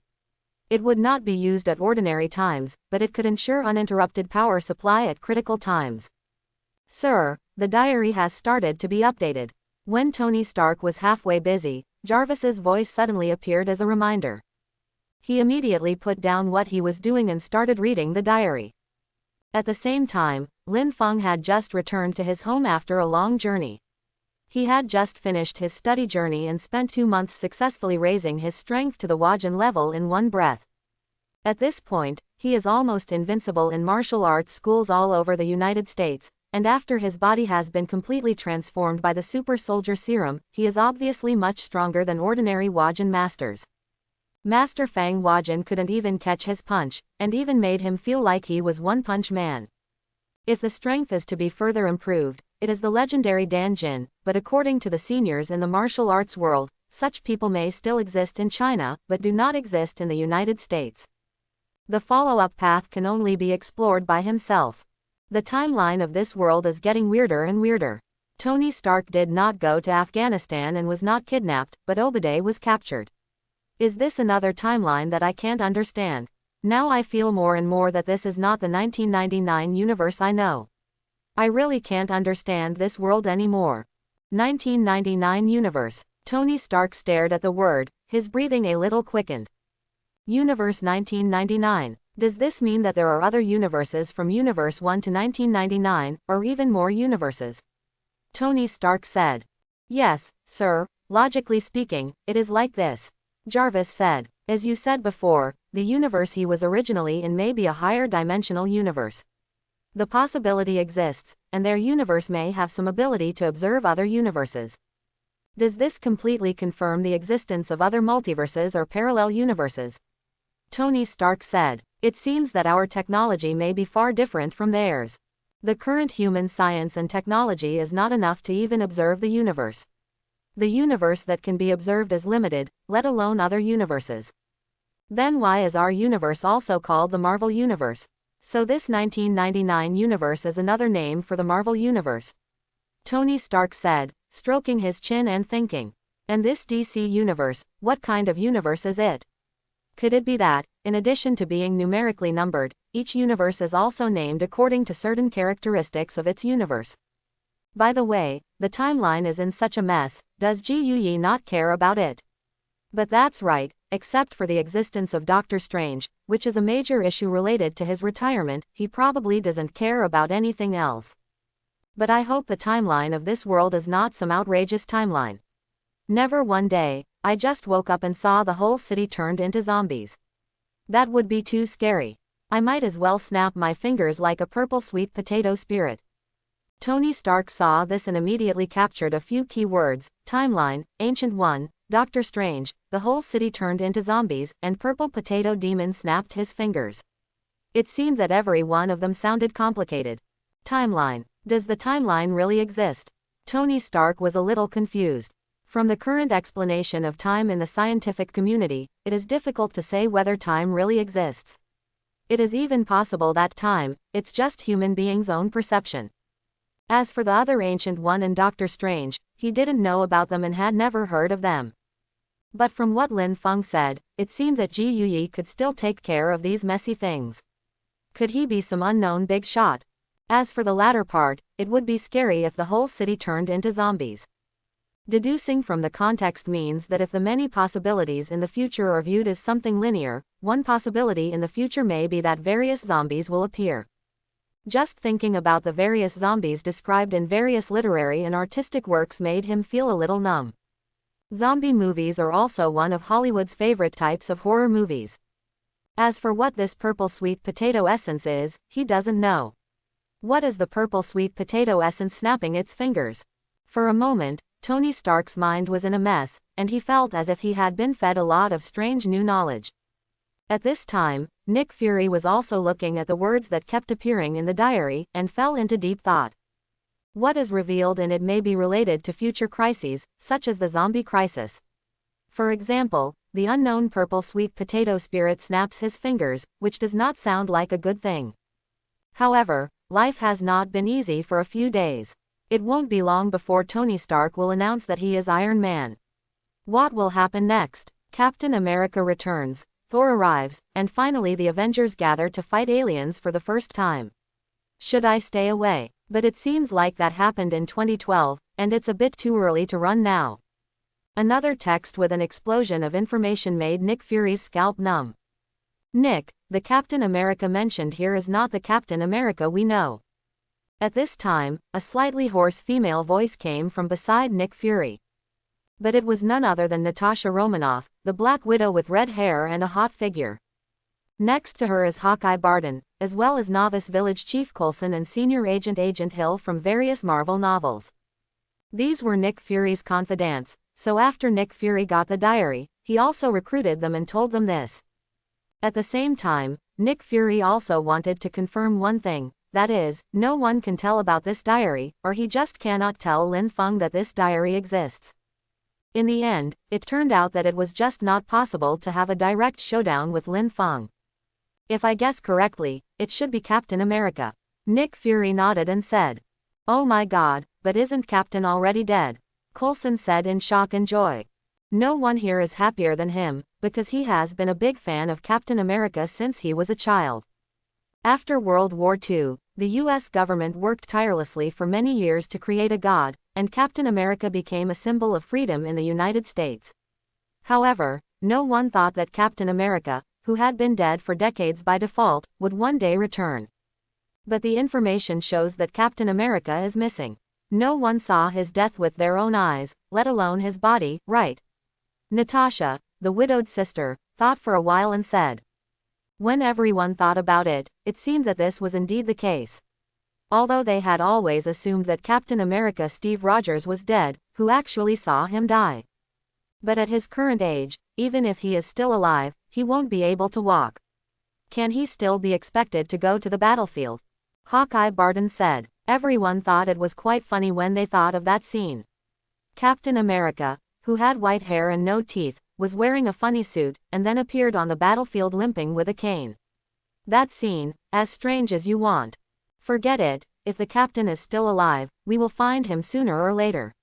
It would not be used at ordinary times, but it could ensure uninterrupted power supply at critical times. Sir, the diary has started to be updated. When Tony Stark was halfway busy, Jarvis's voice suddenly appeared as a reminder. He immediately put down what he was doing and started reading the diary. At the same time, Lin Feng had just returned to his home after a long journey. He had just finished his study journey and spent 2 months successfully raising his strength to the Wajan level in one breath. At this point, he is almost invincible in martial arts schools all over the United States, and after his body has been completely transformed by the super soldier serum, he is obviously much stronger than ordinary Wajan masters. Master Fang Wajan couldn't even catch his punch, and even made him feel like he was one-punch man. If the strength is to be further improved, it is the legendary Dan Jin, but according to the seniors in the martial arts world, such people may still exist in China, but do not exist in the United States. The follow-up path can only be explored by himself. The timeline of this world is getting weirder and weirder. Tony Stark did not go to Afghanistan and was not kidnapped, but Obadi was captured. Is this another timeline that I can't understand? Now I feel more and more that this is not the 1999 universe I know. I really can't understand this world anymore. 1999 universe. Tony Stark stared at the word, his breathing a little quickened. Universe 1999. Does this mean that there are other universes from Universe 1 to 1999, or even more universes? Tony Stark said. Yes, sir, logically speaking, it is like this. Jarvis said. As you said before, the universe he was originally in may be a higher dimensional universe. The possibility exists, and their universe may have some ability to observe other universes. Does this completely confirm the existence of other multiverses or parallel universes? Tony Stark said. It seems that our technology may be far different from theirs. The current human science and technology is not enough to even observe the universe. The universe that can be observed is limited, let alone other universes. Then why is our universe also called the Marvel Universe? So this 1999 universe is another name for the Marvel Universe. Tony Stark said, stroking his chin and thinking. And this DC universe, what kind of universe is it? Could it be that, in addition to being numerically numbered, each universe is also named according to certain characteristics of its universe? By the way, the timeline is in such a mess, does Ji not care about it? But that's right, except for the existence of Doctor Strange, which is a major issue related to his retirement, he probably doesn't care about anything else. But I hope the timeline of this world is not some outrageous timeline. Never one day, I just woke up and saw the whole city turned into zombies. That would be too scary. I might as well snap my fingers like a purple sweet potato spirit. Tony Stark saw this and immediately captured a few key words: timeline, Ancient One, Doctor Strange, the whole city turned into zombies, and Purple Potato Demon snapped his fingers. It seemed that every one of them sounded complicated. Timeline. Does the timeline really exist? Tony Stark was a little confused. From the current explanation of time in the scientific community, it is difficult to say whether time really exists. It is even possible that time, it's just human beings' own perception. As for the other Ancient One and Doctor Strange, he didn't know about them and had never heard of them. But from what Lin Feng said, it seemed that Ji Yuyi could still take care of these messy things. Could he be some unknown big shot? As for the latter part, it would be scary if the whole city turned into zombies. Deducing from the context means that if the many possibilities in the future are viewed as something linear, one possibility in the future may be that various zombies will appear. Just thinking about the various zombies described in various literary and artistic works made him feel a little numb. Zombie movies are also one of Hollywood's favorite types of horror movies. As for what this purple sweet potato essence is, he doesn't know. What is the purple sweet potato essence snapping its fingers? For a moment, Tony Stark's mind was in a mess, and he felt as if he had been fed a lot of strange new knowledge. At this time, Nick Fury was also looking at the words that kept appearing in the diary, and fell into deep thought. What is revealed in it may be related to future crises, such as the zombie crisis. For example, the unknown purple sweet potato spirit snaps his fingers, which does not sound like a good thing. However, life has not been easy for a few days. It won't be long before Tony Stark will announce that he is Iron Man. What will happen next? Captain America returns, Thor arrives, and finally the Avengers gather to fight aliens for the first time. Should I stay away? But it seems like that happened in 2012, and it's a bit too early to run now. Another text with an explosion of information made Nick Fury's scalp numb. Nick, the Captain America mentioned here is not the Captain America we know. At this time, a slightly hoarse female voice came from beside Nick Fury. But it was none other than Natasha Romanoff, the Black Widow with red hair and a hot figure. Next to her is Hawkeye Barton, as well as novice village chief Coulson and senior agent Hill from various Marvel novels. These were Nick Fury's confidants, so after Nick Fury got the diary, he also recruited them and told them this. At the same time, Nick Fury also wanted to confirm one thing, that is, no one can tell about this diary, or he just cannot tell Lin Feng that this diary exists. In the end, it turned out that it was just not possible to have a direct showdown with Lin Feng. If I guess correctly, it should be Captain America. Nick Fury nodded and said, "Oh my God, but isn't Captain already dead?" Coulson said in shock and joy. No one here is happier than him, because he has been a big fan of Captain America since he was a child. After World War II, the US government worked tirelessly for many years to create a god, and Captain America became a symbol of freedom in the United States. However, no one thought that Captain America, who had been dead for decades by default, would one day return. But the information shows that Captain America is missing. No one saw his death with their own eyes, let alone his body, right? Natasha, the widowed sister, thought for a while and said. When everyone thought about it, it seemed that this was indeed the case. Although they had always assumed that Captain America Steve Rogers was dead, who actually saw him die. But at his current age, even if he is still alive, he won't be able to walk. Can he still be expected to go to the battlefield? Hawkeye Barton said. Everyone thought it was quite funny when they thought of that scene. Captain America, who had white hair and no teeth, was wearing a funny suit, and then appeared on the battlefield limping with a cane. That scene, as strange as you want. Forget it, if the captain is still alive, we will find him sooner or later.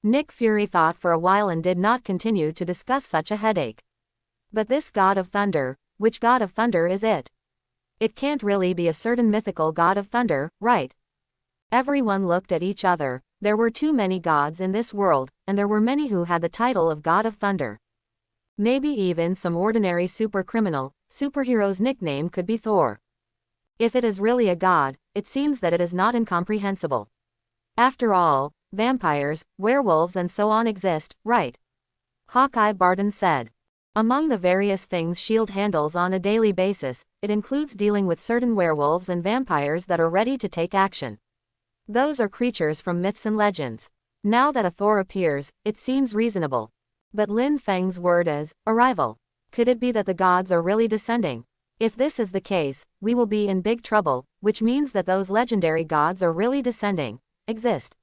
Nick Fury thought for a while and did not continue to discuss such a headache. But this god of thunder, which god of thunder is it? It can't really be a certain mythical god of thunder, right? Everyone looked at each other. There were too many gods in this world, and there were many who had the title of God of Thunder. Maybe even some ordinary superhero's nickname could be Thor. If it is really a god, it seems that it is not incomprehensible. After all, vampires, werewolves and so on exist, right? Hawkeye Barton said. Among the various things S.H.I.E.L.D. handles on a daily basis, it includes dealing with certain werewolves and vampires that are ready to take action. Those are creatures from myths and legends. Now that a Thor appears, it seems reasonable. But Lin Feng's word is, arrival. Could it be that the gods are really descending? If this is the case, we will be in big trouble, which means that those legendary gods are really descending, exist.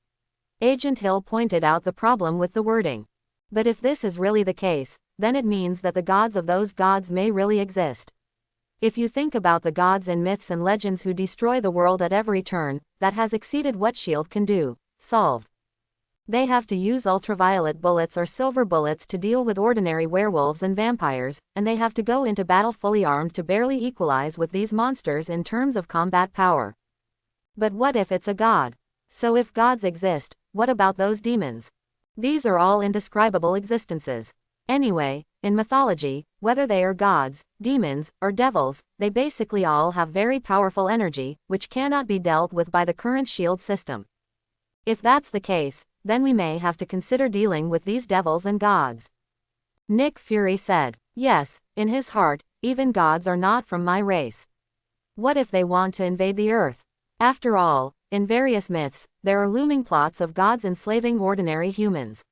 Agent Hill pointed out the problem with the wording. But if this is really the case, then it means that the gods of those gods may really exist. If you think about the gods in myths and legends who destroy the world at every turn, that has exceeded what S.H.I.E.L.D. can do, solve. They have to use ultraviolet bullets or silver bullets to deal with ordinary werewolves and vampires, and they have to go into battle fully armed to barely equalize with these monsters in terms of combat power. But what if it's a god? So if gods exist, what about those demons? These are all indescribable existences. Anyway, in mythology, whether they are gods, demons, or devils, they basically all have very powerful energy, which cannot be dealt with by the current S.H.I.E.L.D. system. If that's the case, then we may have to consider dealing with these devils and gods. Nick Fury said, yes, in his heart, even gods are not from my race. What if they want to invade the earth? After all, in various myths, there are looming plots of gods enslaving ordinary humans.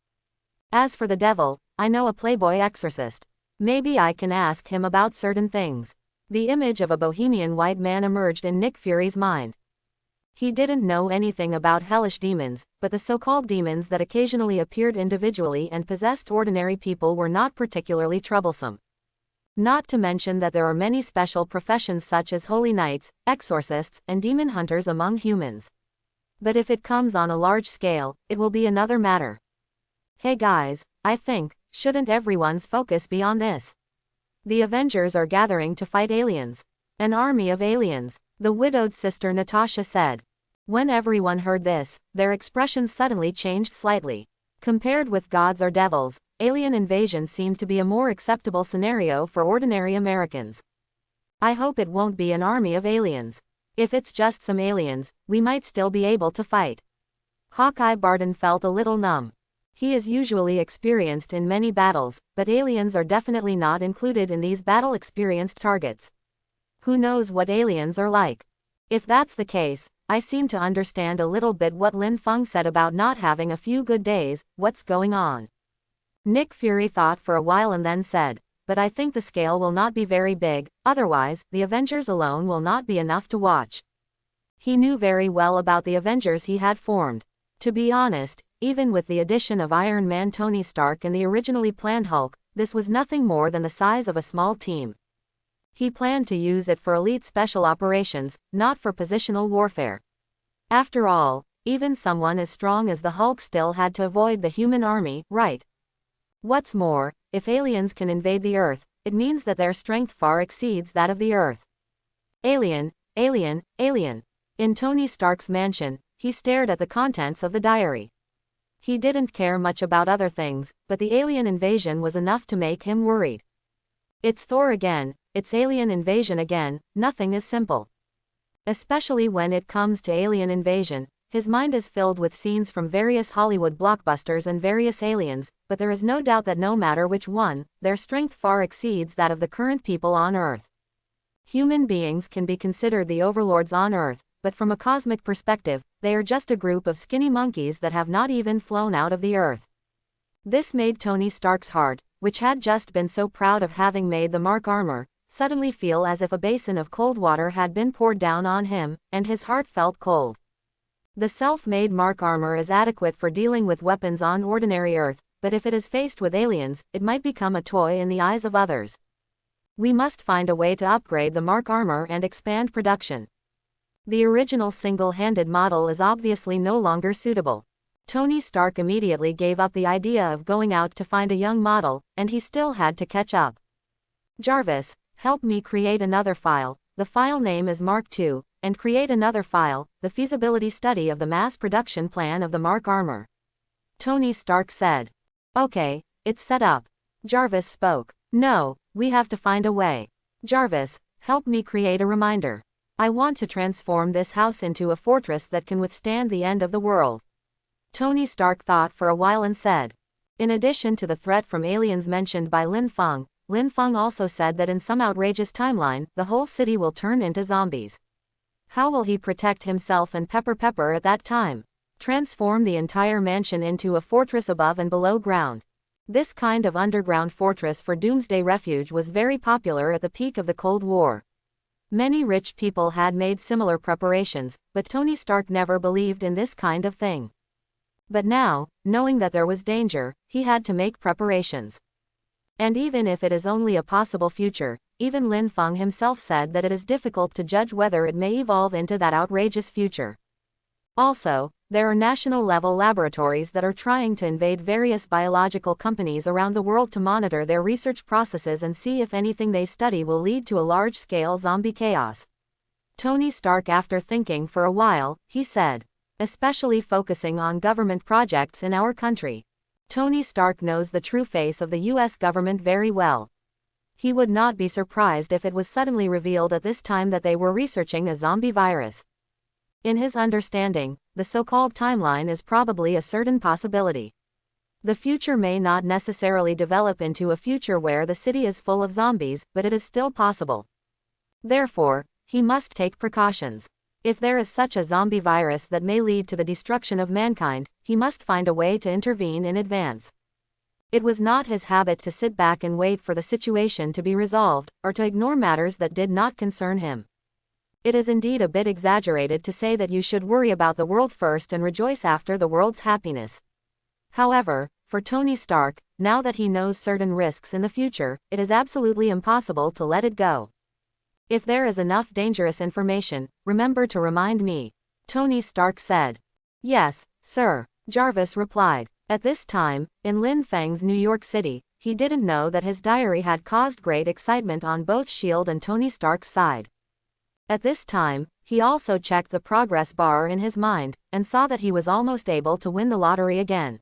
As for the devil, I know a playboy exorcist. Maybe I can ask him about certain things. The image of a bohemian white man emerged in Nick Fury's mind. He didn't know anything about hellish demons, but the so-called demons that occasionally appeared individually and possessed ordinary people were not particularly troublesome. Not to mention that there are many special professions such as holy knights, exorcists, and demon hunters among humans. But if it comes on a large scale, it will be another matter. Hey guys, I think, shouldn't everyone's focus be on this? The Avengers are gathering to fight aliens. An army of aliens, the widowed sister Natasha said. When everyone heard this, their expressions suddenly changed slightly. Compared with gods or devils, alien invasion seemed to be a more acceptable scenario for ordinary Americans. I hope it won't be an army of aliens. If it's just some aliens, we might still be able to fight. Hawkeye Barton felt a little numb. He is usually experienced in many battles, but aliens are definitely not included in these battle-experienced targets. Who knows what aliens are like? If that's the case, I seem to understand a little bit what Lin Feng said about not having a few good days. What's going on? Nick Fury thought for a while and then said, but I think the scale will not be very big, otherwise, the Avengers alone will not be enough to watch. He knew very well about the Avengers he had formed. To be honest, even with the addition of Iron Man, Tony Stark, and the originally planned Hulk, this was nothing more than the size of a small team. He planned to use it for elite special operations, not for positional warfare. After all, even someone as strong as the Hulk still had to avoid the human army, right? What's more, if aliens can invade the Earth, it means that their strength far exceeds that of the Earth. Alien, alien, alien. In Tony Stark's mansion, he stared at the contents of the diary. He didn't care much about other things, but the alien invasion was enough to make him worried. It's Thor again, it's alien invasion again, nothing is simple. Especially when it comes to alien invasion, his mind is filled with scenes from various Hollywood blockbusters and various aliens, but there is no doubt that no matter which one, their strength far exceeds that of the current people on Earth. Human beings can be considered the overlords on Earth, but from a cosmic perspective, they are just a group of skinny monkeys that have not even flown out of the Earth. This made Tony Stark's heart, which had just been so proud of having made the Mark armor, suddenly feel as if a basin of cold water had been poured down on him, and his heart felt cold. The self-made Mark armor is adequate for dealing with weapons on ordinary Earth, but if it is faced with aliens, it might become a toy in the eyes of others. We must find a way to upgrade the Mark armor and expand production. The original single-handed model is obviously no longer suitable. Tony Stark immediately gave up the idea of going out to find a young model, and he still had to catch up. Jarvis, help me create another file, the file name is Mark II, and create another file, the feasibility study of the mass production plan of the Mark armor. Tony Stark said. Okay, it's set up. Jarvis spoke. No, we have to find a way. Jarvis, help me create a reminder. I want to transform this house into a fortress that can withstand the end of the world. Tony Stark thought for a while and said. In addition to the threat from aliens mentioned by Lin Feng also said that in some outrageous timeline, the whole city will turn into zombies. How will he protect himself and Pepper at that time? Transform the entire mansion into a fortress above and below ground. This kind of underground fortress for doomsday refuge was very popular at the peak of the Cold War. Many rich people had made similar preparations, but Tony Stark never believed in this kind of thing. But now, knowing that there was danger, he had to make preparations. And even if it is only a possible future, even Lin Feng himself said that it is difficult to judge whether it may evolve into that outrageous future. Also, there are national-level laboratories that are trying to invade various biological companies around the world to monitor their research processes and see if anything they study will lead to a large-scale zombie chaos. Tony Stark, after thinking for a while, he said, especially focusing on government projects in our country. Tony Stark knows the true face of the US government very well. He would not be surprised if it was suddenly revealed at this time that they were researching a zombie virus. In his understanding, the so-called timeline is probably a certain possibility. The future may not necessarily develop into a future where the city is full of zombies, but it is still possible. Therefore, he must take precautions. If there is such a zombie virus that may lead to the destruction of mankind, he must find a way to intervene in advance. It was not his habit to sit back and wait for the situation to be resolved, or to ignore matters that did not concern him. It is indeed a bit exaggerated to say that you should worry about the world first and rejoice after the world's happiness. However, for Tony Stark, now that he knows certain risks in the future, it is absolutely impossible to let it go. If there is enough dangerous information, remember to remind me, Tony Stark said. Yes, sir, Jarvis replied. At this time, in Lin Feng's New York City, he didn't know that his diary had caused great excitement on both S.H.I.E.L.D. and Tony Stark's side. At this time, he also checked the progress bar in his mind, and saw that he was almost able to win the lottery again.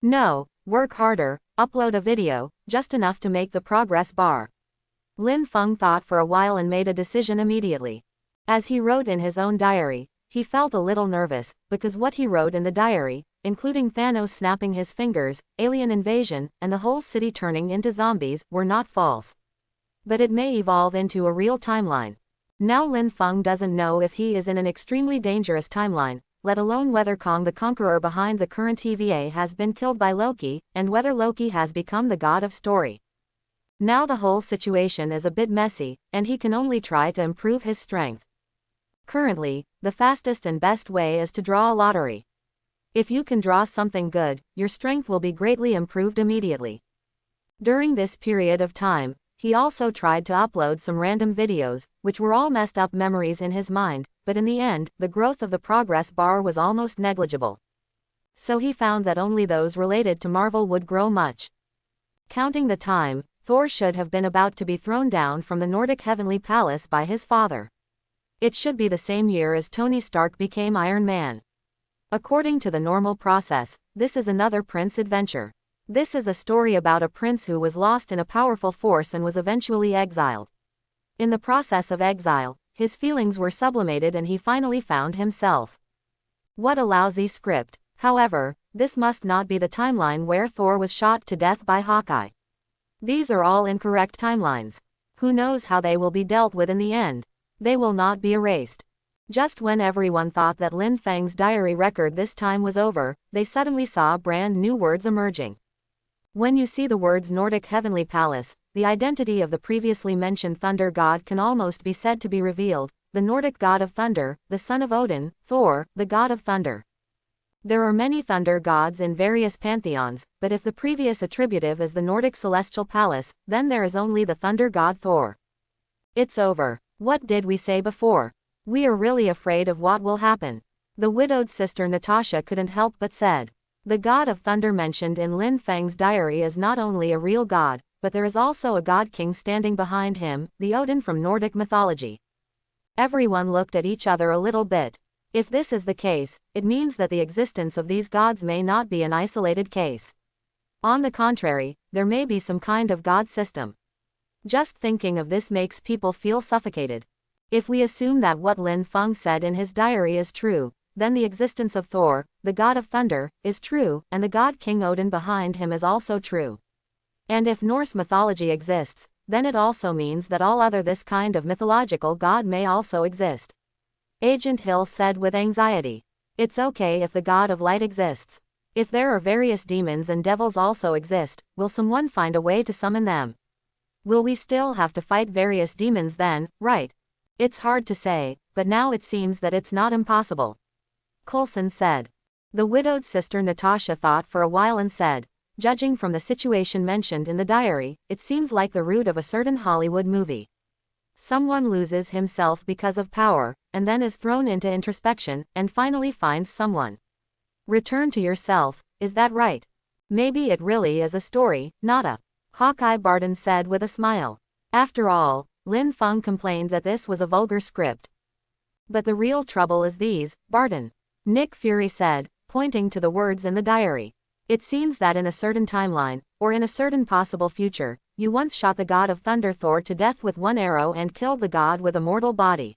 No, work harder, upload a video, just enough to make the progress bar. Lin Feng thought for a while and made a decision immediately. As he wrote in his own diary, he felt a little nervous, because what he wrote in the diary, including Thanos snapping his fingers, alien invasion, and the whole city turning into zombies, were not false. But it may evolve into a real timeline. Now Lin Feng doesn't know if he is in an extremely dangerous timeline, let alone whether Kang the Conqueror behind the current TVA has been killed by Loki, and whether Loki has become the god of story. Now the whole situation is a bit messy, and he can only try to improve his strength. Currently, the fastest and best way is to draw a lottery. If you can draw something good, your strength will be greatly improved immediately. During this period of time, he also tried to upload some random videos, which were all messed up memories in his mind, but in the end, the growth of the progress bar was almost negligible. So he found that only those related to Marvel would grow much. Counting the time, Thor should have been about to be thrown down from the Nordic Heavenly Palace by his father. It should be the same year as Tony Stark became Iron Man. According to the normal process, this is another prince adventure. This is a story about a prince who was lost in a powerful force and was eventually exiled. In the process of exile, his feelings were sublimated and he finally found himself. What a lousy script. However, this must not be the timeline where Thor was shot to death by Hawkeye. These are all incorrect timelines. Who knows how they will be dealt with in the end? They will not be erased. Just when everyone thought that Lin Feng's diary record this time was over, they suddenly saw brand new words emerging. When you see the words Nordic Heavenly Palace, the identity of the previously mentioned thunder god can almost be said to be revealed, the Nordic god of thunder, the son of Odin, Thor, the god of thunder. There are many thunder gods in various pantheons, but if the previous attributive is the Nordic celestial palace, then there is only the thunder god Thor. It's over. What did we say before? We are really afraid of what will happen. The widowed sister Natasha couldn't help but said. The god of thunder mentioned in Lin Feng's diary is not only a real god, but there is also a god king standing behind him, the Odin from Nordic mythology. Everyone looked at each other a little bit. If this is the case, it means that the existence of these gods may not be an isolated case. On the contrary, there may be some kind of god system. Just thinking of this makes people feel suffocated. If we assume that what Lin Feng said in his diary is true, then the existence of Thor, the god of thunder, is true, and the god King Odin behind him is also true. And if Norse mythology exists, then it also means that all other this kind of mythological god may also exist. Agent Hill said with anxiety. It's okay if the god of light exists. If there are various demons and devils also exist, will someone find a way to summon them? Will we still have to fight various demons then, right? It's hard to say, but now it seems that it's not impossible. Coulson said. The widowed sister Natasha thought for a while and said, judging from the situation mentioned in the diary, it seems like the root of a certain Hollywood movie. Someone loses himself because of power, and then is thrown into introspection, and finally finds someone. Return to yourself, is that right? Maybe it really is a story, not a. Hawkeye Barton said with a smile. After all, Lin Feng complained that this was a vulgar script. But the real trouble is these, Barton. Nick Fury said, pointing to the words in the diary. It seems that in a certain timeline, or in a certain possible future, you once shot the god of thunder Thor to death with one arrow and killed the god with a mortal body.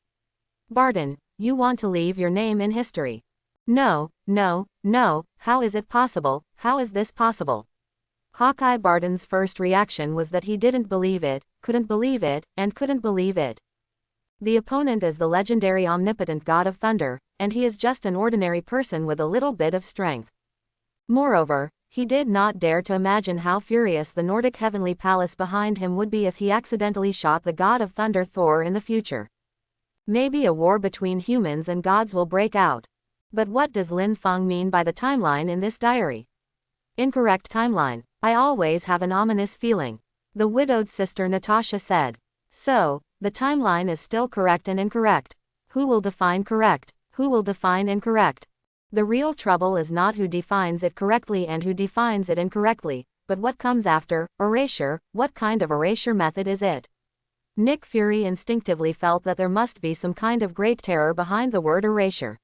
Barton, you want to leave your name in history. No, no, no, how is it possible, how is this possible? Hawkeye Barton's first reaction was that he didn't believe it, couldn't believe it, and couldn't believe it. The opponent is the legendary omnipotent god of thunder, and he is just an ordinary person with a little bit of strength. Moreover, he did not dare to imagine how furious the Nordic heavenly palace behind him would be if he accidentally shot the god of thunder Thor in the future. Maybe a war between humans and gods will break out. But what does Lin Feng mean by the timeline in this diary? Incorrect timeline. I always have an ominous feeling. The widowed sister Natasha said. So, the timeline is still correct and incorrect. Who will define correct? Who will define incorrect? The real trouble is not who defines it correctly and who defines it incorrectly, but what comes after. Erasure, what kind of erasure method is it? Nick Fury instinctively felt that there must be some kind of great terror behind the word erasure.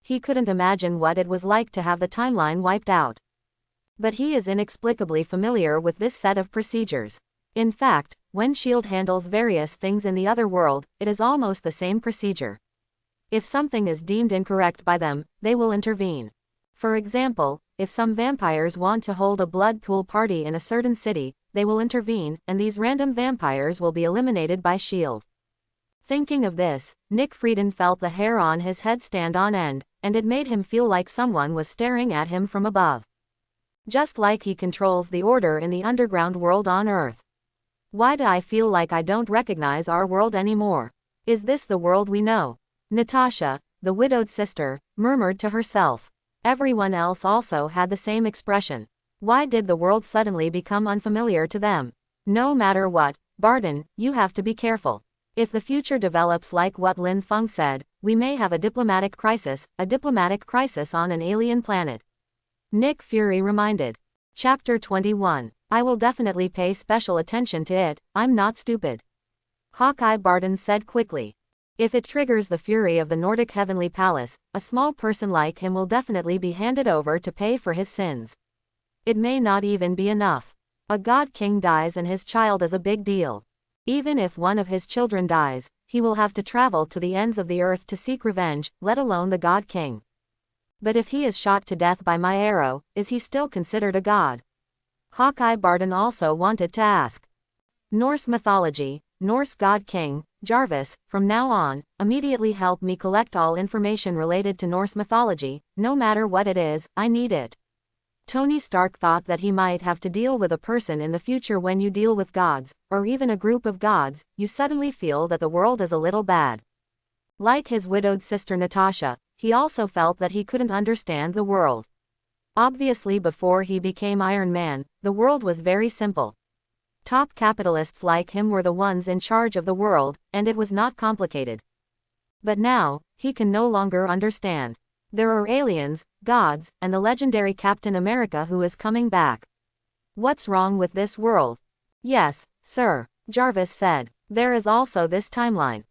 He couldn't imagine what it was like to have the timeline wiped out. But he is inexplicably familiar with this set of procedures. In fact, when S.H.I.E.L.D. handles various things in the other world, it is almost the same procedure. If something is deemed incorrect by them, they will intervene. For example, if some vampires want to hold a blood pool party in a certain city, they will intervene, and these random vampires will be eliminated by S.H.I.E.L.D. Thinking of this, Nick Frieden felt the hair on his head stand on end, and it made him feel like someone was staring at him from above. Just like he controls the order in the underground world on Earth. Why do I feel like I don't recognize our world anymore? Is this the world we know? Natasha, the widowed sister, murmured to herself. Everyone else also had the same expression. Why did the world suddenly become unfamiliar to them? No matter what, Barton, you have to be careful. If the future develops like what Lin Feng said, we may have a diplomatic crisis on an alien planet. Nick Fury reminded. Chapter 21. I will definitely pay special attention to it, I'm not stupid. Hawkeye Barton said quickly. If it triggers the fury of the Nordic Heavenly Palace, a small person like him will definitely be handed over to pay for his sins. It may not even be enough. A god king dies and his child is a big deal. Even if one of his children dies, he will have to travel to the ends of the earth to seek revenge, let alone the god king. But if he is shot to death by my arrow, is he still considered a god? Hawkeye Barton also wanted to ask. Norse mythology, Norse god king, Jarvis, from now on, immediately help me collect all information related to Norse mythology, no matter what it is, I need it. Tony Stark thought that he might have to deal with a person in the future. When you deal with gods, or even a group of gods, you suddenly feel that the world is a little bad. Like his widowed sister Natasha, he also felt that he couldn't understand the world. Obviously, before he became Iron Man, the world was very simple. Top capitalists like him were the ones in charge of the world, and it was not complicated. But now, he can no longer understand. There are aliens, gods, and the legendary Captain America who is coming back. What's wrong with this world? Yes, sir, Jarvis said. There is also this timeline.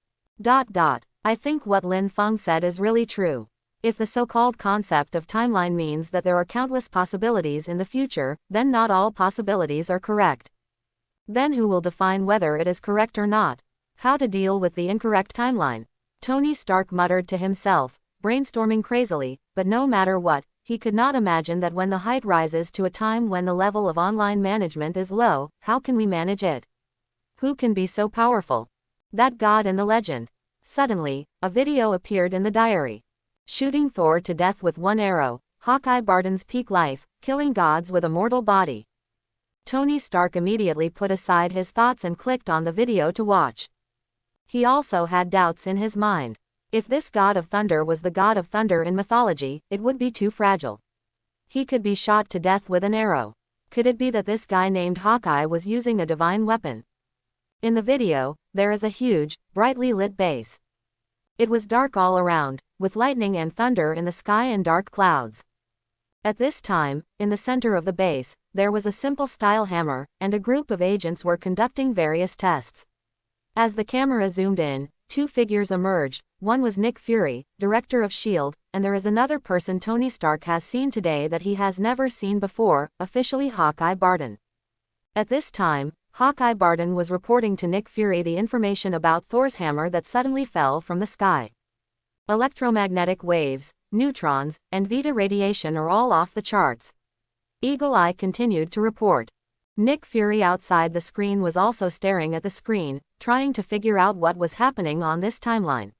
I think what Lin Feng said is really true. If the so-called concept of timeline means that there are countless possibilities in the future, then not all possibilities are correct. Then who will define whether it is correct or not? How to deal with the incorrect timeline? Tony Stark muttered to himself, brainstorming crazily, but no matter what, he could not imagine that when the height rises to a time when the level of online management is low, how can we manage it? Who can be so powerful? That god in the legend. Suddenly, a video appeared in the diary. Shooting Thor to death with one arrow, Hawkeye Barton's peak life, killing gods with a mortal body. Tony Stark immediately put aside his thoughts and clicked on the video to watch. He also had doubts in his mind. If this god of thunder was the god of thunder in mythology, it would be too fragile. He could be shot to death with an arrow. Could it be that this guy named Hawkeye was using a divine weapon? In the video, there is a huge, brightly lit base. It was dark all around, with lightning and thunder in the sky and dark clouds. At this time, in the center of the base, there was a simple style hammer, and a group of agents were conducting various tests. As the camera zoomed in, two figures emerged. One was Nick Fury, director of S.H.I.E.L.D., and there is another person Tony Stark has seen today that he has never seen before, officially Hawkeye Barton. At this time, Hawkeye Barton was reporting to Nick Fury the information about Thor's hammer that suddenly fell from the sky. Electromagnetic waves, neutrons, and beta radiation are all off the charts. Eagle Eye continued to report. Nick Fury outside the screen was also staring at the screen, trying to figure out what was happening on this timeline.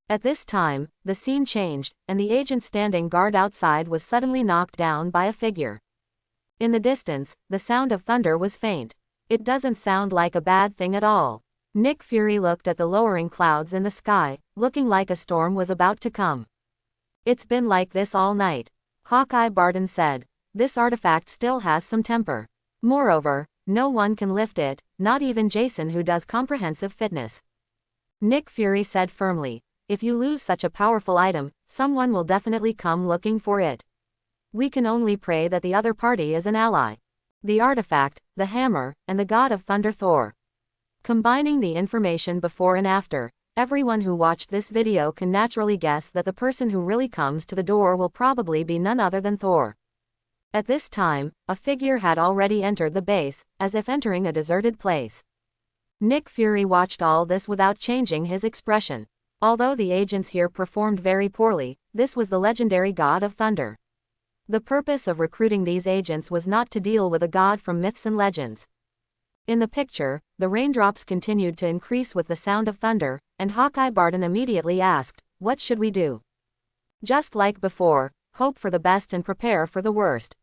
At this time, the scene changed, and the agent standing guard outside was suddenly knocked down by a figure. In the distance, the sound of thunder was faint. It doesn't sound like a bad thing at all. Nick Fury looked at the lowering clouds in the sky, looking like a storm was about to come. It's been like this all night. Hawkeye Barton said. This artifact still has some temper. Moreover, no one can lift it, not even Jason who does comprehensive fitness. Nick Fury said firmly, if you lose such a powerful item, someone will definitely come looking for it. We can only pray that the other party is an ally. The artifact, the hammer, and the god of thunder Thor. Combining the information before and after, everyone who watched this video can naturally guess that the person who really comes to the door will probably be none other than Thor. At this time, a figure had already entered the base, as if entering a deserted place. Nick Fury watched all this without changing his expression. Although the agents here performed very poorly, this was the legendary god of thunder. The purpose of recruiting these agents was not to deal with a god from myths and legends. In the picture, the raindrops continued to increase with the sound of thunder, and Hawkeye Barton immediately asked, what should we do? Just like before, hope for the best and prepare for the worst.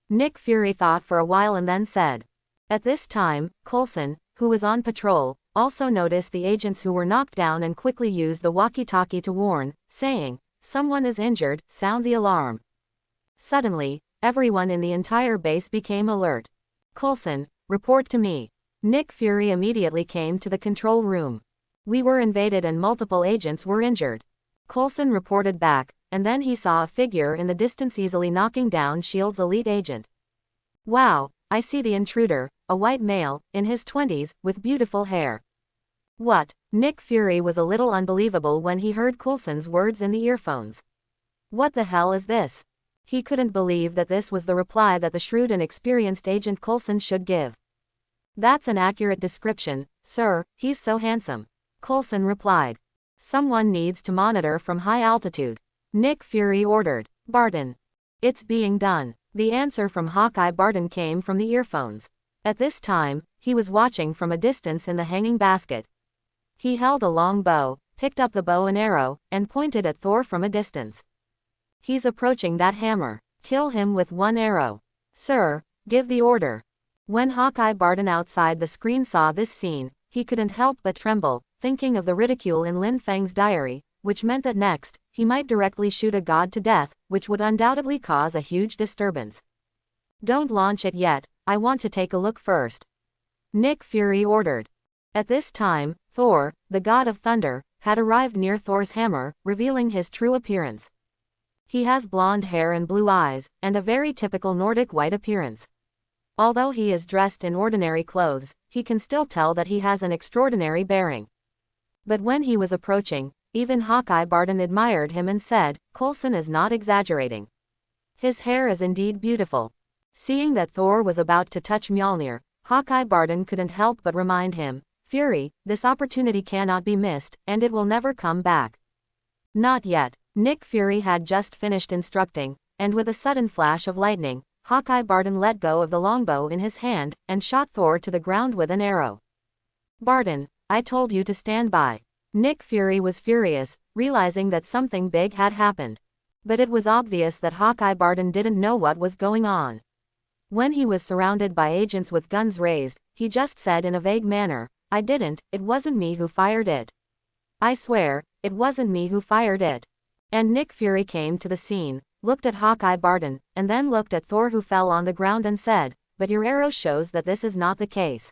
Nick Fury thought for a while and then said. At this time, Coulson, who was on patrol, also noticed the agents who were knocked down and quickly used the walkie-talkie to warn, saying, someone is injured, sound the alarm. Suddenly, everyone in the entire base became alert. Coulson, report to me. Nick Fury immediately came to the control room. We were invaded and multiple agents were injured. Coulson reported back, and then he saw a figure in the distance easily knocking down S.H.I.E.L.D's elite agent. Wow, I see the intruder, a white male, in his 20s, with beautiful hair. What? Nick Fury was a little unbelievable when he heard Coulson's words in the earphones. What the hell is this? He couldn't believe that this was the reply that the shrewd and experienced agent Coulson should give. That's an accurate description, sir, he's so handsome. Coulson replied. Someone needs to monitor from high altitude. Nick Fury ordered. Barton. It's being done. The answer from Hawkeye Barton came from the earphones. At this time, he was watching from a distance in the hanging basket. He held a long bow, picked up the bow and arrow, and pointed at Thor from a distance. He's approaching that hammer. Kill him with one arrow. Sir, give the order. When Hawkeye Barton outside the screen saw this scene, he couldn't help but tremble, thinking of the ridicule in Lin Feng's diary, which meant that next, he might directly shoot a god to death, which would undoubtedly cause a huge disturbance. Don't launch it yet, I want to take a look first. Nick Fury ordered. At this time, Thor, the god of thunder, had arrived near Thor's hammer, revealing his true appearance. He has blonde hair and blue eyes, and a very typical Nordic white appearance. Although he is dressed in ordinary clothes, he can still tell that he has an extraordinary bearing. But when he was approaching, even Hawkeye Barton admired him and said, Coulson is not exaggerating. His hair is indeed beautiful. Seeing that Thor was about to touch Mjolnir, Hawkeye Barton couldn't help but remind him, Fury, this opportunity cannot be missed, and it will never come back. Not yet. Nick Fury had just finished instructing, and with a sudden flash of lightning, Hawkeye Barton let go of the longbow in his hand, and shot Thor to the ground with an arrow. Barton, I told you to stand by. Nick Fury was furious, realizing that something big had happened. But it was obvious that Hawkeye Barton didn't know what was going on. When he was surrounded by agents with guns raised, he just said in a vague manner, "I didn't, it wasn't me who fired it. I swear, it wasn't me who fired it." And Nick Fury came to the scene, looked at Hawkeye Barton, and then looked at Thor, who fell on the ground, and said, "But your arrow shows that this is not the case."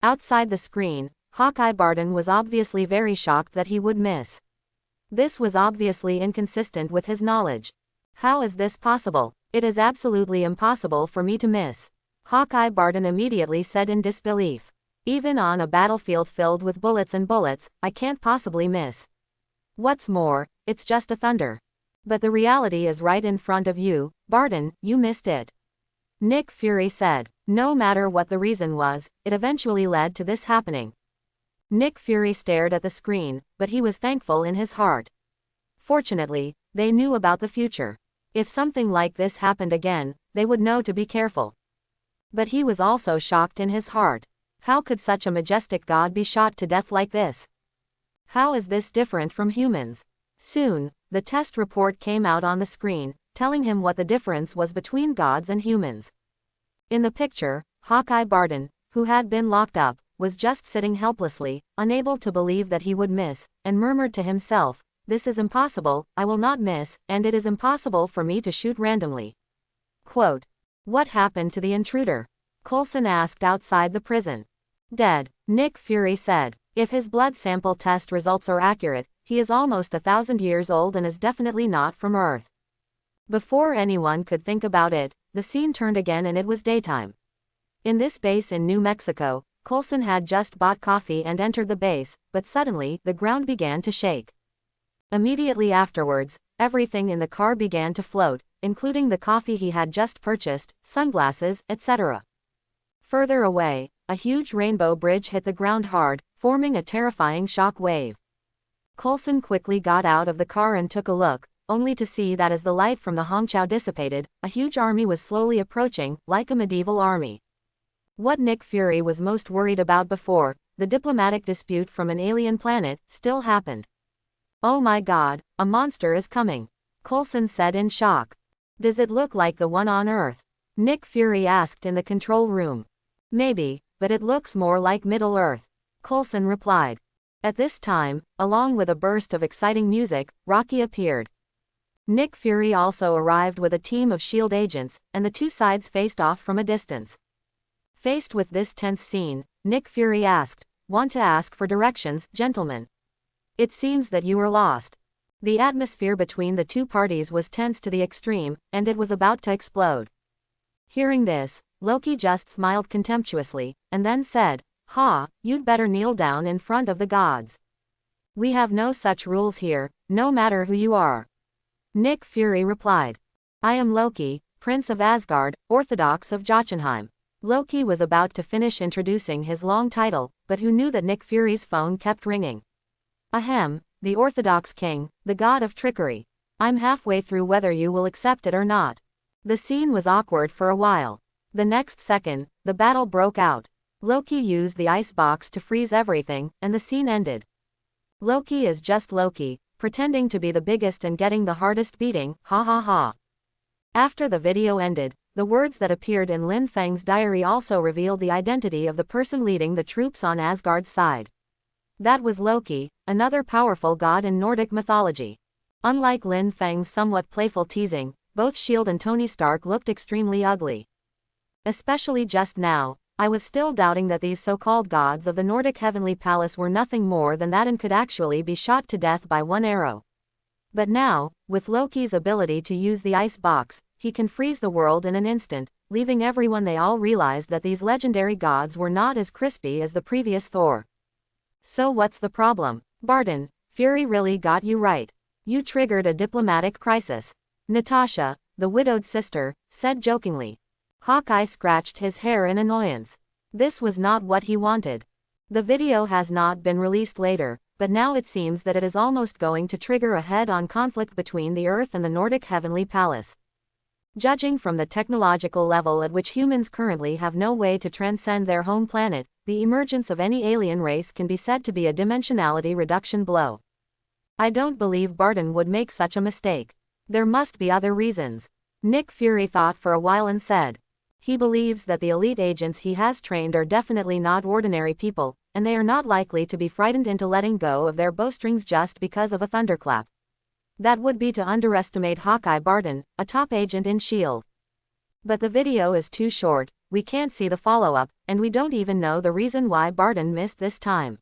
Outside the screen, Hawkeye Barton was obviously very shocked that he would miss. This was obviously inconsistent with his knowledge. "How is this possible? It is absolutely impossible for me to miss," Hawkeye Barton immediately said in disbelief. "Even on a battlefield filled with bullets and bullets, I can't possibly miss. What's more, it's just a thunder. But the reality is right in front of you, Barton, you missed it," Nick Fury said. No matter what the reason was, it eventually led to this happening. Nick Fury stared at the screen, but he was thankful in his heart. Fortunately, they knew about the future. If something like this happened again, they would know to be careful. But he was also shocked in his heart. How could such a majestic god be shot to death like this? How is this different from humans? Soon, the test report came out on the screen, telling him what the difference was between gods and humans. In the picture, Hawkeye Barton, who had been locked up, was just sitting helplessly, unable to believe that he would miss, and murmured to himself, "This is impossible, I will not miss, and it is impossible for me to shoot randomly." Quote, "What happened to the intruder?" Coulson asked outside the prison. "Dead," Nick Fury said. "If his blood sample test results are accurate, he is almost 1,000 years old and is definitely not from Earth." Before anyone could think about it, the scene turned again and it was daytime. In this base in New Mexico, Coulson had just bought coffee and entered the base, but suddenly, the ground began to shake. Immediately afterwards, everything in the car began to float, including the coffee he had just purchased, sunglasses, etc. Further away, a huge rainbow bridge hit the ground hard, forming a terrifying shock wave. Coulson quickly got out of the car and took a look, only to see that as the light from the Hongqiao dissipated, a huge army was slowly approaching, like a medieval army. What Nick Fury was most worried about before, the diplomatic dispute from an alien planet, still happened. "Oh my God, a monster is coming," Coulson said in shock. "Does it look like the one on Earth?" Nick Fury asked in the control room. "Maybe, but it looks more like Middle Earth," Coulson replied. At this time, along with a burst of exciting music, Rocky appeared. Nick Fury also arrived with a team of S.H.I.E.L.D. agents, and the two sides faced off from a distance. Faced with this tense scene, Nick Fury asked, "Want to ask for directions, gentlemen? It seems that you were lost." The atmosphere between the two parties was tense to the extreme, and it was about to explode. Hearing this, Loki just smiled contemptuously, and then said, "Ha, you'd better kneel down in front of the gods. We have no such rules here, no matter who you are." Nick Fury replied, "I am Loki, Prince of Asgard, Orthodox of Jotunheim." Loki was about to finish introducing his long title, but who knew that Nick Fury's phone kept ringing. "Ahem, the Orthodox King, the god of trickery. I'm halfway through whether you will accept it or not." The scene was awkward for a while. The next second, the battle broke out. Loki used the ice box to freeze everything, and the scene ended. Loki is just Loki, pretending to be the biggest and getting the hardest beating, ha ha ha. After the video ended, the words that appeared in Lin Feng's diary also revealed the identity of the person leading the troops on Asgard's side. That was Loki, another powerful god in Nordic mythology. Unlike Lin Feng's somewhat playful teasing, both S.H.I.E.L.D. and Tony Stark looked extremely ugly. Especially just now, I was still doubting that these so-called gods of the Nordic heavenly palace were nothing more than that and could actually be shot to death by one arrow. But now, with Loki's ability to use the ice box, he can freeze the world in an instant, leaving everyone. They all realized that these legendary gods were not as crispy as the previous Thor. "So what's the problem, Barton? Fury really got you right. You triggered a diplomatic crisis," Natasha, the widowed sister, said jokingly. Hawkeye scratched his hair in annoyance. This was not what he wanted. The video has not been released later, but now it seems that it is almost going to trigger a head-on conflict between the Earth and the Nordic Heavenly Palace. Judging from the technological level at which humans currently have no way to transcend their home planet, the emergence of any alien race can be said to be a dimensionality reduction blow. I don't believe Barton would make such a mistake. There must be other reasons. Nick Fury thought for a while and said. He believes that the elite agents he has trained are definitely not ordinary people, and they are not likely to be frightened into letting go of their bowstrings just because of a thunderclap. That would be to underestimate Hawkeye Barton, a top agent in S.H.I.E.L.D. But the video is too short, we can't see the follow-up, and we don't even know the reason why Barton missed this time.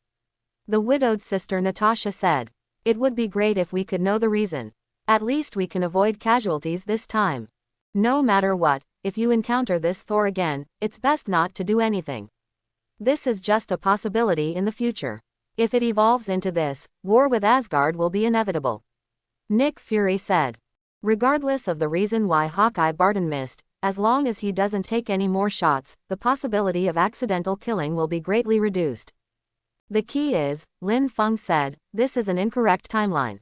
The widowed sister Natasha said. It would be great if we could know the reason. At least we can avoid casualties this time. No matter what, if you encounter this Thor again, it's best not to do anything. This is just a possibility in the future. If it evolves into this, war with Asgard will be inevitable. Nick Fury said. Regardless of the reason why Hawkeye Barton missed, as long as he doesn't take any more shots, the possibility of accidental killing will be greatly reduced. The key is, Lin Feng said, this is an incorrect timeline.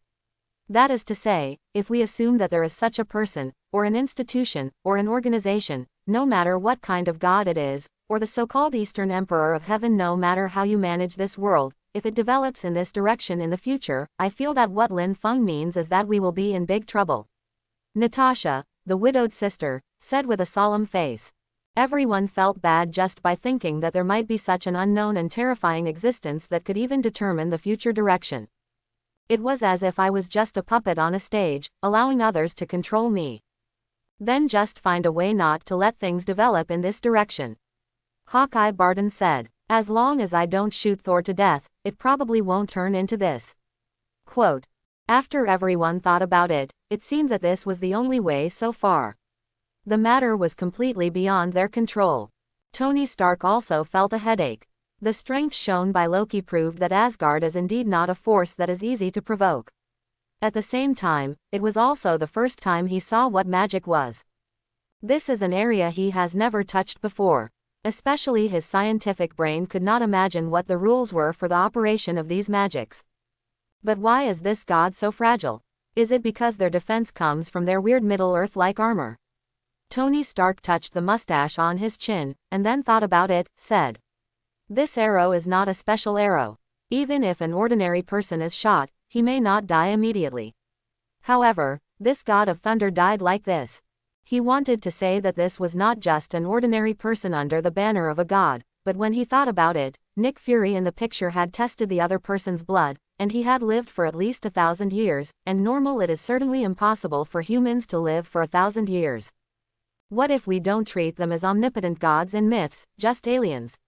That is to say, if we assume that there is such a person, or an institution, or an organization, no matter what kind of god it is, or the so-called Eastern Emperor of Heaven, no matter how you manage this world, if it develops in this direction in the future, I feel that what Lin Feng means is that we will be in big trouble. Natasha, the widowed sister, said with a solemn face. Everyone felt bad just by thinking that there might be such an unknown and terrifying existence that could even determine the future direction. It was as if I was just a puppet on a stage, allowing others to control me. Then just find a way not to let things develop in this direction. Hawkeye Barton said. As long as I don't shoot Thor to death, it probably won't turn into this. Quote. After everyone thought about it, it seemed that this was the only way so far. The matter was completely beyond their control. Tony Stark also felt a headache. The strength shown by Loki proved that Asgard is indeed not a force that is easy to provoke. At the same time, it was also the first time he saw what magic was. This is an area he has never touched before. Especially his scientific brain could not imagine what the rules were for the operation of these magics. But why is this god so fragile? Is it because their defense comes from their weird Middle-earth-like armor? Tony Stark touched the mustache on his chin, and then thought about it, said. This arrow is not a special arrow. Even if an ordinary person is shot, he may not die immediately. However, this god of thunder died like this. He wanted to say that this was not just an ordinary person under the banner of a god, but when he thought about it, Nick Fury in the picture had tested the other person's blood, and he had lived for at least 1,000 years, and normal it is certainly impossible for humans to live for 1,000 years. What if we don't treat them as omnipotent gods and myths, just aliens?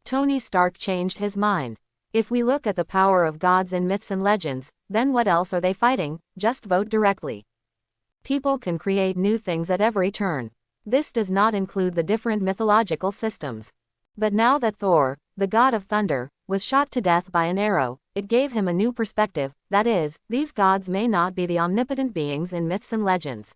Tony Stark changed his mind. If we look at the power of gods in myths and legends, then what else are they fighting? Just vote directly. People can create new things at every turn. This does not include the different mythological systems. But now that Thor, the god of thunder, was shot to death by an arrow, it gave him a new perspective, that is, these gods may not be the omnipotent beings in myths and legends.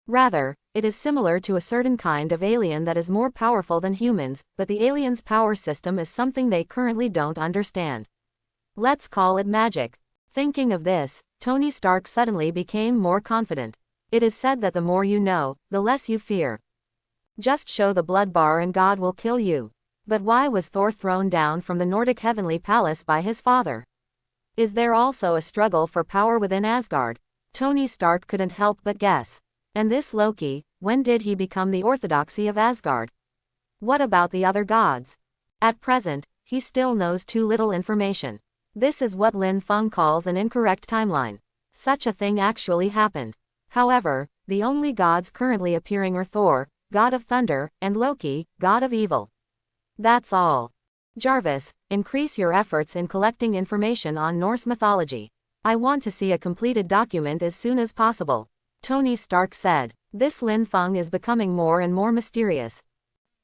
Rather, it is similar to a certain kind of alien that is more powerful than humans, but the alien's power system is something they currently don't understand. Let's call it magic. Thinking of this, Tony Stark suddenly became more confident. It is said that the more you know, the less you fear. Just show the blood bar and God will kill you. But why was Thor thrown down from the Nordic heavenly palace by his father? Is there also a struggle for power within Asgard? Tony Stark couldn't help but guess. And this Loki, when did he become the orthodoxy of Asgard? What about the other gods? At present, he still knows too little information. This is what Lin Feng calls an incorrect timeline. Such a thing actually happened. However, the only gods currently appearing are Thor, god of thunder, and Loki, god of evil. That's all. Jarvis, increase your efforts in collecting information on Norse mythology. I want to see a completed document as soon as possible. Tony Stark said. This Lin Feng is becoming more and more mysterious.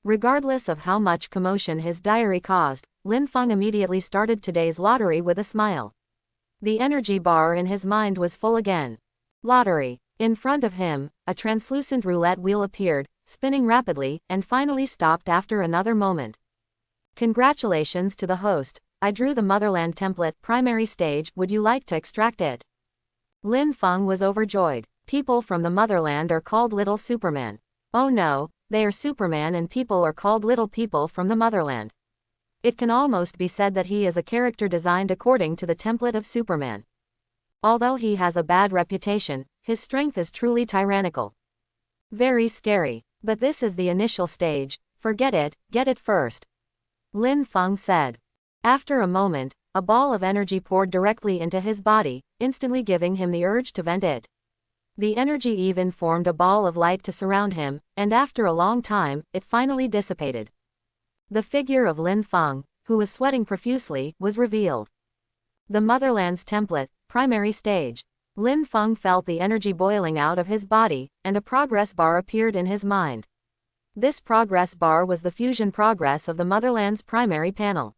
Regardless of how much commotion his diary caused, Lin Feng immediately started today's lottery with a smile. The energy bar in his mind was full again. Lottery. In front of him, a translucent roulette wheel appeared, spinning rapidly, and finally stopped after another moment. Congratulations to the host. I drew the Motherland template primary stage. Would you like to extract it? Lin Feng was overjoyed. People from the Motherland are called Little Superman. Oh no, they are Superman and people are called Little People from the Motherland. It can almost be said that he is a character designed according to the template of Superman. Although he has a bad reputation, his strength is truly tyrannical. Very scary. But this is the initial stage, forget it, get it first. Lin Feng said. After a moment, a ball of energy poured directly into his body, instantly giving him the urge to vent it. The energy even formed a ball of light to surround him, and after a long time, it finally dissipated. The figure of Lin Feng, who was sweating profusely, was revealed. The Motherland's template, primary stage. Lin Feng felt the energy boiling out of his body, and a progress bar appeared in his mind. This progress bar was the fusion progress of the Motherland's primary panel.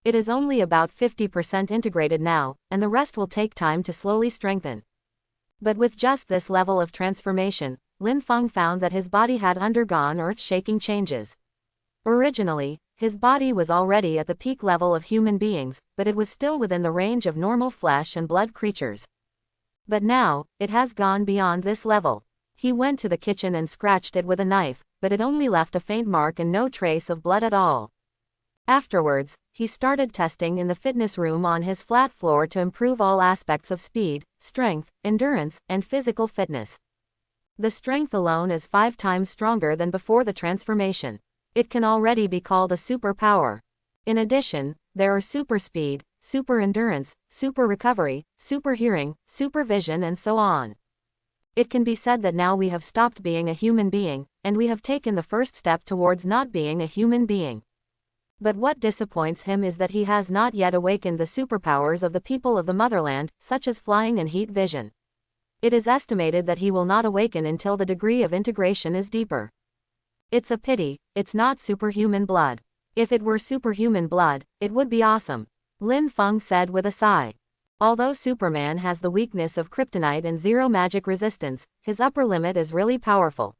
It is only about 50% integrated now, and the rest will take time to slowly strengthen. But with just this level of transformation, Lin Feng found that his body had undergone earth-shaking changes. Originally, his body was already at the peak level of human beings, but it was still within the range of normal flesh and blood creatures. But now, it has gone beyond this level. He went to the kitchen and scratched it with a knife, but it only left a faint mark and no trace of blood at all. Afterwards, he started testing in the fitness room on his flat floor to improve all aspects of speed, strength, endurance, and physical fitness. The strength alone is 5 times stronger than before the transformation. It can already be called a superpower. In addition, there are super speed, super endurance, super recovery, super hearing, super vision, and so on. It can be said that now we have stopped being a human being, and we have taken the first step towards not being a human being. But what disappoints him is that he has not yet awakened the superpowers of the people of the Motherland, such as flying and heat vision. It is estimated that he will not awaken until the degree of integration is deeper. It's a pity, it's not superhuman blood. If it were superhuman blood, it would be awesome. Lin Feng said with a sigh. Although Superman has the weakness of kryptonite and zero magic resistance, his upper limit is really powerful.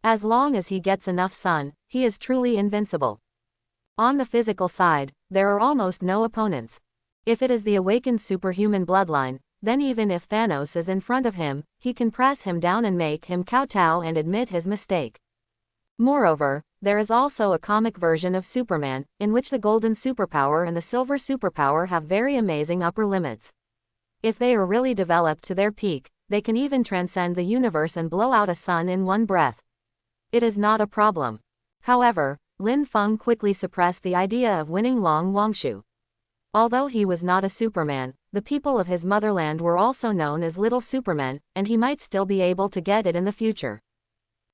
As long as he gets enough sun, he is truly invincible. On the physical side, there are almost no opponents. If it is the awakened superhuman bloodline, then even if Thanos is in front of him, he can press him down and make him kowtow and admit his mistake. Moreover, there is also a comic version of Superman, in which the golden superpower and the silver superpower have very amazing upper limits. If they are really developed to their peak, they can even transcend the universe and blow out a sun in one breath. It is not a problem. However, Lin Feng quickly suppressed the idea of winning Long Wangshu. Although he was not a Superman, the people of his motherland were also known as Little Supermen, and he might still be able to get it in the future.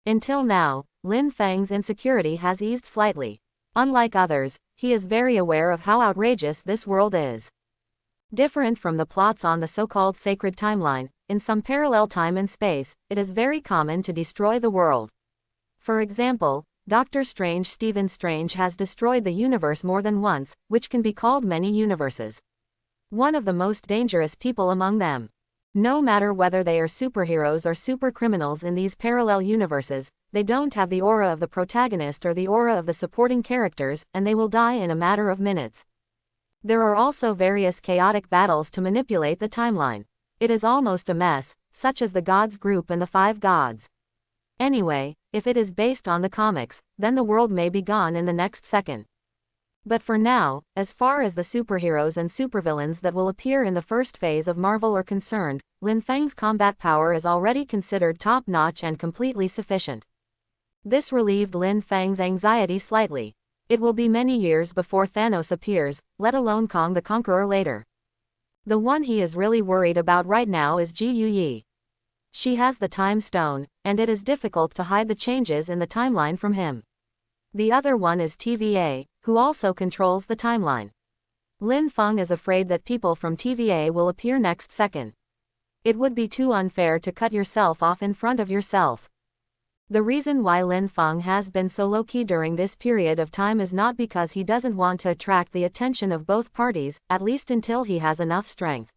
Until now, Lin Feng's insecurity has eased slightly. Unlike others, he is very aware of how outrageous this world is. Different from the plots on the so-called sacred timeline, in some parallel time and space, it is very common to destroy the world. For example, Doctor Strange Stephen Strange has destroyed the universe more than once, which can be called many universes. One of the most dangerous people among them. No matter whether they are superheroes or supercriminals in these parallel universes, they don't have the aura of the protagonist or the aura of the supporting characters, and they will die in a matter of minutes. There are also various chaotic battles to manipulate the timeline. It is almost a mess, such as the Gods group and the 5 gods. Anyway, if it is based on the comics, then the world may be gone in the next second. But for now, as far as the superheroes and supervillains that will appear in the first phase of Marvel are concerned, Lin Feng's combat power is already considered top-notch and completely sufficient. This relieved Lin Feng's anxiety slightly. It will be many years before Thanos appears, let alone Kong the Conqueror later. The one he is really worried about right now is Ji Yuyi. She has the Time Stone, and it is difficult to hide the changes in the timeline from him. The other one is TVA, who also controls the timeline. Lin Feng is afraid that people from TVA will appear next second. It would be too unfair to cut yourself off in front of yourself. The reason why Lin Feng has been so low-key during this period of time is not because he doesn't want to attract the attention of both parties, at least until he has enough strength.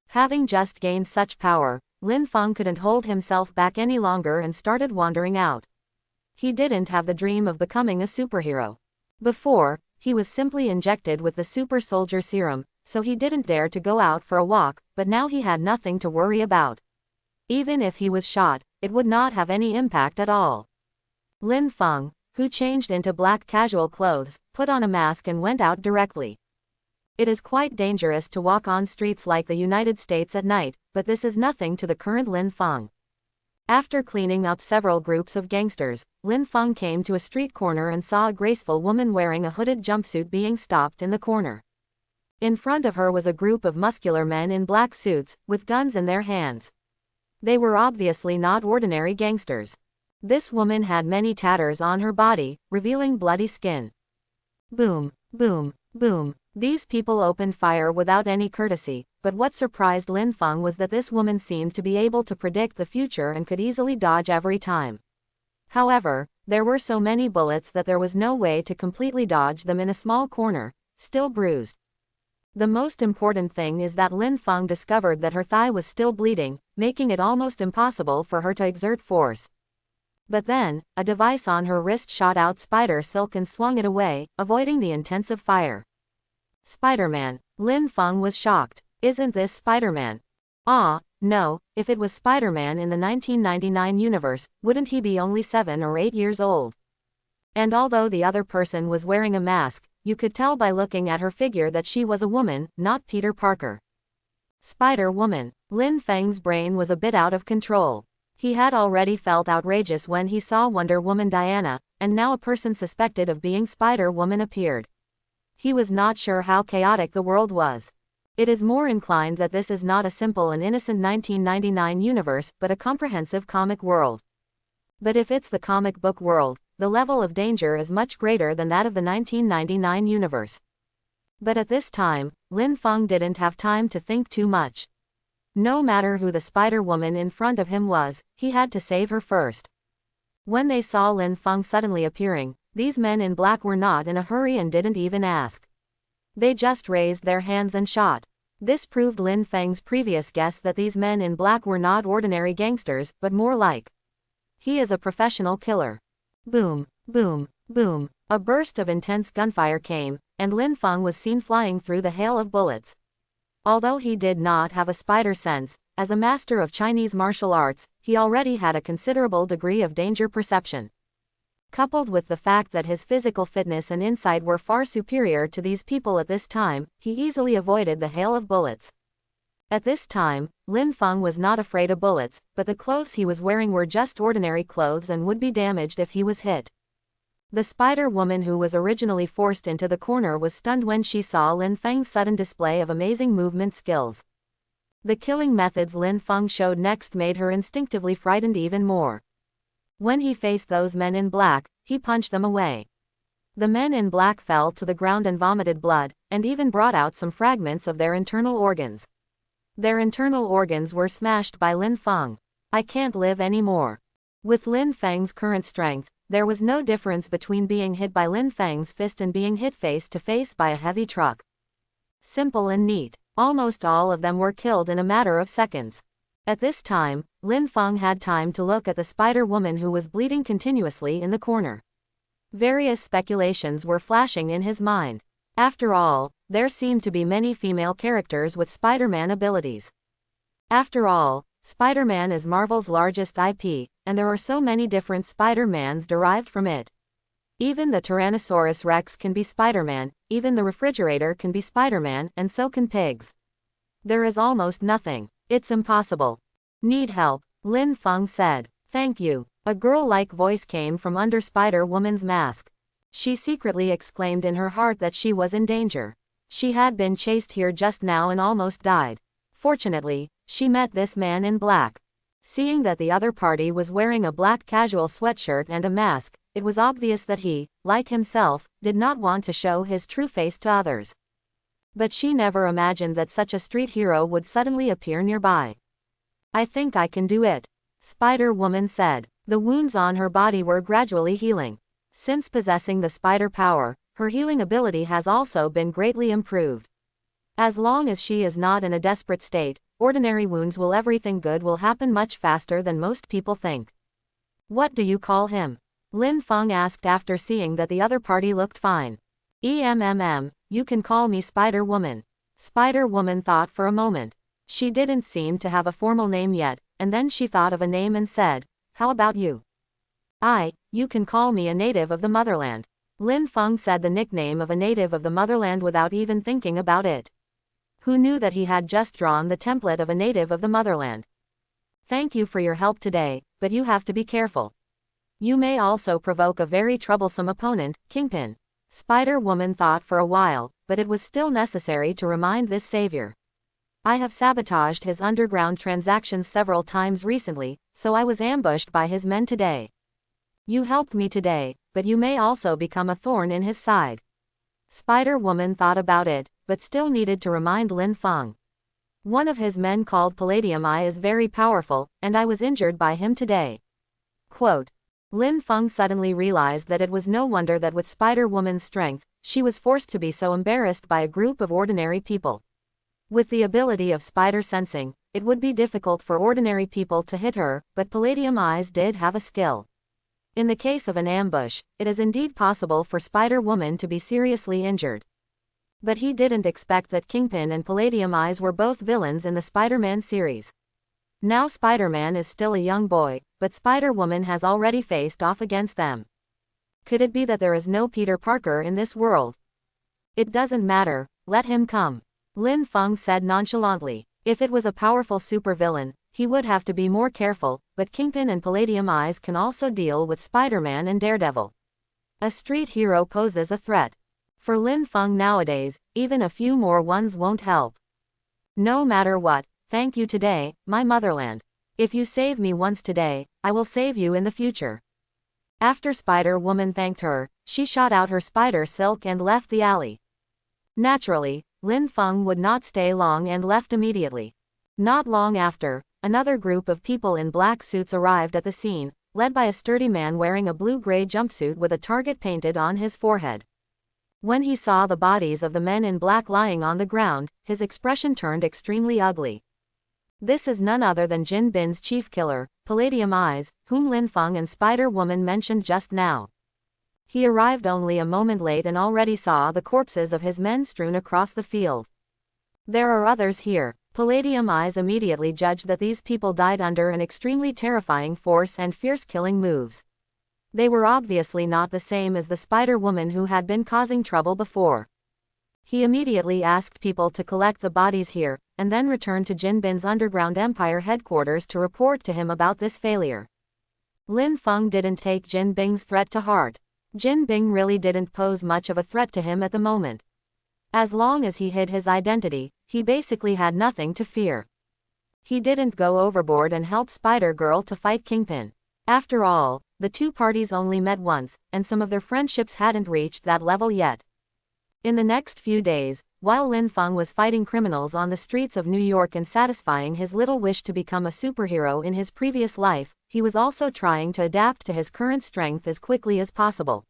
Having just gained such power, Lin Feng couldn't hold himself back any longer and started wandering out. He didn't have the dream of becoming a superhero. Before, he was simply injected with the super soldier serum, so he didn't dare to go out for a walk, but now he had nothing to worry about. Even if he was shot, it would not have any impact at all. Lin Feng, who changed into black casual clothes, put on a mask and went out directly. It is quite dangerous to walk on streets like the United States at night, but this is nothing to the current Lin Feng. After cleaning up several groups of gangsters, Lin Feng came to a street corner and saw a graceful woman wearing a hooded jumpsuit being stopped in the corner. In front of her was a group of muscular men in black suits, with guns in their hands. They were obviously not ordinary gangsters. This woman had many tatters on her body, revealing bloody skin. Boom, boom, boom. These people opened fire without any courtesy, but what surprised Lin Feng was that this woman seemed to be able to predict the future and could easily dodge every time. However, there were so many bullets that there was no way to completely dodge them in a small corner, still bruised. The most important thing is that Lin Feng discovered that her thigh was still bleeding, making it almost impossible for her to exert force. But then, a device on her wrist shot out spider silk and swung it away, avoiding the intensive fire. Spider-Man. Lin Feng was shocked. Isn't this Spider-Man? No, if it was Spider-Man in the 1999 universe, wouldn't he be only 7 or 8 years old? And although the other person was wearing a mask, you could tell by looking at her figure that she was a woman, not Peter Parker. Spider-Woman. Lin Feng's brain was a bit out of control. He had already felt outrageous when he saw Wonder Woman Diana, and now a person suspected of being Spider-Woman appeared. He was not sure how chaotic the world was. It is more inclined that this is not a simple and innocent 1999 universe, but a comprehensive comic world. But if it's the comic book world, the level of danger is much greater than that of the 1999 universe. But at this time, Lin Feng didn't have time to think too much. No matter who the Spider-Woman in front of him was, he had to save her first. When they saw Lin Feng suddenly appearing, these men in black were not in a hurry and didn't even ask. They just raised their hands and shot. This proved Lin Feng's previous guess that these men in black were not ordinary gangsters, but more like. He is a professional killer. Boom, boom, boom. A burst of intense gunfire came, and Lin Feng was seen flying through the hail of bullets. Although he did not have a spider sense, as a master of Chinese martial arts, he already had a considerable degree of danger perception. Coupled with the fact that his physical fitness and insight were far superior to these people at this time, he easily avoided the hail of bullets. At this time, Lin Feng was not afraid of bullets, but the clothes he was wearing were just ordinary clothes and would be damaged if he was hit. The Spider-Woman who was originally forced into the corner was stunned when she saw Lin Feng's sudden display of amazing movement skills. The killing methods Lin Feng showed next made her instinctively frightened even more. When he faced those men in black, he punched them away. The men in black fell to the ground and vomited blood, and even brought out some fragments of their internal organs. Their internal organs were smashed by Lin Feng. I can't live anymore. With Lin Feng's current strength, there was no difference between being hit by Lin Feng's fist and being hit face to face by a heavy truck. Simple and neat. Almost all of them were killed in a matter of seconds. At this time, Lin Feng had time to look at the Spider-Woman who was bleeding continuously in the corner. Various speculations were flashing in his mind. After all, there seemed to be many female characters with Spider-Man abilities. After all, Spider-Man is Marvel's largest IP, and there are so many different Spider-Mans derived from it. Even the Tyrannosaurus Rex can be Spider-Man, even the refrigerator can be Spider-Man, and so can pigs. There is almost nothing. It's impossible. Need help, Lin Feng said. Thank you. A girl-like voice came from under Spider-Woman's mask. She secretly exclaimed in her heart that she was in danger. She had been chased here just now and almost died. Fortunately, she met this man in black. Seeing that the other party was wearing a black casual sweatshirt and a mask, it was obvious that he, like himself, did not want to show his true face to others. But she never imagined that such a street hero would suddenly appear nearby. I think I can do it, Spider-Woman said. The wounds on her body were gradually healing. Since possessing the spider power, her healing ability has also been greatly improved. As long as she is not in a desperate state, ordinary wounds everything good will happen much faster than most people think. What do you call him? Lin Feng asked after seeing that the other party looked fine. You can call me Spider-Woman. Spider-Woman thought for a moment. She didn't seem to have a formal name yet, and then she thought of a name and said, how about you? You can call me a native of the motherland. Lin Feng said the nickname of a native of the motherland without even thinking about it. Who knew that he had just drawn the template of a native of the motherland? Thank you for your help today, but you have to be careful. You may also provoke a very troublesome opponent, Kingpin. Spider-Woman thought for a while, but it was still necessary to remind this savior. I have sabotaged his underground transactions several times recently, so I was ambushed by his men today. You helped me today, but you may also become a thorn in his side. Spider-Woman thought about it, but still needed to remind Lin Feng. One of his men called Palladium Eye is very powerful, and I was injured by him today. Quote. Lin Feng suddenly realized that it was no wonder that with Spider-Woman's strength, she was forced to be so embarrassed by a group of ordinary people. With the ability of spider sensing, it would be difficult for ordinary people to hit her, but Palladium Eyes did have a skill. In the case of an ambush, it is indeed possible for Spider-Woman to be seriously injured. But he didn't expect that Kingpin and Palladium Eyes were both villains in the Spider-Man series. Now Spider-Man is still a young boy, but Spider-Woman has already faced off against them. Could it be that there is no Peter Parker in this world? It doesn't matter, let him come. Lin Feng said nonchalantly. If it was a powerful supervillain, he would have to be more careful, but Kingpin and Palladium Eyes can also deal with Spider-Man and Daredevil. A street hero poses a threat. For Lin Feng nowadays, even a few more ones won't help. No matter what, thank you today, my motherland. If you save me once today, I will save you in the future. After Spider-Woman thanked her, she shot out her spider silk and left the alley. Naturally, Lin Feng would not stay long and left immediately. Not long after, another group of people in black suits arrived at the scene, led by a sturdy man wearing a blue-gray jumpsuit with a target painted on his forehead. When he saw the bodies of the men in black lying on the ground, his expression turned extremely ugly. This is none other than Jin Bin's chief killer, Palladium Eyes, whom Lin Feng and Spider-Woman mentioned just now. He arrived only a moment late and already saw the corpses of his men strewn across the field. There are others here. Palladium Eyes immediately judged that these people died under an extremely terrifying force and fierce killing moves. They were obviously not the same as the Spider-Woman who had been causing trouble before. He immediately asked people to collect the bodies here, and then returned to Jin Bin's underground empire headquarters to report to him about this failure. Lin Feng didn't take Jin Bing's threat to heart. Jin Bing really didn't pose much of a threat to him at the moment. As long as he hid his identity, he basically had nothing to fear. He didn't go overboard and help Spider-Girl to fight Kingpin. After all, the two parties only met once, and some of their friendships hadn't reached that level yet. In the next few days, while Lin Feng was fighting criminals on the streets of New York and satisfying his little wish to become a superhero in his previous life, he was also trying to adapt to his current strength as quickly as possible.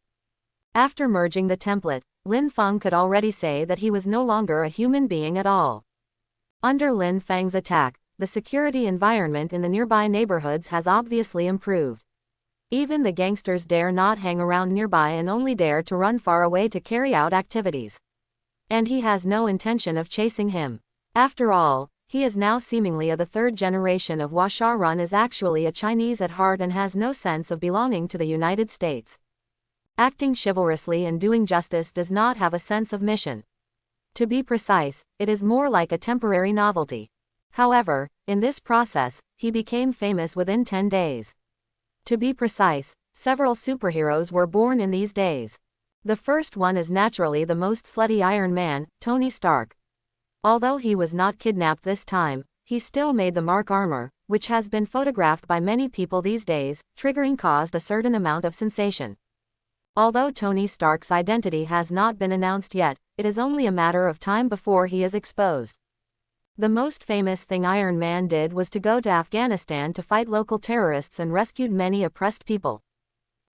After merging the template, Lin Feng could already say that he was no longer a human being at all. Under Lin Feng's attack, the security environment in the nearby neighborhoods has obviously improved. Even the gangsters dare not hang around nearby and only dare to run far away to carry out activities. And he has no intention of chasing him. After all, he is now seemingly the third generation of Washarun, is actually a Chinese at heart and has no sense of belonging to the United States. Acting chivalrously and doing justice does not have a sense of mission. To be precise, it is more like a temporary novelty. However, in this process, he became famous within 10 days. To be precise, several superheroes were born in these days. The first one is naturally the most slutty Iron Man, Tony Stark. Although he was not kidnapped this time, he still made the Mark armor, which has been photographed by many people these days, triggering caused a certain amount of sensation. Although Tony Stark's identity has not been announced yet, it is only a matter of time before he is exposed. The most famous thing Iron Man did was to go to Afghanistan to fight local terrorists and rescued many oppressed people.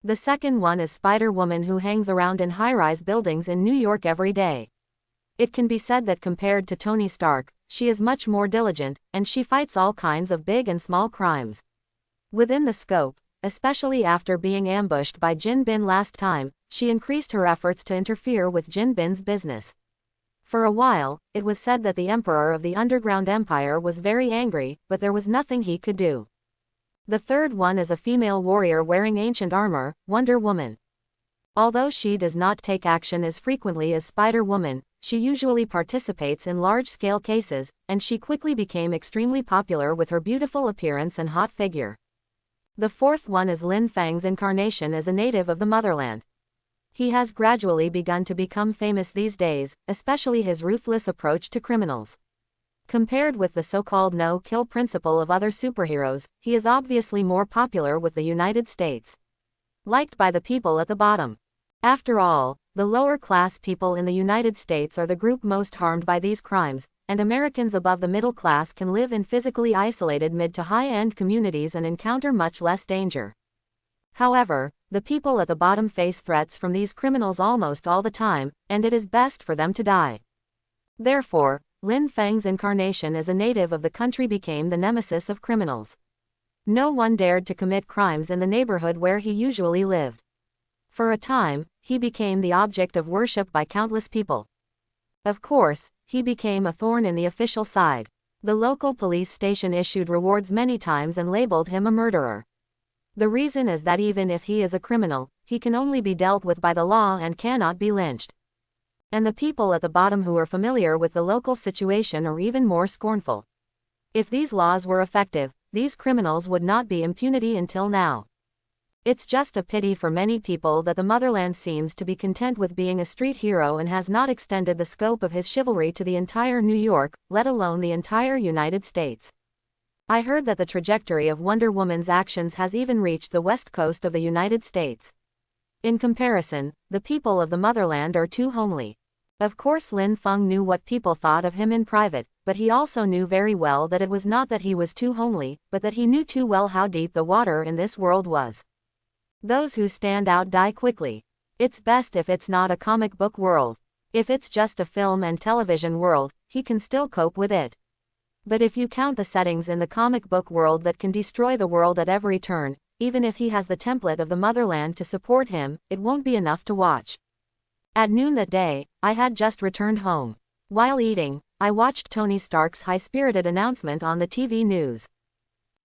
The second one is Spider-Woman, who hangs around in high-rise buildings in New York every day. It can be said that compared to Tony Stark, she is much more diligent, and she fights all kinds of big and small crimes. Within the scope, especially after being ambushed by Jin Bin last time, she increased her efforts to interfere with Jin Bin's business. For a while, it was said that the Emperor of the Underground Empire was very angry, but there was nothing he could do. The third one is a female warrior wearing ancient armor, Wonder Woman. Although she does not take action as frequently as Spider-Woman, she usually participates in large-scale cases, and she quickly became extremely popular with her beautiful appearance and hot figure. The fourth one is Lin Feng's incarnation as a native of the motherland. He has gradually begun to become famous these days, especially his ruthless approach to criminals. Compared with the so-called no-kill principle of other superheroes, he is obviously more popular with the United States. Liked by the people at the bottom. After all, the lower-class people in the United States are the group most harmed by these crimes, and Americans above the middle class can live in physically isolated mid to high-end communities and encounter much less danger. However, the people at the bottom face threats from these criminals almost all the time, and it is best for them to die. Therefore, Lin Feng's incarnation as a native of the country became the nemesis of criminals. No one dared to commit crimes in the neighborhood where he usually lived. For a time, he became the object of worship by countless people. Of course, he became a thorn in the official side. The local police station issued rewards many times and labeled him a murderer. The reason is that even if he is a criminal, he can only be dealt with by the law and cannot be lynched. And the people at the bottom who are familiar with the local situation are even more scornful. If these laws were effective, these criminals would not be impunity until now. It's just a pity for many people that the motherland seems to be content with being a street hero and has not extended the scope of his chivalry to the entire New York, let alone the entire United States. I heard that the trajectory of Wonder Woman's actions has even reached the west coast of the United States. In comparison, the people of the motherland are too homely. Of course Lin Feng knew what people thought of him in private, but he also knew very well that it was not that he was too homely, but that he knew too well how deep the water in this world was. Those who stand out die quickly. It's best if it's not a comic book world. If it's just a film and television world, he can still cope with it. But if you count the settings in the comic book world that can destroy the world at every turn, even if he has the template of the motherland to support him, it won't be enough to watch. At noon that day, I had just returned home. While eating, I watched Tony Stark's high-spirited announcement on the TV news.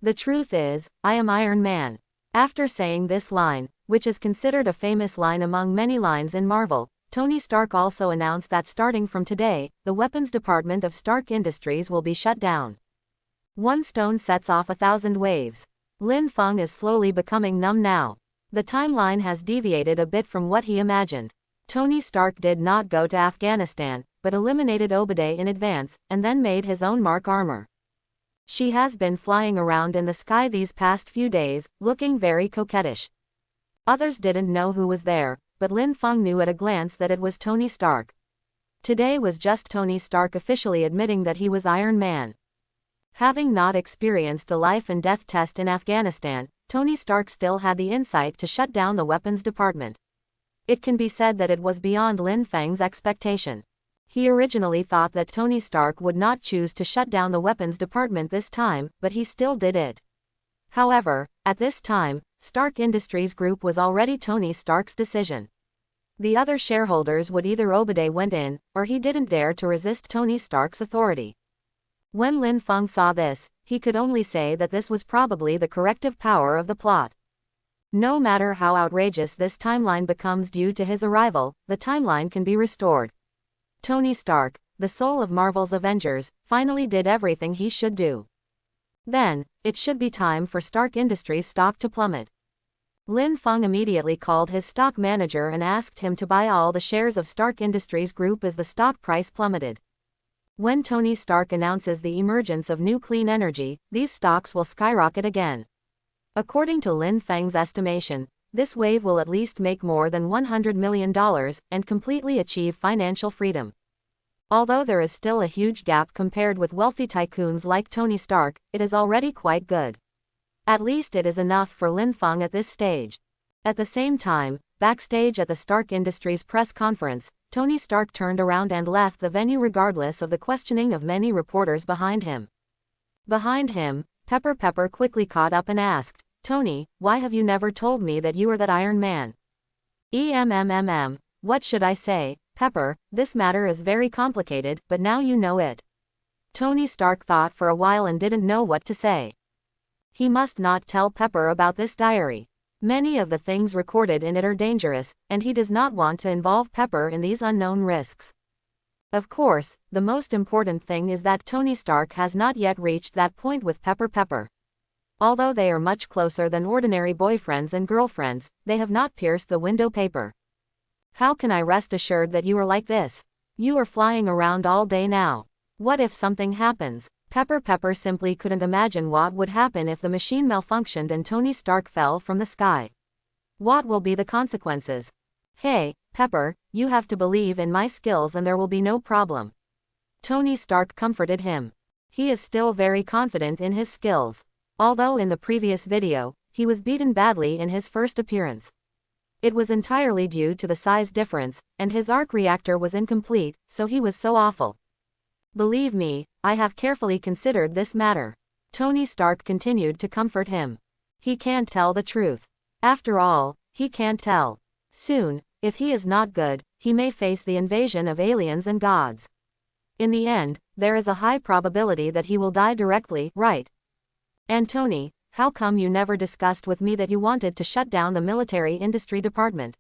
The truth is, I am Iron Man. After saying this line, which is considered a famous line among many lines in Marvel, Tony Stark also announced that starting from today, the weapons department of Stark Industries will be shut down. One stone sets off 1,000 waves. Lin Feng is slowly becoming numb now. The timeline has deviated a bit from what he imagined. Tony Stark did not go to Afghanistan, but eliminated Obadiah in advance, and then made his own Mark armor. She has been flying around in the sky these past few days, looking very coquettish. Others didn't know who was there, but Lin Feng knew at a glance that it was Tony Stark. Today was just Tony Stark officially admitting that he was Iron Man. Having not experienced a life and death test in Afghanistan, Tony Stark still had the insight to shut down the weapons department. It can be said that it was beyond Lin Feng's expectation. He originally thought that Tony Stark would not choose to shut down the weapons department this time, but he still did it. However, at this time, Stark Industries Group was already Tony Stark's decision. The other shareholders would either Obadiah went in, or he didn't dare to resist Tony Stark's authority. When Lin Feng saw this, he could only say that this was probably the corrective power of the plot. No matter how outrageous this timeline becomes due to his arrival, the timeline can be restored. Tony Stark, the soul of Marvel's Avengers, finally did everything he should do. Then, it should be time for Stark Industries' stock to plummet. Lin Feng immediately called his stock manager and asked him to buy all the shares of Stark Industries Group as the stock price plummeted. When Tony Stark announces the emergence of new clean energy, these stocks will skyrocket again. According to Lin Feng's estimation, this wave will at least make more than $100 million and completely achieve financial freedom. Although there is still a huge gap compared with wealthy tycoons like Tony Stark, it is already quite good. At least it is enough for Lin Feng at this stage. At the same time, backstage at the Stark Industries press conference, Tony Stark turned around and left the venue regardless of the questioning of many reporters behind him. Behind him, Pepper quickly caught up and asked, "Tony, why have you never told me that you are that Iron Man?" What should I say, Pepper, this matter is very complicated, but now you know it." Tony Stark thought for a while and didn't know what to say. He must not tell Pepper about this diary. Many of the things recorded in it are dangerous, and he does not want to involve Pepper in these unknown risks. Of course, the most important thing is that Tony Stark has not yet reached that point with Pepper. Although they are much closer than ordinary boyfriends and girlfriends, they have not pierced the window paper. How can I rest assured that you are like this? You are flying around all day now. What if something happens? Pepper simply couldn't imagine what would happen if the machine malfunctioned and Tony Stark fell from the sky. What will be the consequences? Hey, Pepper, you have to believe in my skills and there will be no problem. Tony Stark comforted him. He is still very confident in his skills. Although in the previous video, he was beaten badly in his first appearance. It was entirely due to the size difference, and his arc reactor was incomplete, so he was so awful. Believe me, I have carefully considered this matter. Tony Stark continued to comfort him. He can't tell the truth. After all, he can't tell. Soon, if he is not good, he may face the invasion of aliens and gods. In the end, there is a high probability that he will die directly, right? And Tony, how come you never discussed with me that you wanted to shut down the military industry department?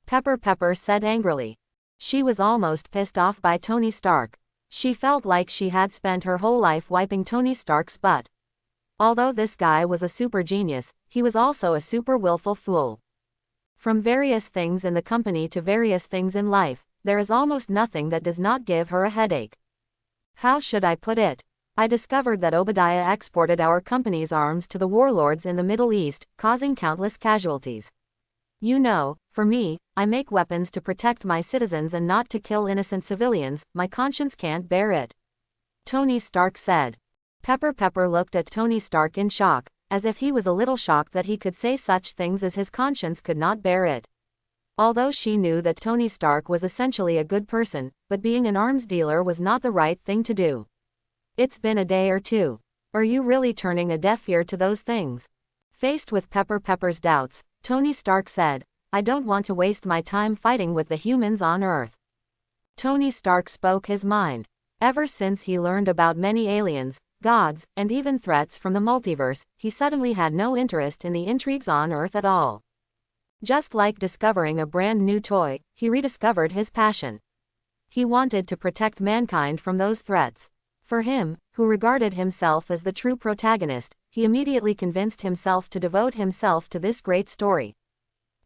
Pepper said angrily. She was almost pissed off by Tony Stark. She felt like she had spent her whole life wiping Tony Stark's butt. Although this guy was a super genius, he was also a super willful fool. From various things in the company to various things in life, there is almost nothing that does not give her a headache. How should I put it? I discovered that Obadiah exported our company's arms to the warlords in the Middle East, causing countless casualties. You know, for me, I make weapons to protect my citizens and not to kill innocent civilians. My conscience can't bear it. Tony Stark said. Pepper looked at Tony Stark in shock, as if he was a little shocked that he could say such things as his conscience could not bear it. Although she knew that Tony Stark was essentially a good person, but being an arms dealer was not the right thing to do. It's been a day or two. Are you really turning a deaf ear to those things? Faced with Pepper's doubts, Tony Stark said, I don't want to waste my time fighting with the humans on Earth. Tony Stark spoke his mind. Ever since he learned about many aliens, gods, and even threats from the multiverse, he suddenly had no interest in the intrigues on Earth at all. Just like discovering a brand new toy, he rediscovered his passion. He wanted to protect mankind from those threats. For him, who regarded himself as the true protagonist, he immediately convinced himself to devote himself to this great story.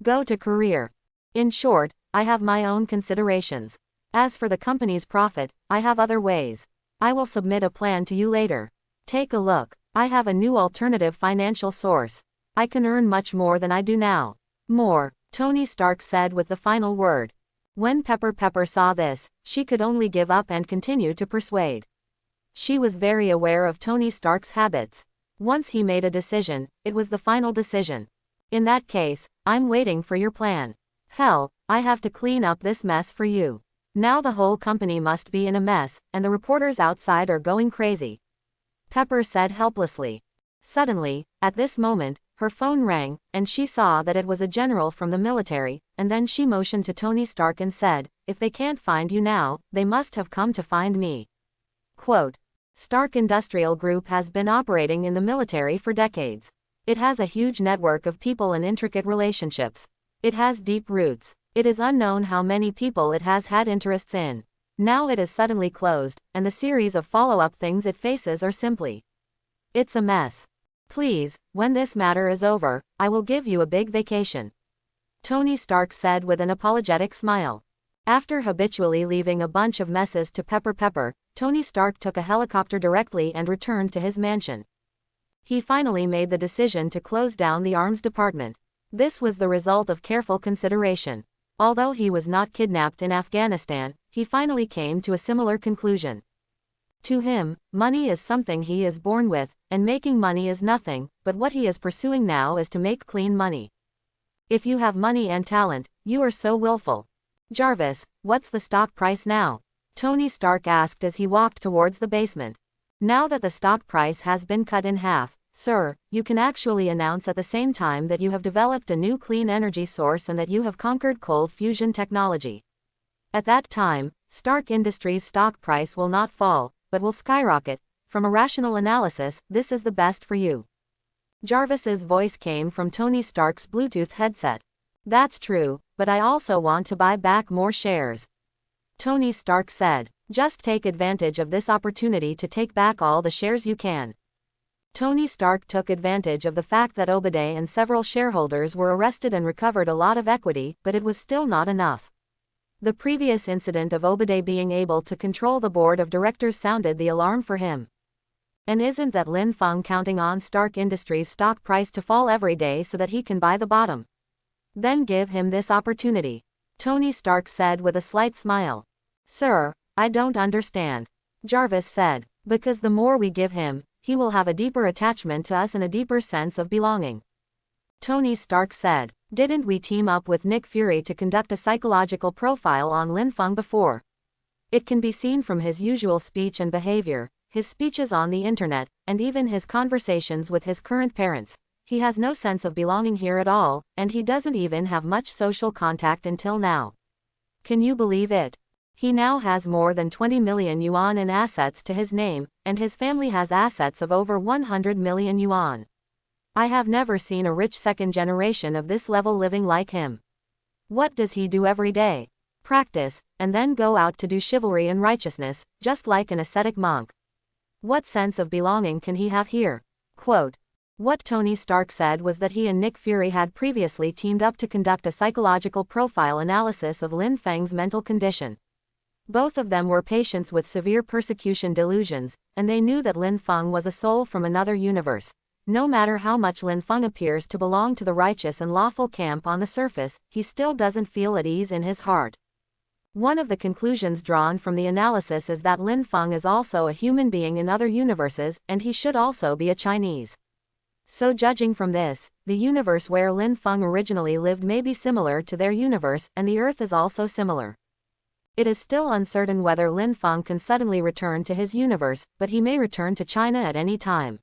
Go to career. In short, I have my own considerations. As for the company's profit, I have other ways. I will submit a plan to you later. Take a look. I have a new alternative financial source. I can earn much more than I do now. More, Tony Stark said with the final word. When Pepper saw this, she could only give up and continue to persuade. She was very aware of Tony Stark's habits. Once he made a decision, it was the final decision. In that case, I'm waiting for your plan. Hell, I have to clean up this mess for you. Now the whole company must be in a mess, and the reporters outside are going crazy. Pepper said helplessly. Suddenly, at this moment, her phone rang, and she saw that it was a general from the military, and then she motioned to Tony Stark and said, if they can't find you now, they must have come to find me. Quote, Stark Industrial Group has been operating in the military for decades. It has a huge network of people and intricate relationships. It has deep roots. It is unknown how many people it has had interests in. Now it is suddenly closed, and the series of follow-up things it faces are simply. It's a mess. Please, when this matter is over, I will give you a big vacation. Tony Stark said with an apologetic smile. After habitually leaving a bunch of messes to Pepper, Tony Stark took a helicopter directly and returned to his mansion. He finally made the decision to close down the arms department. This was the result of careful consideration. Although he was not kidnapped in Afghanistan, he finally came to a similar conclusion. To him, money is something he is born with, and making money is nothing, but what he is pursuing now is to make clean money. If you have money and talent, you are so willful. Jarvis, what's the stock price now? Tony Stark asked as he walked towards the basement. Now that the stock price has been cut in half, sir, you can actually announce at the same time that you have developed a new clean energy source and that you have conquered cold fusion technology. At that time, Stark Industries' stock price will not fall, but will skyrocket. From a rational analysis, this is the best for you. Jarvis's voice came from Tony Stark's Bluetooth headset. That's true, but I also want to buy back more shares. Tony Stark said. Just take advantage of this opportunity to take back all the shares you can. Tony Stark took advantage of the fact that Obadiah and several shareholders were arrested and recovered a lot of equity, but it was still not enough. The previous incident of Obadiah being able to control the board of directors sounded the alarm for him. And isn't that Lin Feng counting on Stark Industries' stock price to fall every day so that he can buy the bottom? Then give him this opportunity. Tony Stark said with a slight smile. Sir, I don't understand. Jarvis said. Because the more we give him, he will have a deeper attachment to us and a deeper sense of belonging. Tony Stark said. Didn't we team up with Nick Fury to conduct a psychological profile on Lin Feng before? It can be seen from his usual speech and behavior, his speeches on the internet, and even his conversations with his current parents. He has no sense of belonging here at all, and he doesn't even have much social contact until now. Can you believe it? He now has more than 20 million yuan in assets to his name, and his family has assets of over 100 million yuan. I have never seen a rich second generation of this level living like him. What does he do every day? Practice, and then go out to do chivalry and righteousness, just like an ascetic monk. What sense of belonging can he have here? Quote. What Tony Stark said was that he and Nick Fury had previously teamed up to conduct a psychological profile analysis of Lin Feng's mental condition. Both of them were patients with severe persecution delusions, and they knew that Lin Feng was a soul from another universe. No matter how much Lin Feng appears to belong to the righteous and lawful camp on the surface, he still doesn't feel at ease in his heart. One of the conclusions drawn from the analysis is that Lin Feng is also a human being in other universes, and he should also be a Chinese. So judging from this, the universe where Lin Feng originally lived may be similar to their universe, and the Earth is also similar. It is still uncertain whether Lin Feng can suddenly return to his universe, but he may return to China at any time.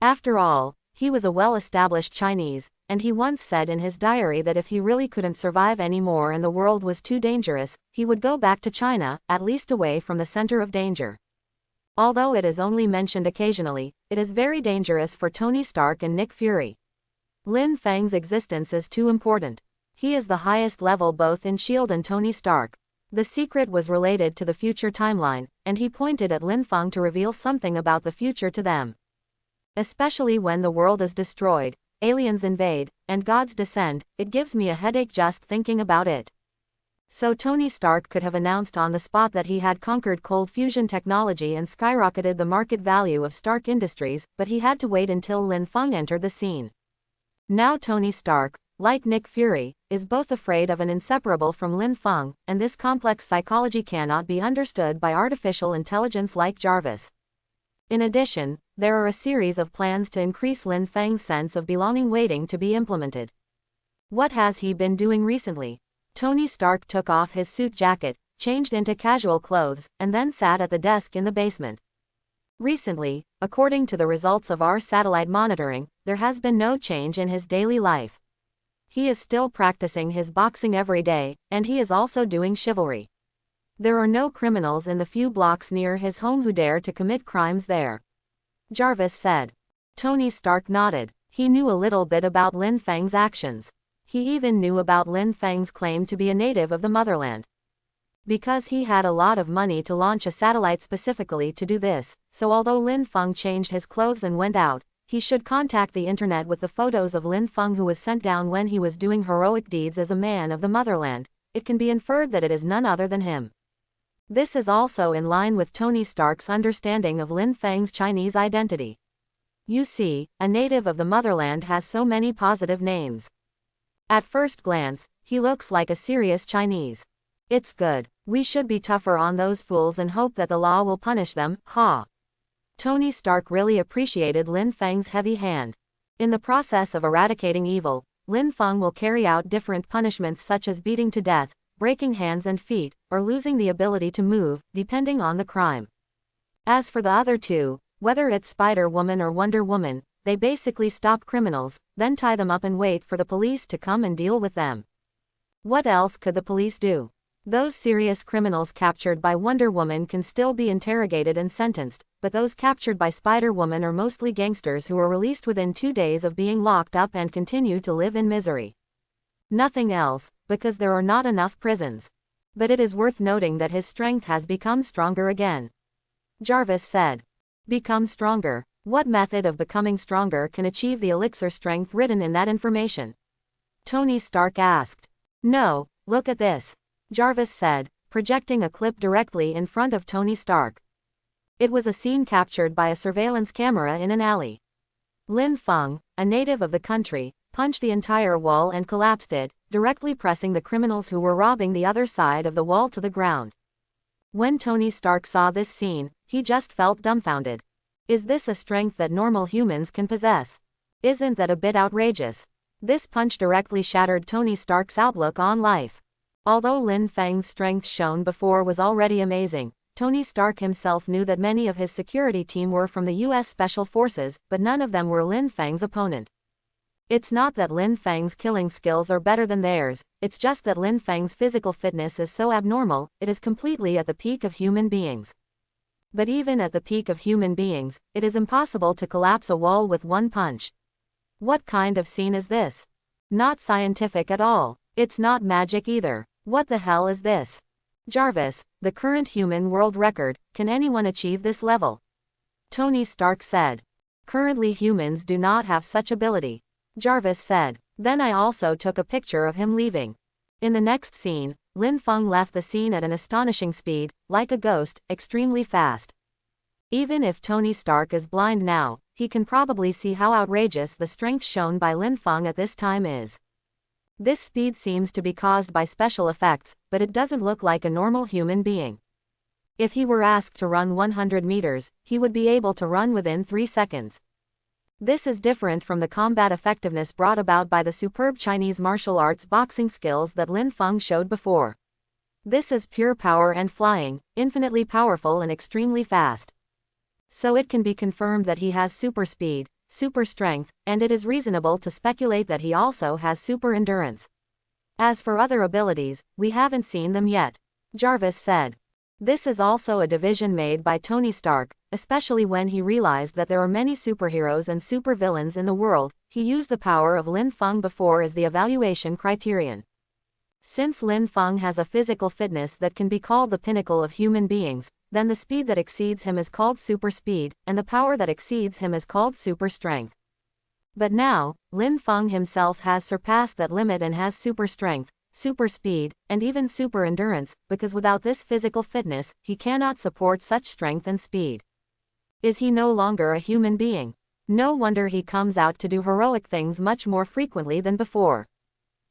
After all, he was a well-established Chinese, and he once said in his diary that if he really couldn't survive anymore and the world was too dangerous, he would go back to China, at least away from the center of danger. Although it is only mentioned occasionally, it is very dangerous for Tony Stark and Nick Fury. Lin Feng's existence is too important. He is the highest level both in S.H.I.E.L.D. and Tony Stark. The secret was related to the future timeline, and he pointed at Lin Feng to reveal something about the future to them. Especially when the world is destroyed, aliens invade, and gods descend, it gives me a headache just thinking about it. So Tony Stark could have announced on the spot that he had conquered cold fusion technology and skyrocketed the market value of Stark Industries, but he had to wait until Lin Feng entered the scene. Now Tony Stark, like Nick Fury, is both afraid of and inseparable from Lin Feng, and this complex psychology cannot be understood by artificial intelligence like Jarvis. In addition, there are a series of plans to increase Lin Feng's sense of belonging waiting to be implemented. What has he been doing recently? Tony Stark took off his suit jacket, changed into casual clothes, and then sat at the desk in the basement. Recently, according to the results of our satellite monitoring, there has been no change in his daily life. He is still practicing his boxing every day, and he is also doing chivalry. There are no criminals in the few blocks near his home who dare to commit crimes there. Jarvis said. Tony Stark nodded. He knew a little bit about Lin Feng's actions. He even knew about Lin Feng's claim to be a native of the motherland. Because he had a lot of money to launch a satellite specifically to do this, so although Lin Feng changed his clothes and went out, he should contact the internet with the photos of Lin Feng who was sent down when he was doing heroic deeds as a man of the motherland. It can be inferred that it is none other than him. This is also in line with Tony Stark's understanding of Lin Feng's Chinese identity. You see, a native of the motherland has so many positive names. At first glance, he looks like a serious Chinese. It's good. We should be tougher on those fools and hope that the law will punish them, ha. Tony Stark really appreciated Lin Feng's heavy hand. In the process of eradicating evil, Lin Feng will carry out different punishments such as beating to death, breaking hands and feet, or losing the ability to move, depending on the crime. As for the other two, whether it's Spider-Woman or Wonder Woman, they basically stop criminals, then tie them up and wait for the police to come and deal with them. What else could the police do? Those serious criminals captured by Wonder Woman can still be interrogated and sentenced, but those captured by Spider-Woman are mostly gangsters who are released within 2 days of being locked up and continue to live in misery. Nothing else, because there are not enough prisons. But it is worth noting that his strength has become stronger again. Jarvis said. Become stronger. What method of becoming stronger can achieve the elixir strength written in that information? Tony Stark asked. No, look at this. Jarvis said, projecting a clip directly in front of Tony Stark. It was a scene captured by a surveillance camera in an alley. Lin Feng, a native of the country, punched the entire wall and collapsed it, directly pressing the criminals who were robbing the other side of the wall to the ground. When Tony Stark saw this scene, he just felt dumbfounded. Is this a strength that normal humans can possess? Isn't that a bit outrageous? This punch directly shattered Tony Stark's outlook on life. Although Lin Feng's strength shown before was already amazing, Tony Stark himself knew that many of his security team were from the US Special Forces, but none of them were Lin Feng's opponent. It's not that Lin Feng's killing skills are better than theirs, it's just that Lin Feng's physical fitness is so abnormal, it is completely at the peak of human beings. But even at the peak of human beings, it is impossible to collapse a wall with one punch. What kind of scene is this? Not scientific at all. It's not magic either. What the hell is this? Jarvis, the current human world record, can anyone achieve this level? Tony Stark said. Currently humans do not have such ability. Jarvis said. Then I also took a picture of him leaving. In the next scene, Lin Feng left the scene at an astonishing speed, like a ghost, extremely fast. Even if Tony Stark is blind now, he can probably see how outrageous the strength shown by Lin Feng at this time is. This speed seems to be caused by special effects, but it doesn't look like a normal human being. If he were asked to run 100 meters, he would be able to run within 3 seconds. This is different from the combat effectiveness brought about by the superb Chinese martial arts boxing skills that Lin Feng showed before. This is pure power and flying, infinitely powerful and extremely fast. So it can be confirmed that he has super speed, super strength, and it is reasonable to speculate that he also has super endurance. As for other abilities, we haven't seen them yet. Jarvis said. This is also a division made by Tony Stark, especially when he realized that there are many superheroes and supervillains in the world. He used the power of Lin Feng before as the evaluation criterion. Since Lin Feng has a physical fitness that can be called the pinnacle of human beings, then the speed that exceeds him is called super speed, and the power that exceeds him is called super strength. But now, Lin Feng himself has surpassed that limit and has super strength, super speed, and even super endurance, because without this physical fitness, he cannot support such strength and speed. Is he no longer a human being? No wonder he comes out to do heroic things much more frequently than before.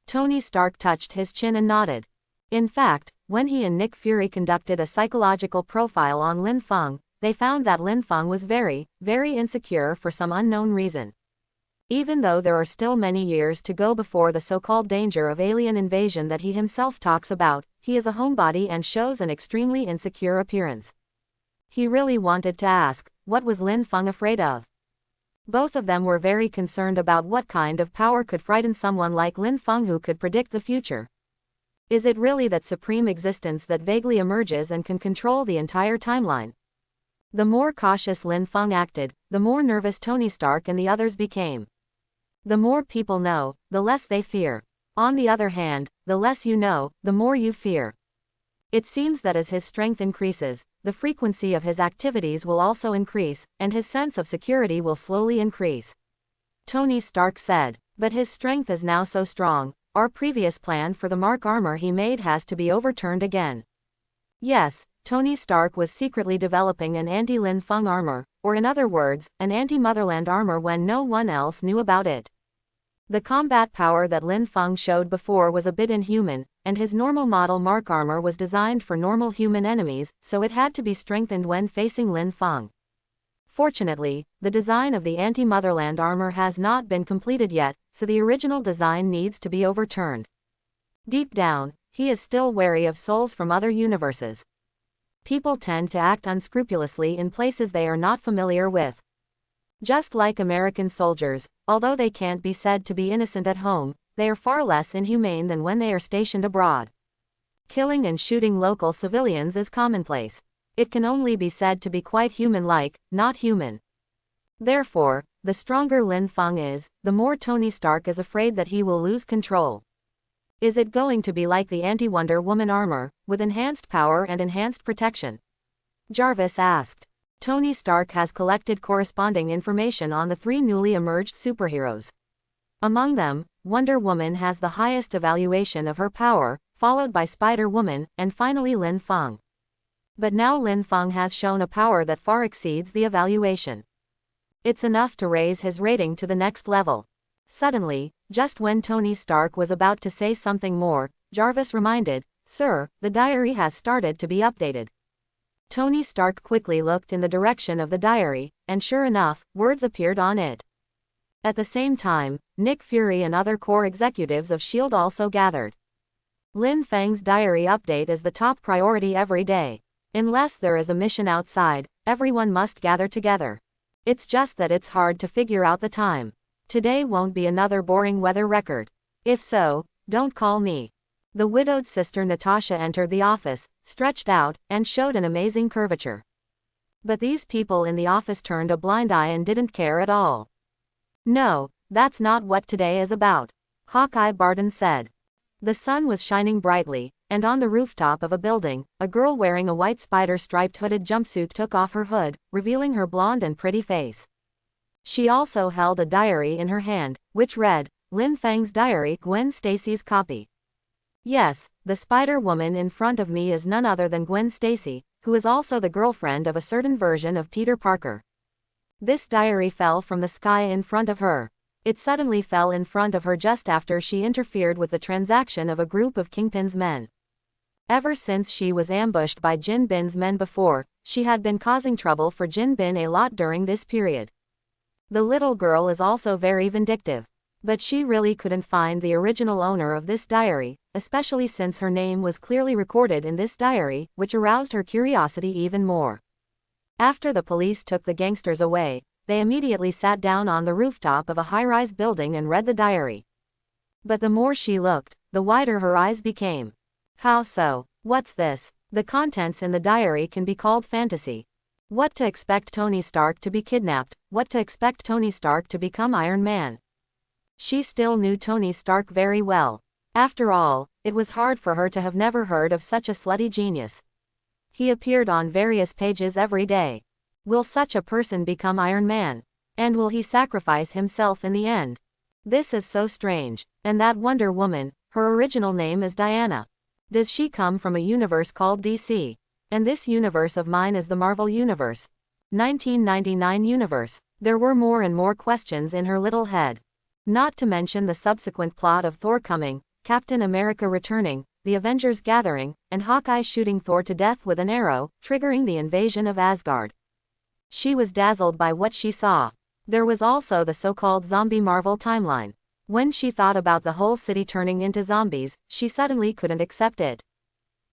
Tony Stark touched his chin and nodded. In fact, when he and Nick Fury conducted a psychological profile on Lin Feng, they found that Lin Feng was very, very insecure for some unknown reason. Even though there are still many years to go before the so-called danger of alien invasion that he himself talks about, he is a homebody and shows an extremely insecure appearance. He really wanted to ask, what was Lin Feng afraid of? Both of them were very concerned about what kind of power could frighten someone like Lin Feng who could predict the future. Is it really that supreme existence that vaguely emerges and can control the entire timeline? The more cautious Lin Feng acted, the more nervous Tony Stark and the others became. The more people know, the less they fear. On the other hand, the less you know, the more you fear. It seems that as his strength increases, the frequency of his activities will also increase, and his sense of security will slowly increase. Tony Stark said, but his strength is now so strong, our previous plan for the Mark armor he made has to be overturned again. Yes, Tony Stark was secretly developing an anti-Lin Feng armor, or in other words, an anti-Motherland armor when no one else knew about it. The combat power that Lin Feng showed before was a bit inhuman, and his normal model Mark armor was designed for normal human enemies, so it had to be strengthened when facing Lin Feng. Fortunately, the design of the anti-Motherland armor has not been completed yet, so the original design needs to be overturned. Deep down, he is still wary of souls from other universes. People tend to act unscrupulously in places they are not familiar with. Just like American soldiers, although they can't be said to be innocent at home, they are far less inhumane than when they are stationed abroad. Killing and shooting local civilians is commonplace. It can only be said to be quite human-like, not human. Therefore, the stronger Lin Feng is, the more Tony Stark is afraid that he will lose control. Is it going to be like the anti-Wonder Woman armor, with enhanced power and enhanced protection? Jarvis asked. Tony Stark has collected corresponding information on the 3 newly emerged superheroes. Among them, Wonder Woman has the highest evaluation of her power, followed by Spider-Woman, and finally Lin Feng. But now Lin Feng has shown a power that far exceeds the evaluation. It's enough to raise his rating to the next level. Suddenly, just when Tony Stark was about to say something more, Jarvis reminded, "Sir, the diary has started to be updated." Tony Stark quickly looked in the direction of the diary, and sure enough, words appeared on it. At the same time, Nick Fury and other core executives of S.H.I.E.L.D. also gathered. Lin Feng's diary update is the top priority every day. Unless there is a mission outside, everyone must gather together. It's just that it's hard to figure out the time. Today won't be another boring weather record. If so, don't call me. The widowed sister Natasha entered the office, stretched out, and showed an amazing curvature. But these people in the office turned a blind eye and didn't care at all. "No, that's not what today is about," Hawkeye Barton said. The sun was shining brightly, and on the rooftop of a building, a girl wearing a white spider-striped hooded jumpsuit took off her hood, revealing her blonde and pretty face. She also held a diary in her hand, which read, "Lin Feng's diary, Gwen Stacy's copy." Yes, the Spider-Woman in front of me is none other than Gwen Stacy, who is also the girlfriend of a certain version of Peter Parker. This diary fell from the sky in front of her. It suddenly fell in front of her just after she interfered with the transaction of a group of Kingpin's men. Ever since she was ambushed by Jin Bin's men before, she had been causing trouble for Jin Bin a lot during this period. The little girl is also very vindictive. But she really couldn't find the original owner of this diary, especially since her name was clearly recorded in this diary, which aroused her curiosity even more. After the police took the gangsters away, they immediately sat down on the rooftop of a high-rise building and read the diary. But the more she looked, the wider her eyes became. How so? What's this? The contents in the diary can be called fantasy. What to expect Tony Stark to be kidnapped, what to expect Tony Stark to become Iron Man. She still knew Tony Stark very well. After all, it was hard for her to have never heard of such a slutty genius. He appeared on various pages every day. Will such a person become Iron Man? And will he sacrifice himself in the end? This is so strange. And that Wonder Woman, her original name is Diana. Does she come from a universe called DC? And this universe of mine is the Marvel Universe. 1999 universe. There were more and more questions in her little head. Not to mention the subsequent plot of Thor coming, Captain America returning, the Avengers gathering, and Hawkeye shooting Thor to death with an arrow, triggering the invasion of Asgard. She was dazzled by what she saw. There was also the so-called zombie Marvel timeline. When she thought about the whole city turning into zombies, she suddenly couldn't accept it.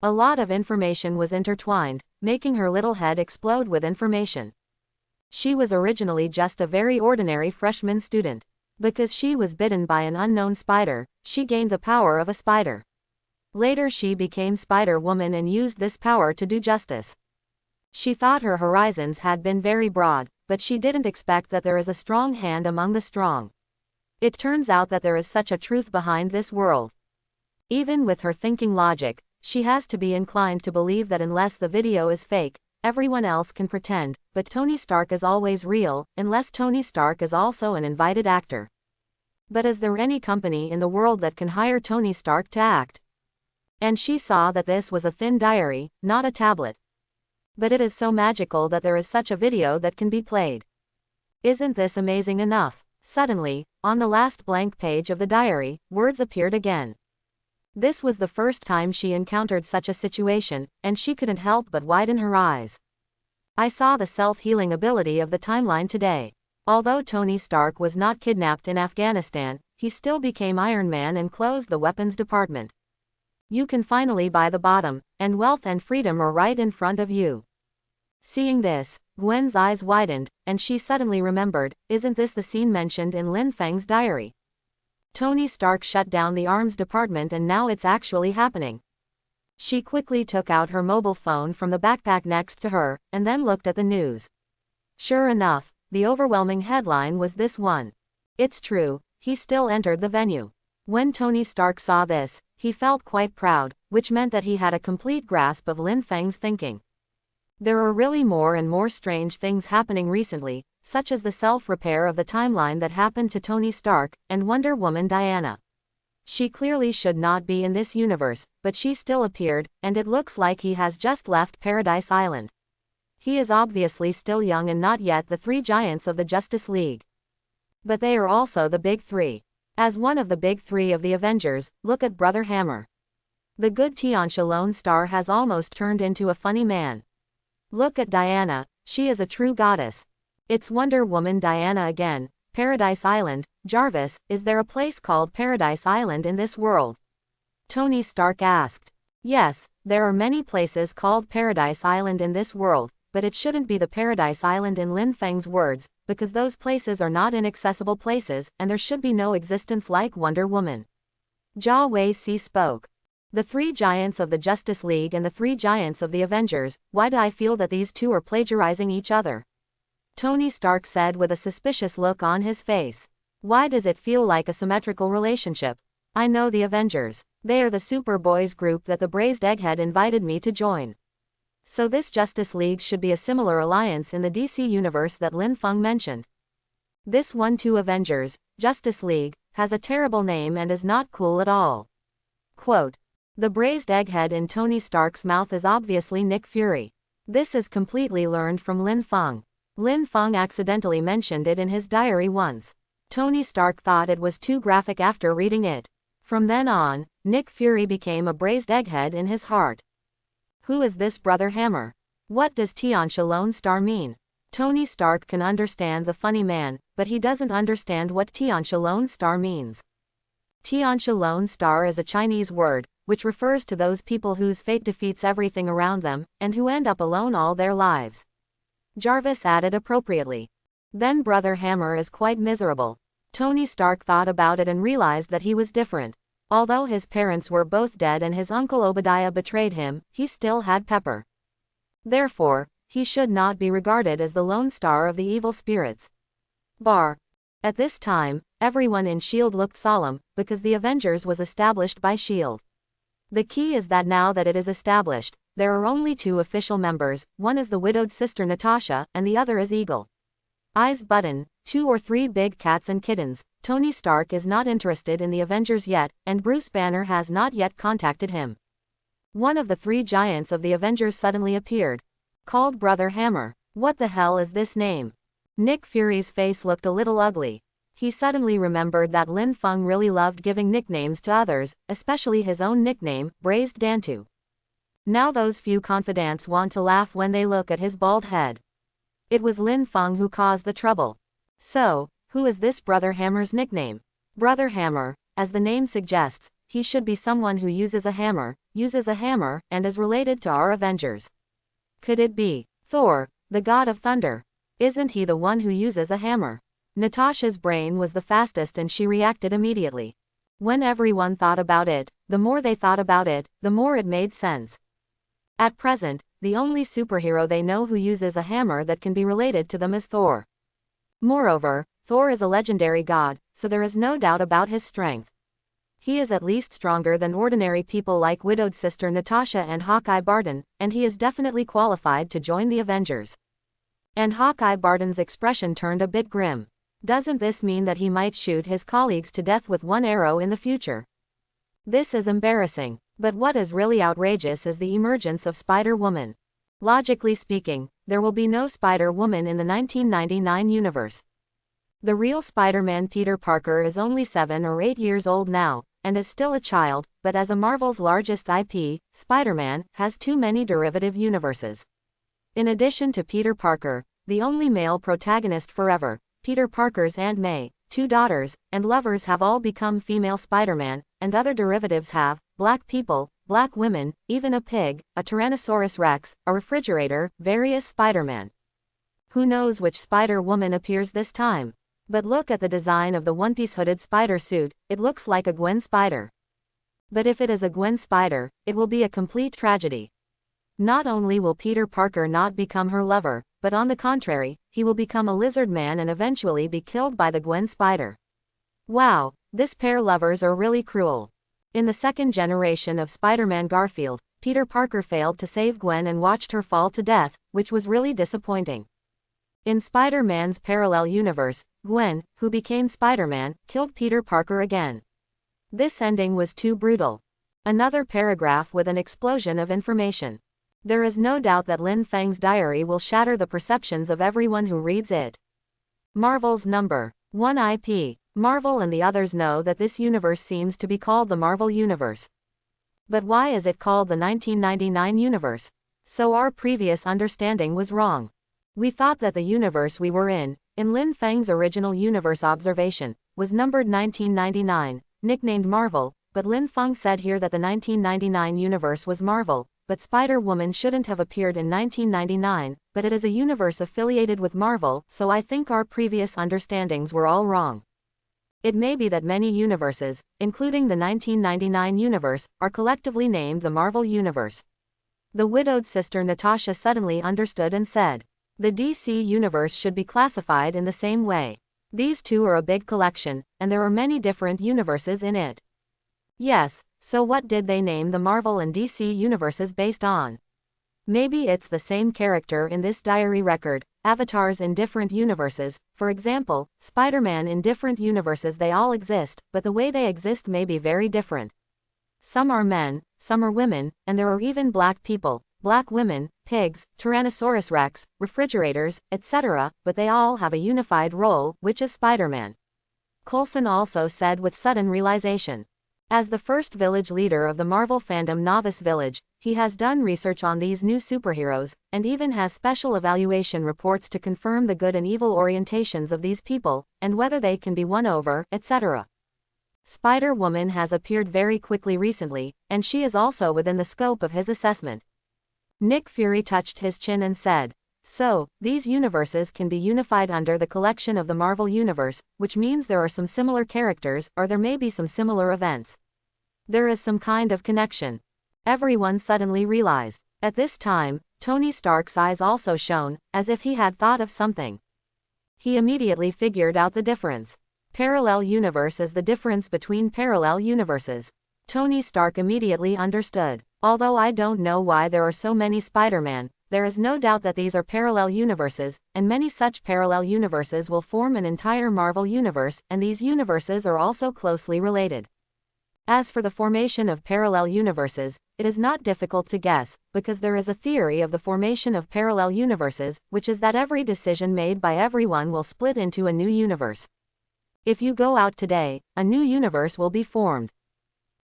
A lot of information was intertwined, making her little head explode with information. She was originally just a very ordinary freshman student. Because she was bitten by an unknown spider, she gained the power of a spider. Later she became Spider-Woman and used this power to do justice. She thought her horizons had been very broad, but she didn't expect that there is a strong hand among the strong. It turns out that there is such a truth behind this world. Even with her thinking logic, she has to be inclined to believe that unless the video is fake, everyone else can pretend, but Tony Stark is always real, unless Tony Stark is also an invited actor. But is there any company in the world that can hire Tony Stark to act? And she saw that this was a thin diary, not a tablet. But it is so magical that there is such a video that can be played. Isn't this amazing enough? Suddenly, on the last blank page of the diary, words appeared again. This was the first time she encountered such a situation, and she couldn't help but widen her eyes. I saw the self-healing ability of the timeline today. Although Tony Stark was not kidnapped in Afghanistan, he still became Iron Man and closed the weapons department. You can finally buy the bottom, and wealth and freedom are right in front of you. Seeing this, Gwen's eyes widened, and she suddenly remembered, isn't this the scene mentioned in Lin Feng's diary? Tony Stark shut down the arms department and now it's actually happening. She quickly took out her mobile phone from the backpack next to her, and then looked at the news. Sure enough, the overwhelming headline was this one. It's true, he still entered the venue. When Tony Stark saw this, he felt quite proud, which meant that he had a complete grasp of Lin Feng's thinking. There are really more and more strange things happening recently, such as the self-repair of the timeline that happened to Tony Stark, and Wonder Woman Diana. She clearly should not be in this universe, but she still appeared, and it looks like he has just left Paradise Island. He is obviously still young and not yet the three giants of the Justice League. But they are also the big three. As one of the big three of the Avengers, look at Brother Hammer. The good Tiansha Lone Star has almost turned into a funny man. Look at Diana, she is a true goddess. It's Wonder Woman Diana again. Paradise Island. Jarvis, is there a place called Paradise Island in this world? Tony Stark asked. Yes, there are many places called Paradise Island in this world, but it shouldn't be the Paradise Island in Lin Feng's words, because those places are not inaccessible places, and there should be no existence like Wonder Woman. Jia Wei-Si spoke. The three giants of the Justice League and the three giants of the Avengers, why do I feel that these two are plagiarizing each other? Tony Stark said with a suspicious look on his face. Why does it feel like a symmetrical relationship? I know the Avengers. They are the Superboys group that the Braised Egghead invited me to join. So this Justice League should be a similar alliance in the DC universe that Lin Feng mentioned. This 1-2 Avengers, Justice League, has a terrible name and is not cool at all. Quote. The Braised Egghead in Tony Stark's mouth is obviously Nick Fury. This is completely learned from Lin Feng. Lin Feng accidentally mentioned it in his diary once. Tony Stark thought it was too graphic after reading it. From then on, Nick Fury became a Braised Egghead in his heart. Who is this Brother Hammer? What does Tiansha Lone Star mean? Tony Stark can understand the funny man, but he doesn't understand what Tiansha Lone Star means. Tiansha Lone Star is a Chinese word, which refers to those people whose fate defeats everything around them, and who end up alone all their lives. Jarvis added appropriately. Then Brother Hammer is quite miserable. Tony Stark thought about it and realized that he was different. Although his parents were both dead and his uncle Obadiah betrayed him, he still had Pepper. Therefore, he should not be regarded as the lone star of the evil spirits. Bar. At this time, everyone in S.H.I.E.L.D. looked solemn, because the Avengers was established by S.H.I.E.L.D. The key is that now that it is established, there are only two official members, one is the widowed sister Natasha, and the other is Eagle Eyes Button, 2 or 3 big cats and kittens. Tony Stark is not interested in the Avengers yet, and Bruce Banner has not yet contacted him. One of the three giants of the Avengers suddenly appeared. Called Brother Hammer. What the hell is this name? Nick Fury's face looked a little ugly. He suddenly remembered that Lin Feng really loved giving nicknames to others, especially his own nickname, Braised Dantu. Now those few confidants want to laugh when they look at his bald head. It was Lin Feng who caused the trouble. So, who is this Brother Hammer's nickname? Brother Hammer, as the name suggests, he should be someone who uses a hammer, and is related to our Avengers. Could it be Thor, the god of thunder? Isn't he the one who uses a hammer? Natasha's brain was the fastest and she reacted immediately. When everyone thought about it, the more they thought about it, the more it made sense. At present, the only superhero they know who uses a hammer that can be related to them is Thor. Moreover, Thor is a legendary god, so there is no doubt about his strength. He is at least stronger than ordinary people like widowed sister Natasha and Hawkeye Barton, and he is definitely qualified to join the Avengers. And Hawkeye Barton's expression turned a bit grim. Doesn't this mean that he might shoot his colleagues to death with one arrow in the future? This is embarrassing. But what is really outrageous is the emergence of Spider-Woman. Logically speaking, there will be no Spider-Woman in the 1999 universe. The real Spider-Man Peter Parker is only 7 or 8 years old now, and is still a child, but as a Marvel's largest IP, Spider-Man has too many derivative universes. In addition to Peter Parker, the only male protagonist forever, Peter Parker's Aunt May, 2 daughters, and lovers have all become female Spider-Man, and other derivatives have, black people, black women, even a pig, a Tyrannosaurus Rex, a refrigerator, various Spider-Man. Who knows which Spider-Woman appears this time? But look at the design of the one-piece hooded spider suit, it looks like a Gwen Spider. But if it is a Gwen Spider, it will be a complete tragedy. Not only will Peter Parker not become her lover, but on the contrary, he will become a lizard man and eventually be killed by the Gwen Spider. Wow, this pair lovers are really cruel. In the second generation of Spider-Man Garfield, Peter Parker failed to save Gwen and watched her fall to death, which was really disappointing. In Spider-Man's parallel universe, Gwen, who became Spider-Man, killed Peter Parker again. This ending was too brutal. Another paragraph with an explosion of information. There is no doubt that Lin Feng's diary will shatter the perceptions of everyone who reads it. Marvel's number 1 IP. Marvel and the others know that this universe seems to be called the Marvel Universe. But why is it called the 1999 universe? So our previous understanding was wrong. We thought that the universe we were in Lin Feng's original universe observation, was numbered 1999, nicknamed Marvel, but Lin Feng said here that the 1999 universe was Marvel, but Spider-Woman shouldn't have appeared in 1999, but it is a universe affiliated with Marvel, so I think our previous understandings were all wrong. It may be that many universes, including the 1999 universe, are collectively named the Marvel Universe. The widowed sister Natasha suddenly understood and said, the DC universe should be classified in the same way. These two are a big collection, and there are many different universes in it. Yes, so what did they name the Marvel and DC universes based on? Maybe it's the same character in this diary record, avatars in different universes, for example, Spider-Man in different universes. They all exist, but the way they exist may be very different. Some are men, some are women, and there are even black people, black women, pigs, Tyrannosaurus Rex, refrigerators, etc., but they all have a unified role, which is Spider-Man. Coulson also said with sudden realization. As the first village leader of the Marvel fandom Novice Village, he has done research on these new superheroes, and even has special evaluation reports to confirm the good and evil orientations of these people, and whether they can be won over, etc. Spider-Woman has appeared very quickly recently, and she is also within the scope of his assessment. Nick Fury touched his chin and said, so, these universes can be unified under the collection of the Marvel Universe, which means there are some similar characters, or there may be some similar events. There is some kind of connection. Everyone suddenly realized. At this time, Tony Stark's eyes also shone, as if he had thought of something. He immediately figured out the difference. Parallel universe is the difference between parallel universes. Tony Stark immediately understood. Although I don't know why there are so many Spider-Man, there is no doubt that these are parallel universes, and many such parallel universes will form an entire Marvel universe, and these universes are also closely related. As for the formation of parallel universes, it is not difficult to guess, because there is a theory of the formation of parallel universes, which is that every decision made by everyone will split into a new universe. If you go out today, a new universe will be formed.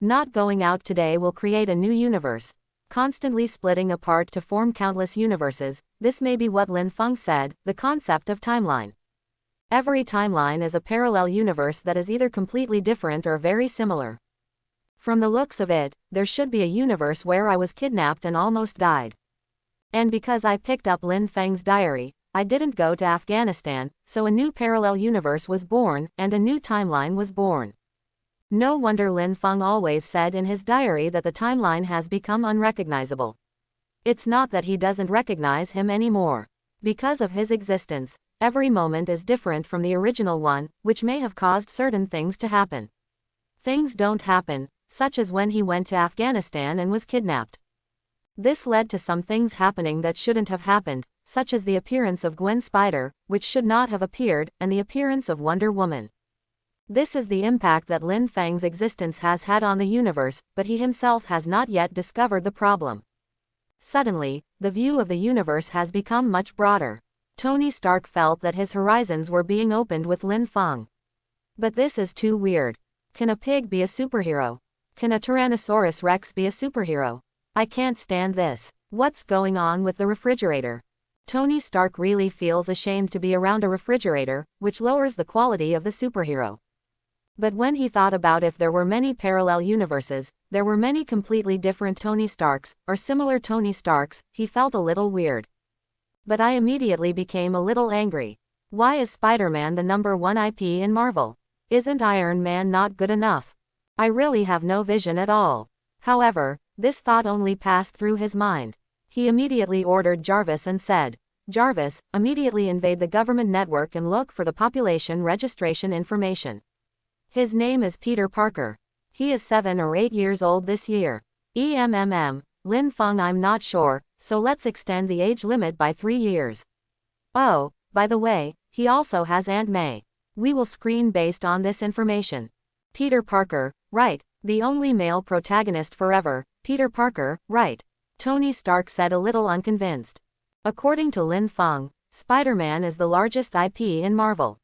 Not going out today will create a new universe. Constantly splitting apart to form countless universes, this may be what Lin Feng said, the concept of timeline. Every timeline is a parallel universe that is either completely different or very similar. From the looks of it, there should be a universe where I was kidnapped and almost died. And because I picked up Lin Feng's diary, I didn't go to Afghanistan, so a new parallel universe was born, and a new timeline was born. No wonder Lin Feng always said in his diary that the timeline has become unrecognizable. It's not that he doesn't recognize him anymore. Because of his existence, every moment is different from the original one, which may have caused certain things to happen. Things don't happen, such as when he went to Afghanistan and was kidnapped. This led to some things happening that shouldn't have happened, such as the appearance of Gwen Spider, which should not have appeared, and the appearance of Wonder Woman. This is the impact that Lin Feng's existence has had on the universe, but he himself has not yet discovered the problem. Suddenly, the view of the universe has become much broader. Tony Stark felt that his horizons were being opened with Lin Feng. But this is too weird. Can a pig be a superhero? Can a Tyrannosaurus Rex be a superhero? I can't stand this. What's going on with the refrigerator? Tony Stark really feels ashamed to be around a refrigerator, which lowers the quality of the superhero. But when he thought about if there were many parallel universes, there were many completely different Tony Starks, or similar Tony Starks, he felt a little weird. But I immediately became a little angry. Why is Spider-Man the #1 IP in Marvel? Isn't Iron Man not good enough? I really have no vision at all. However, this thought only passed through his mind. He immediately ordered Jarvis and said, Jarvis, immediately invade the government network and look for the population registration information. His name is Peter Parker. He is 7 or 8 years old this year. Lin Feng, I'm not sure, so let's extend the age limit by 3 years. Oh, by the way, he also has Aunt May. We will screen based on this information. Peter Parker, right, the only male protagonist forever. Peter Parker, right. Tony Stark said, a little unconvinced. According to Lin Feng, Spider-Man is the largest IP in Marvel.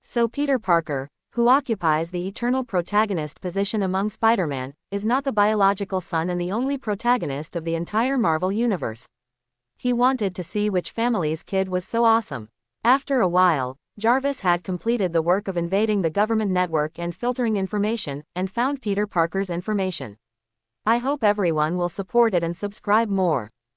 So Peter Parker, who occupies the eternal protagonist position among Spider-Man, is not the biological son and the only protagonist of the entire Marvel universe. He wanted to see which family's kid was so awesome. After a while, Jarvis had completed the work of invading the government network and filtering information, and found Peter Parker's information. I hope everyone will support it and subscribe more.